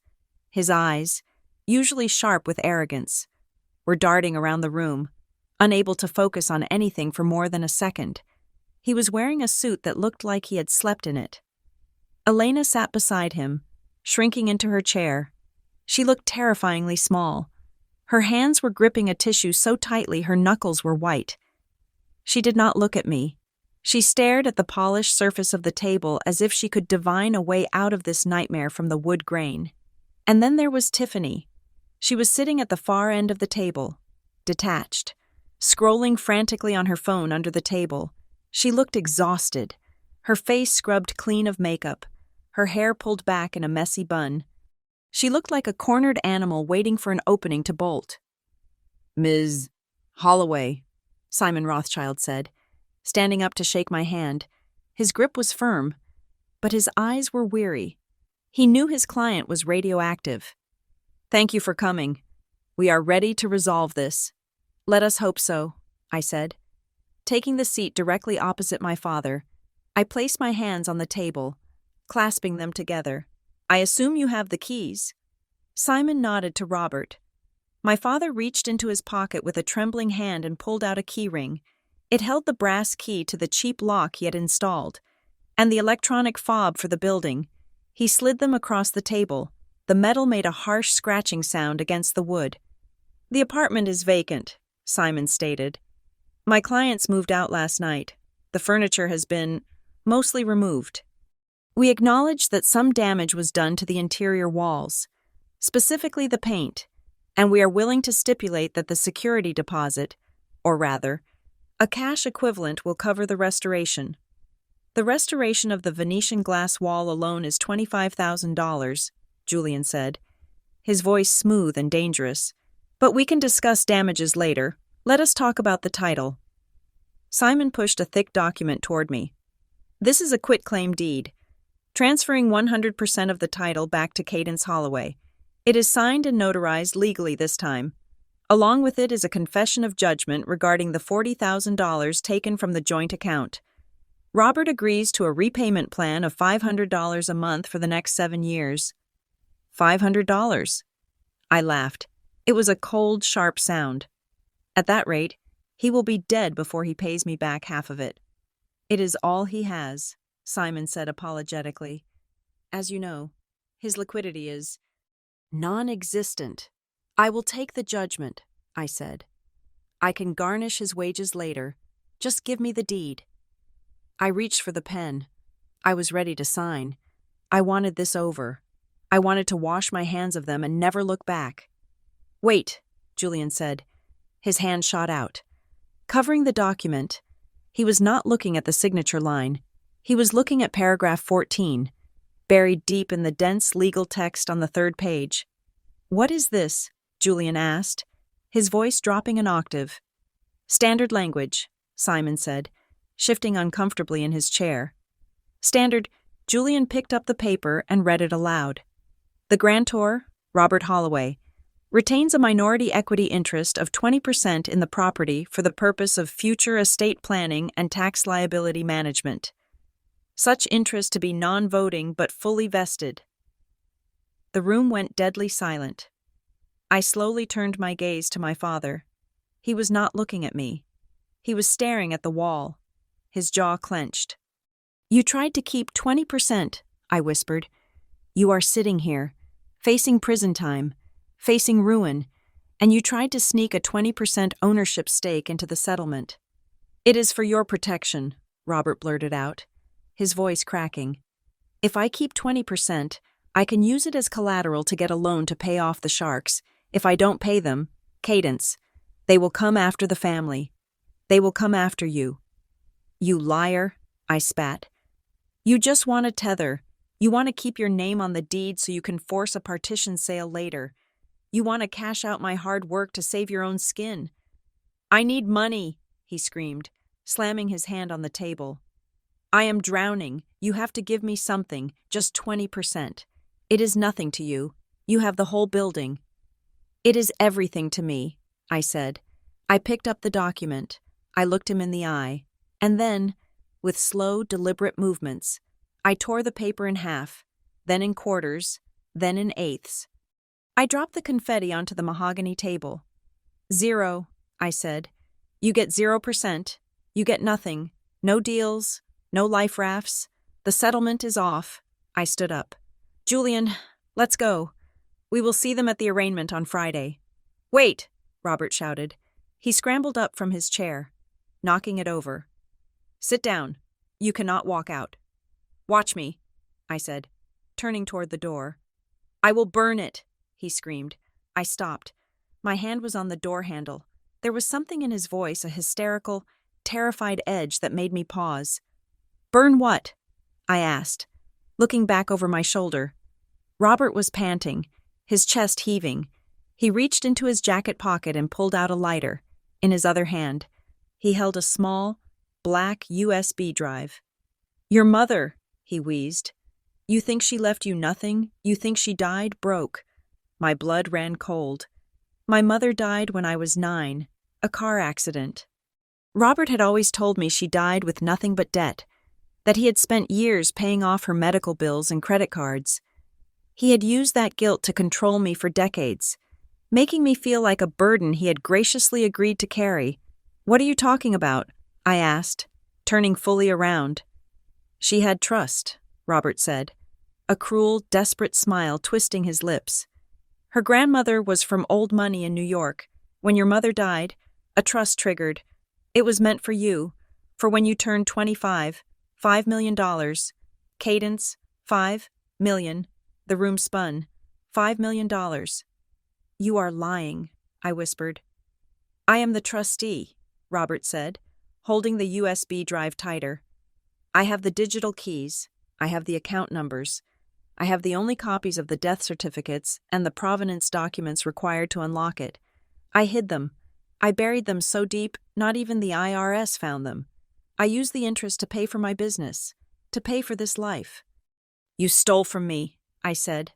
His eyes, usually sharp with arrogance, were darting around the room, unable to focus on anything for more than a second. He was wearing a suit that looked like he had slept in it. Elena sat beside him, shrinking into her chair. She looked terrifyingly small. Her hands were gripping a tissue so tightly her knuckles were white. She did not look at me. She stared at the polished surface of the table as if she could divine a way out of this nightmare from the wood grain. And then there was Tiffany. She was sitting at the far end of the table, detached, scrolling frantically on her phone under the table. She looked exhausted, her face scrubbed clean of makeup, her hair pulled back in a messy bun. She looked like a cornered animal waiting for an opening to bolt. "Ms. Holloway," Simon Rothschild said, standing up to shake my hand. His grip was firm, but his eyes were weary. He knew his client was radioactive. "Thank you for coming. We are ready to resolve this." "Let us hope so," I said. Taking the seat directly opposite my father, I placed my hands on the table, clasping them together. "I assume you have the keys." Simon nodded to Robert. My father reached into his pocket with a trembling hand and pulled out a key ring. It held the brass key to the cheap lock he had installed, and the electronic fob for the building. He slid them across the table. The metal made a harsh scratching sound against the wood. "The apartment is vacant," Simon stated. "My clients moved out last night. The furniture has been mostly removed. We acknowledge that some damage was done to the interior walls, specifically the paint, and we are willing to stipulate that the security deposit, or rather, a cash equivalent, will cover the restoration. The restoration of the Venetian glass wall alone is $25,000, Julian said, his voice smooth and dangerous. "But we can discuss damages later. Let us talk about the title." Simon pushed a thick document toward me. "This is a quitclaim deed, transferring 100% of the title back to Cadence Holloway. It is signed and notarized legally this time. Along with it is a confession of judgment regarding the $40,000 taken from the joint account. Robert agrees to a repayment plan of $500 a month for the next 7 years. $500? I laughed. It was a cold, sharp sound. At that rate, He will be dead before he pays me back half of it. It is all he has, Simon said apologetically. As you know, his liquidity is non-existent. I will take the judgment, I said. I can garnish his wages later. Just give me the deed. I reached for the pen. I was ready to sign. I wanted this over. I wanted to wash my hands of them and never look back. Wait, Julian said. His hand shot out. Covering the document, he was not looking at the signature line. He was looking at paragraph 14, buried deep in the dense legal text on the third page. What is this? Julian asked, his voice dropping an octave. Standard language, Simon said, shifting uncomfortably in his chair. Standard. Julian picked up the paper and read it aloud. The grantor, Robert Holloway, retains a minority equity interest of 20% in the property for the purpose of future estate planning and tax liability management. Such interest to be non-voting but fully vested. The room went deadly silent. I slowly turned my gaze to my father. He was not looking at me. He was staring at the wall, his jaw clenched. You tried to keep 20%, I whispered. You are sitting here, facing prison time, facing ruin, and you tried to sneak a 20% ownership stake into the settlement. It is for your protection, Robert blurted out, his voice cracking. If I keep 20%, I can use it as collateral to get a loan to pay off the sharks. If I don't pay them, Cadence, they will come after the family. They will come after you. You liar, I spat. You just want a tether. You want to keep your name on the deed so you can force a partition sale later. You want to cash out my hard work to save your own skin. I need money, he screamed, slamming his hand on the table. I am drowning. You have to give me something, just 20%. It is nothing to you. You have the whole building. It is everything to me, I said. I picked up the document. I looked him in the eye. And then, with slow, deliberate movements, I tore the paper in half, then in quarters, then in eighths. I dropped the confetti onto the mahogany table. 0, I said. You get 0%. You get nothing. No deals. No life rafts. The settlement is off. I stood up. Julian, let's go. We will see them at the arraignment on Friday. Wait, Robert shouted. He scrambled up from his chair, knocking it over. Sit down. You cannot walk out. Watch me, I said, turning toward the door. I will burn it, he screamed. I stopped. My hand was on the door handle. There was something in his voice, a hysterical, terrified edge that made me pause. Burn what? I asked, looking back over my shoulder. Robert was panting, his chest heaving. He reached into his jacket pocket and pulled out a lighter. In his other hand, he held a small, black USB drive. Your mother, he wheezed. You think she left you nothing? You think she died broke? My blood ran cold. My mother died when I was 9, a car accident. Robert had always told me she died with nothing but debt, that he had spent years paying off her medical bills and credit cards. He had used that guilt to control me for decades, making me feel like a burden he had graciously agreed to carry. What are you talking about? I asked, turning fully around. She had trust, Robert said, a cruel, desperate smile twisting his lips. Her grandmother was from old money in New York. When your mother died, a trust triggered. It was meant for you, for when you turned 25, $5 million. Cadence, 5 million. The room spun. $5 million. You are lying, I whispered. I am the trustee, Robert said, holding the USB drive tighter. I have the digital keys. I have the account numbers. I have the only copies of the death certificates and the provenance documents required to unlock it. I hid them. I buried them so deep, not even the IRS found them. I used the interest to pay for my business, to pay for this life. You stole from me, I said,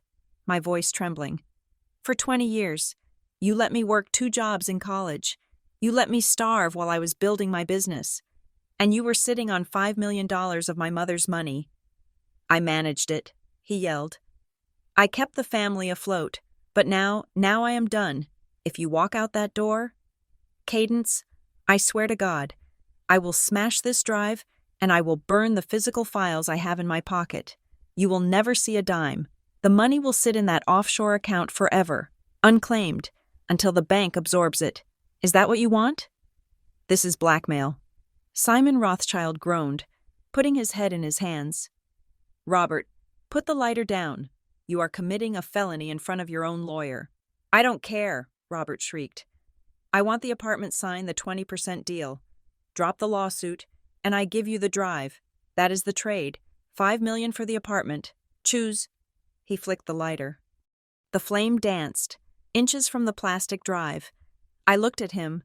my voice trembling. For 20 years, you let me work 2 jobs in college. You let me starve while I was building my business. And you were sitting on $5 million of my mother's money. I managed it, he yelled. I kept the family afloat, but now I am done. If you walk out that door, Cadence, I swear to God, I will smash this drive and I will burn the physical files I have in my pocket. You will never see a dime. The money will sit in that offshore account forever, unclaimed, until the bank absorbs it. Is that what you want? This is blackmail. Simon Rothschild groaned, putting his head in his hands. Robert, put the lighter down. You are committing a felony in front of your own lawyer. I don't care, Robert shrieked. I want the apartment signed the 20% deal. Drop the lawsuit, and I give you the drive. That is the trade. $5 million for the apartment. Choose. He flicked the lighter. The flame danced, inches from the plastic drive. I looked at him.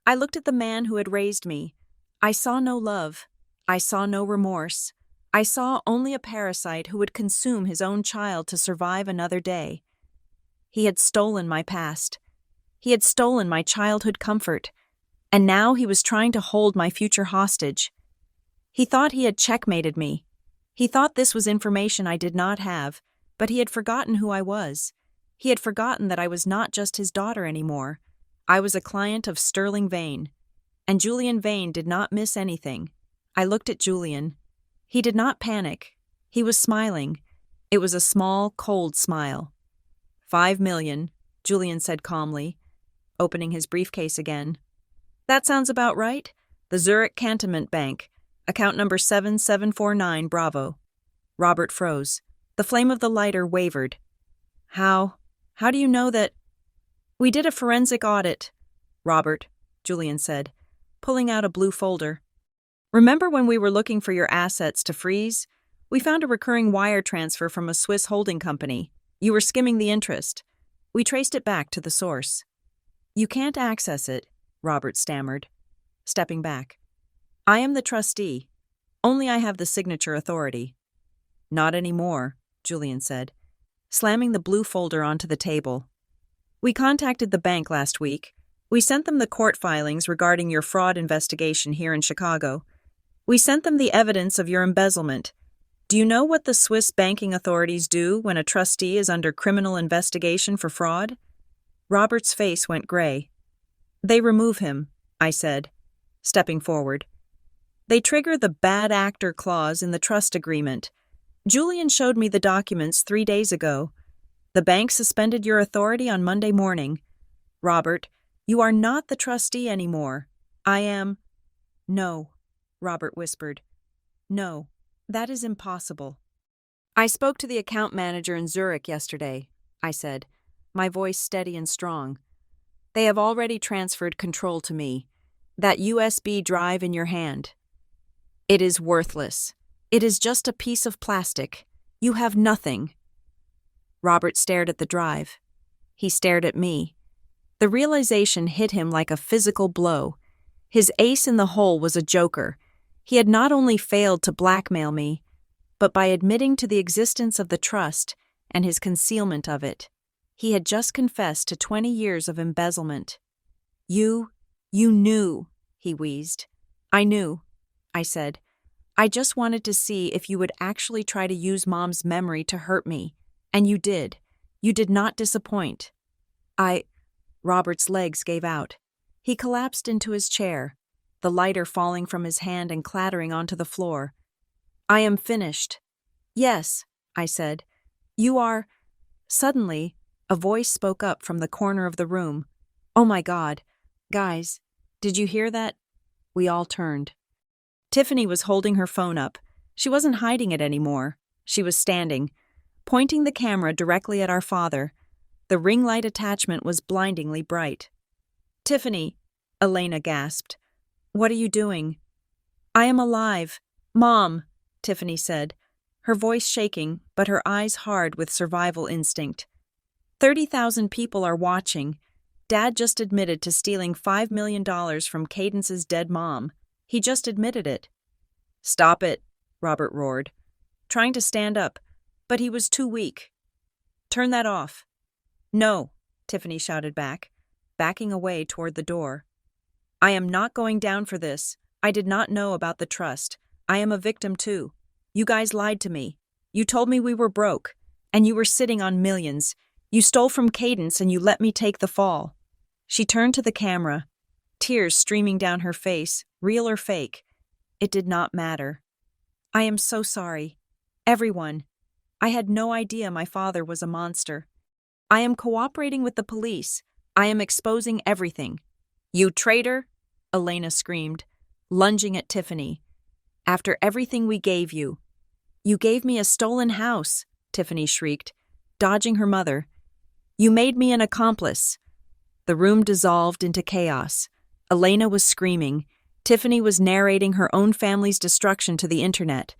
I looked at the man who had raised me. I saw no love. I saw no remorse. I saw only a parasite who would consume his own child to survive another day. He had stolen my past. He had stolen my childhood comfort. And now he was trying to hold my future hostage. He thought he had checkmated me. He thought this was information I did not have, but he had forgotten who I was. He had forgotten that I was not just his daughter anymore. I was a client of Sterling Vane. And Julian Vane did not miss anything. I looked at Julian. He did not panic. He was smiling. It was a small, cold smile. $5 million, Julian said calmly, opening his briefcase again. That sounds about right. The Zurich Cantonment Bank, account number 7749 Bravo. Robert froze. The flame of the lighter wavered. How do you know that? We did a forensic audit, Robert, Julian said, pulling out a blue folder. Remember when we were looking for your assets to freeze? We found a recurring wire transfer from a Swiss holding company. You were skimming the interest. We traced it back to the source. You can't access it, Robert stammered, stepping back. I am the trustee. Only I have the signature authority. Not anymore, Julian said, slamming the blue folder onto the table. We contacted the bank last week. We sent them the court filings regarding your fraud investigation here in Chicago. We sent them the evidence of your embezzlement. Do you know what the Swiss banking authorities do when a trustee is under criminal investigation for fraud? Robert's face went gray. They remove him, I said, stepping forward. They trigger the bad actor clause in the trust agreement. Julian showed me the documents 3 days ago. The bank suspended your authority on Monday morning. Robert, you are not the trustee anymore. I am... No, Robert whispered. No, that is impossible. I spoke to the account manager in Zurich yesterday, I said, my voice steady and strong. They have already transferred control to me. That USB drive in your hand. It is worthless. It is just a piece of plastic. You have nothing. Robert stared at the drive. He stared at me. The realization hit him like a physical blow. His ace in the hole was a joker. He had not only failed to blackmail me, but by admitting to the existence of the trust and his concealment of it, he had just confessed to 20 years of embezzlement. You knew, he wheezed. I knew, I said. I just wanted to see if you would actually try to use Mom's memory to hurt me. And you did. You did not disappoint. Robert's legs gave out. He collapsed into his chair, the lighter falling from his hand and clattering onto the floor. I am finished. Yes, I said. You are... Suddenly, a voice spoke up from the corner of the room. Oh my God. Guys, did you hear that? We all turned. Tiffany was holding her phone up. She wasn't hiding it anymore. She was standing, pointing the camera directly at our father. The ring light attachment was blindingly bright. Tiffany, Elena gasped. What are you doing? I am alive. Mom, Tiffany said, her voice shaking, but her eyes hard with survival instinct. 30,000 people are watching. Dad just admitted to stealing $5 million from Cadence's dead mom. He just admitted it. Stop it, Robert roared, trying to stand up, but he was too weak. Turn that off. No, Tiffany shouted back, backing away toward the door. I am not going down for this. I did not know about the trust. I am a victim too. You guys lied to me. You told me we were broke, and you were sitting on millions. You stole from Cadence and you let me take the fall. She turned to the camera. tears streaming down her face, real or fake. It did not matter. I am so sorry. Everyone. I had no idea my father was a monster. I am cooperating with the police. I am exposing everything. You traitor! Elena screamed, lunging at Tiffany. After everything we gave you. You gave me a stolen house, Tiffany shrieked, dodging her mother. You made me an accomplice. The room dissolved into chaos. Elena was screaming. Tiffany was narrating her own family's destruction to the internet.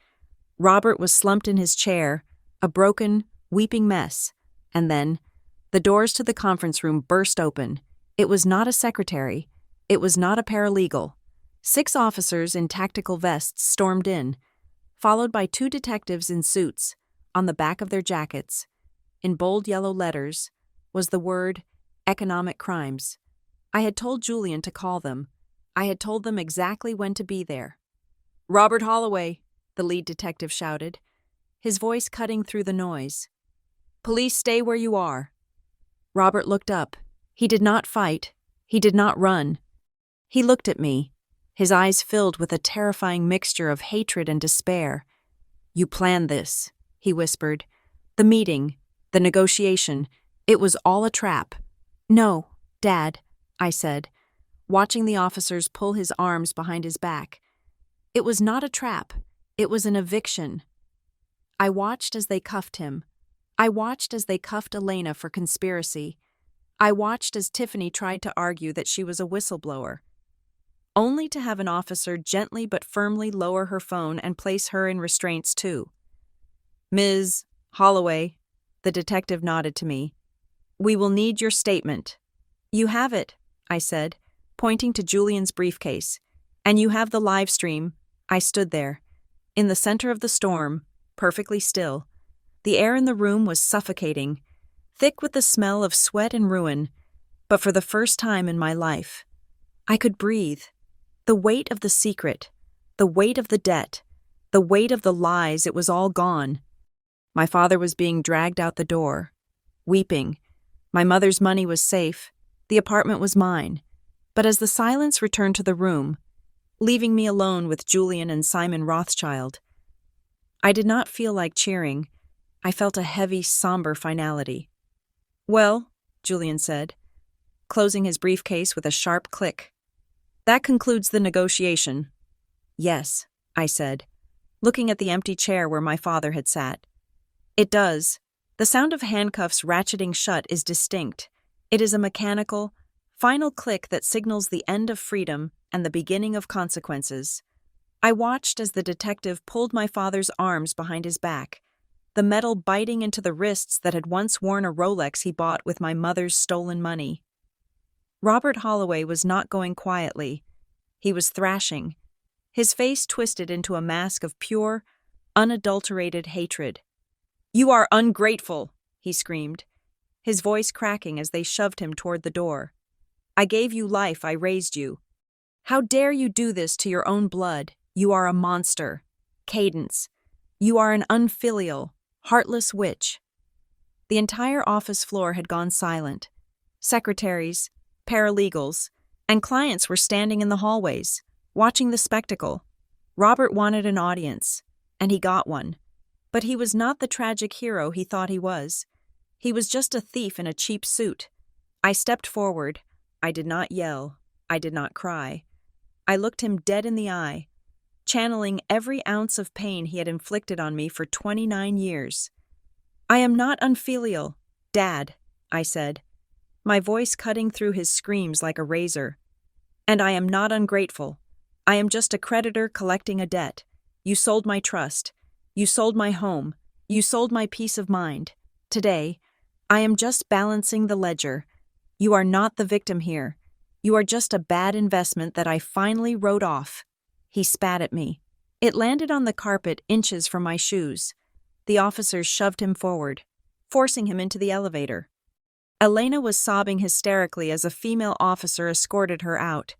Robert was slumped in his chair, a broken, weeping mess. And then, the doors to the conference room burst open. It was not a secretary. It was not a paralegal. 6 officers in tactical vests stormed in, followed by 2 detectives in suits. On the back of their jackets, in bold yellow letters, was the word economic crimes. I had told Julian to call them. I had told them exactly when to be there. Robert Holloway, the lead detective shouted, his voice cutting through the noise. Police, stay where you are. Robert looked up. He did not fight. He did not run. He looked at me, his eyes filled with a terrifying mixture of hatred and despair. You planned this, he whispered. The meeting, the negotiation, it was all a trap. No, Dad, I said, watching the officers pull his arms behind his back. It was not a trap. It was an eviction. I watched as they cuffed him. I watched as they cuffed Elena for conspiracy. I watched as Tiffany tried to argue that she was a whistleblower, only to have an officer gently but firmly lower her phone and place her in restraints too. Ms. Holloway, the detective nodded to me. We will need your statement. You have it, I said, pointing to Julian's briefcase. And you have the live stream. I stood there, in the center of the storm, perfectly still. The air in the room was suffocating, thick with the smell of sweat and ruin, but for the first time in my life, I could breathe. The weight of the secret, the weight of the debt, the weight of the lies, it was all gone. My father was being dragged out the door, weeping. My mother's money was safe. The apartment was mine. But as the silence returned to the room, leaving me alone with Julian and Simon Rothschild, I did not feel like cheering. I felt a heavy, somber finality. Well, Julian said, closing his briefcase with a sharp click. That concludes the negotiation. Yes, I said, looking at the empty chair where my father had sat. It does. The sound of handcuffs ratcheting shut is distinct. It is a mechanical, final click that signals the end of freedom and the beginning of consequences. I watched as the detective pulled my father's arms behind his back, the metal biting into the wrists that had once worn a Rolex he bought with my mother's stolen money. Robert Holloway was not going quietly. He was thrashing, his face twisted into a mask of pure, unadulterated hatred. You are ungrateful, he screamed, his voice cracking as they shoved him toward the door. I gave you life, I raised you. How dare you do this to your own blood? You are a monster. Cadence. You are an unfilial, heartless witch. The entire office floor had gone silent. Secretaries, paralegals, and clients were standing in the hallways, watching the spectacle. Robert wanted an audience, and he got one. But he was not the tragic hero he thought he was. He was just a thief in a cheap suit. I stepped forward. I did not yell. I did not cry. I looked him dead in the eye, channeling every ounce of pain he had inflicted on me for 29 years. I am not unfilial, Dad, I said, my voice cutting through his screams like a razor. And I am not ungrateful. I am just a creditor collecting a debt. You sold my trust. You sold my home. You sold my peace of mind. Today, I am just balancing the ledger. You are not the victim here. You are just a bad investment that I finally wrote off. He spat at me. It landed on the carpet inches from my shoes. The officers shoved him forward, forcing him into the elevator. Elena was sobbing hysterically as a female officer escorted her out.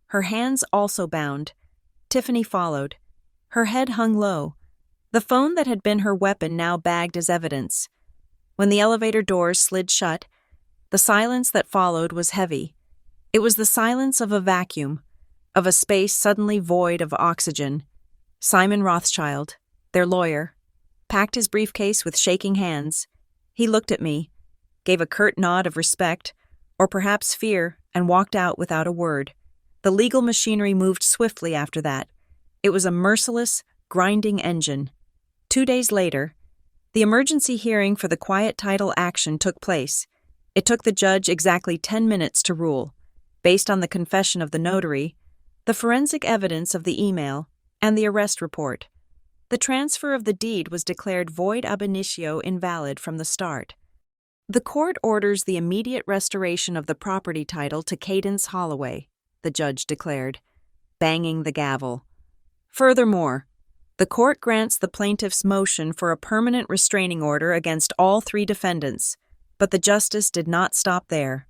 Her hands also bound. Tiffany followed. Her head hung low. The phone that had been her weapon now bagged as evidence. When the elevator doors slid shut, the silence that followed was heavy. It was the silence of a vacuum, of a space suddenly void of oxygen. Simon Rothschild, their lawyer, packed his briefcase with shaking hands. He looked at me, gave a curt nod of respect, or perhaps fear, and walked out without a word. The legal machinery moved swiftly after that. It was a merciless, grinding engine. 2 days later, the emergency hearing for the quiet title action took place. It took the judge exactly 10 minutes to rule, based on the confession of the notary, the forensic evidence of the email, and the arrest report. The transfer of the deed was declared void ab initio, invalid from the start. The court orders the immediate restoration of the property title to Cadence Holloway, the judge declared, banging the gavel. Furthermore, the court grants the plaintiff's motion for a permanent restraining order against all 3 defendants, but the justice did not stop there.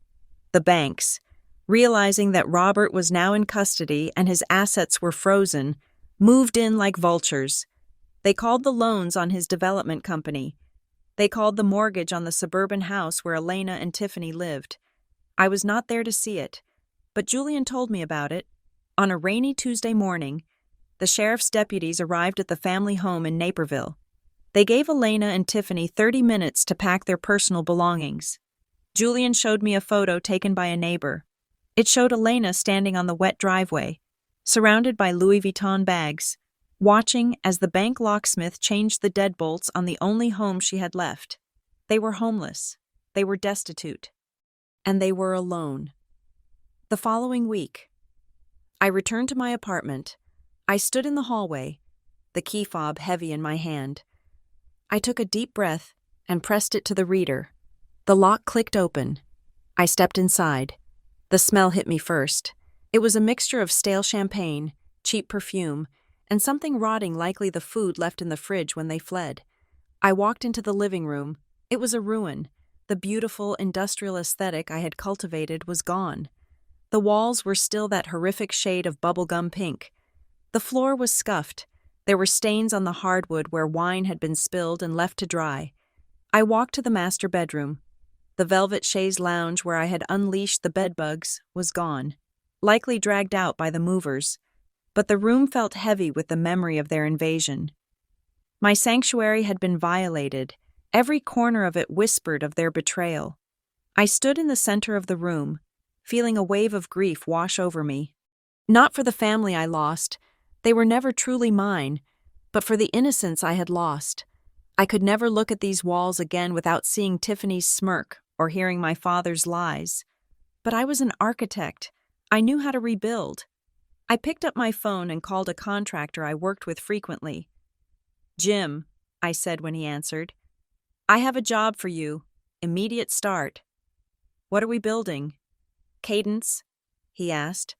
The banks, realizing that Robert was now in custody and his assets were frozen, moved in like vultures. They called the loans on his development company. They called the mortgage on the suburban house where Elena and Tiffany lived. I was not there to see it, but Julian told me about it. On a rainy Tuesday morning, the sheriff's deputies arrived at the family home in Naperville. They gave Elena and Tiffany 30 minutes to pack their personal belongings. Julian showed me a photo taken by a neighbor. It showed Elena standing on the wet driveway, surrounded by Louis Vuitton bags, watching as the bank locksmith changed the deadbolts on the only home she had left. They were homeless, they were destitute, and they were alone. The following week, I returned to my apartment. I stood in the hallway, the key fob heavy in my hand. I took a deep breath and pressed it to the reader. The lock clicked open. I stepped inside. The smell hit me first. It was a mixture of stale champagne, cheap perfume, and something rotting, likely the food left in the fridge when they fled. I walked into the living room. It was a ruin. The beautiful industrial aesthetic I had cultivated was gone. The walls were still that horrific shade of bubblegum pink. The floor was scuffed. There were stains on the hardwood where wine had been spilled and left to dry. I walked to the master bedroom. The velvet chaise lounge where I had unleashed the bedbugs was gone, likely dragged out by the movers, but the room felt heavy with the memory of their invasion. My sanctuary had been violated. Every corner of it whispered of their betrayal. I stood in the center of the room, feeling a wave of grief wash over me. Not for the family I lost. They were never truly mine, but for the innocence I had lost. I could never look at these walls again without seeing Tiffany's smirk or hearing my father's lies. But I was an architect. I knew how to rebuild. I picked up my phone and called a contractor I worked with frequently. "Jim," I said when he answered, "I have a job for you. Immediate start." "What are we building?" "Cadence?" he asked.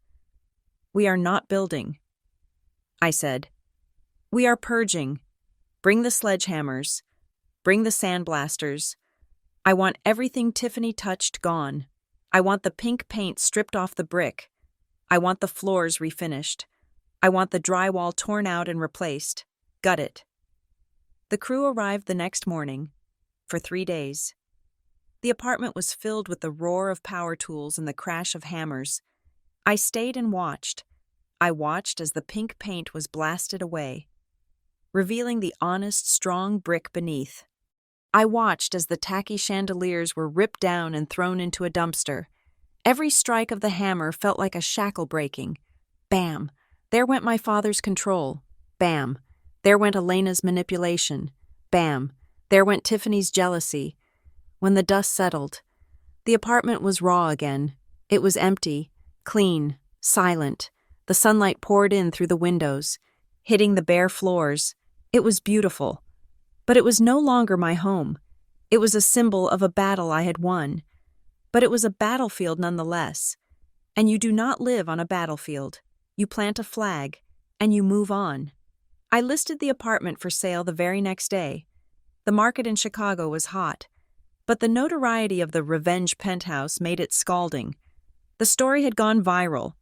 "We are not building," I said. "We are purging. Bring the sledgehammers. Bring the sandblasters. I want everything Tiffany touched gone. I want the pink paint stripped off the brick. I want the floors refinished. I want the drywall torn out and replaced. Gut it." The crew arrived the next morning, for 3 days. The apartment was filled with the roar of power tools and the crash of hammers. I stayed and watched. I watched as the pink paint was blasted away, revealing the honest, strong brick beneath. I watched as the tacky chandeliers were ripped down and thrown into a dumpster. Every strike of the hammer felt like a shackle breaking. Bam! There went my father's control. Bam! There went Elena's manipulation. Bam! There went Tiffany's jealousy. When the dust settled, the apartment was raw again. It was empty, clean, silent. The sunlight poured in through the windows, hitting the bare floors. It was beautiful. But it was no longer my home. It was a symbol of a battle I had won. But it was a battlefield nonetheless. And you do not live on a battlefield. You plant a flag, and you move on. I listed the apartment for sale the very next day. The market in Chicago was hot, but the notoriety of the revenge penthouse made it scalding. The story had gone viral.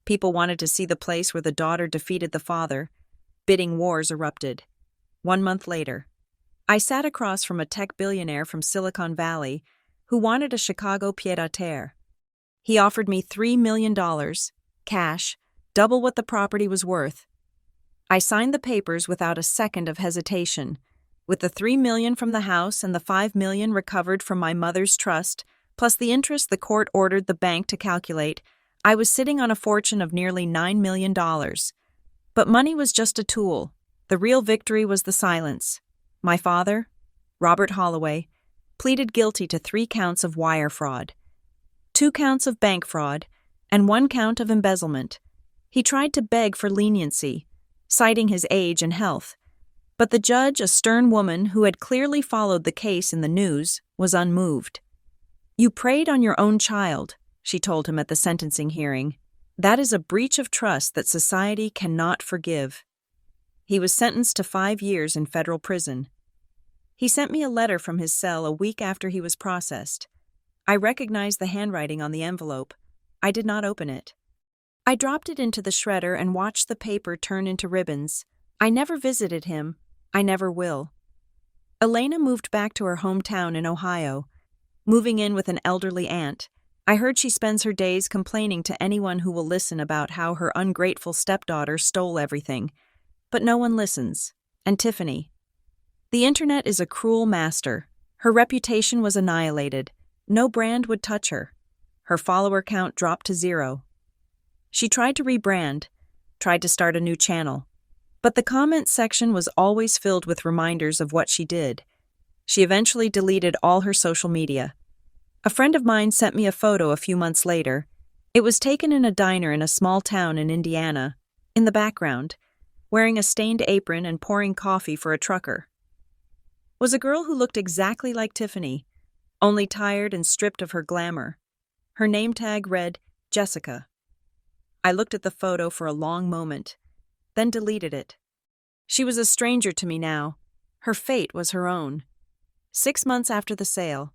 People wanted to see the place where the daughter defeated the father. Bidding wars erupted. 1 month later, I sat across from a tech billionaire from Silicon Valley who wanted a Chicago pied-à-terre. He offered me $3 million, cash, double what the property was worth. I signed the papers without a second of hesitation. With the $3 million from the house and the $5 million recovered from my mother's trust, plus the interest the court ordered the bank to calculate, I was sitting on a fortune of nearly $9 million. But money was just a tool. The real victory was the silence. My father, Robert Holloway, pleaded guilty to 3 counts of wire fraud, 2 counts of bank fraud, and 1 count of embezzlement. He tried to beg for leniency, citing his age and health. But the judge, a stern woman who had clearly followed the case in the news, was unmoved. "You preyed on your own child," she told him at the sentencing hearing. "That is a breach of trust that society cannot forgive." He was sentenced to 5 years in federal prison. He sent me a letter from his cell a week after he was processed. I recognized the handwriting on the envelope. I did not open it. I dropped it into the shredder and watched the paper turn into ribbons. I never visited him. I never will. Elena moved back to her hometown in Ohio, moving in with an elderly aunt. I heard she spends her days complaining to anyone who will listen about how her ungrateful stepdaughter stole everything. But no one listens. And Tiffany. The internet is a cruel master. Her reputation was annihilated. No brand would touch her. Her follower count dropped to 0. She tried to rebrand, tried to start a new channel. But the comment section was always filled with reminders of what she did. She eventually deleted all her social media. A friend of mine sent me a photo a few months later. It was taken in a diner in a small town in Indiana, in the background, wearing a stained apron and pouring coffee for a trucker. Was a girl who looked exactly like Tiffany, only tired and stripped of her glamour. Her name tag read Jessica. I looked at the photo for a long moment, then deleted it. She was a stranger to me now. Her fate was her own. 6 months after the sale,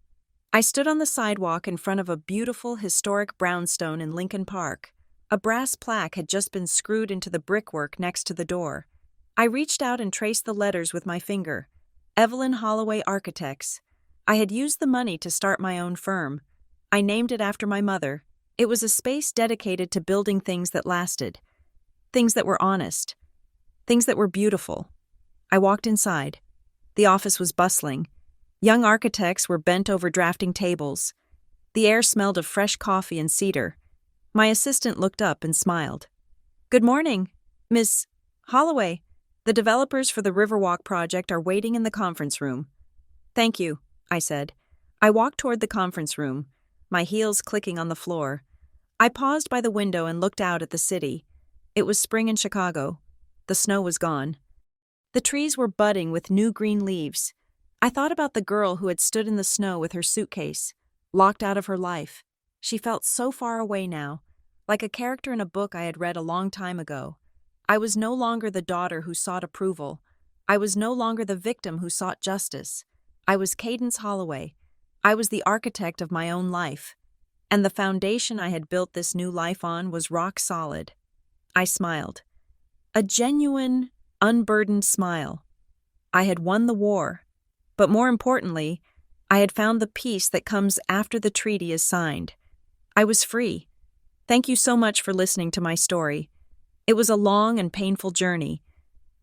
I stood on the sidewalk in front of a beautiful historic brownstone in Lincoln Park. A brass plaque had just been screwed into the brickwork next to the door. I reached out and traced the letters with my finger. Evelyn Holloway Architects. I had used the money to start my own firm. I named it after my mother. It was a space dedicated to building things that lasted. Things that were honest. Things that were beautiful. I walked inside. The office was bustling. Young architects were bent over drafting tables. The air smelled of fresh coffee and cedar. My assistant looked up and smiled. "Good morning, Miss Holloway. The developers for the Riverwalk project are waiting in the conference room." "Thank you," I said. I walked toward the conference room, my heels clicking on the floor. I paused by the window and looked out at the city. It was spring in Chicago. The snow was gone. The trees were budding with new green leaves. I thought about the girl who had stood in the snow with her suitcase, locked out of her life. She felt so far away now, like a character in a book I had read a long time ago. I was no longer the daughter who sought approval. I was no longer the victim who sought justice. I was Cadence Holloway. I was the architect of my own life. And the foundation I had built this new life on was rock solid. I smiled. A genuine, unburdened smile. I had won the war. But more importantly, I had found the peace that comes after the treaty is signed. I was free. Thank you so much for listening to my story. It was a long and painful journey,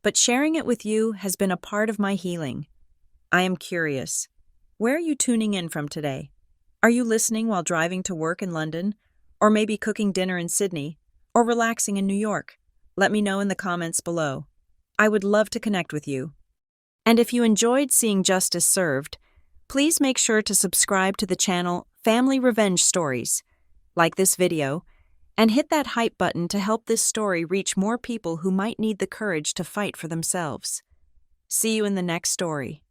but sharing it with you has been a part of my healing. I am curious. Where are you tuning in from today? Are you listening while driving to work in London? Or maybe cooking dinner in Sydney? Or relaxing in New York? Let me know in the comments below. I would love to connect with you. And if you enjoyed seeing justice served, please make sure to subscribe to the channel Family Revenge Stories, like this video, and hit that hype button to help this story reach more people who might need the courage to fight for themselves. See you in the next story.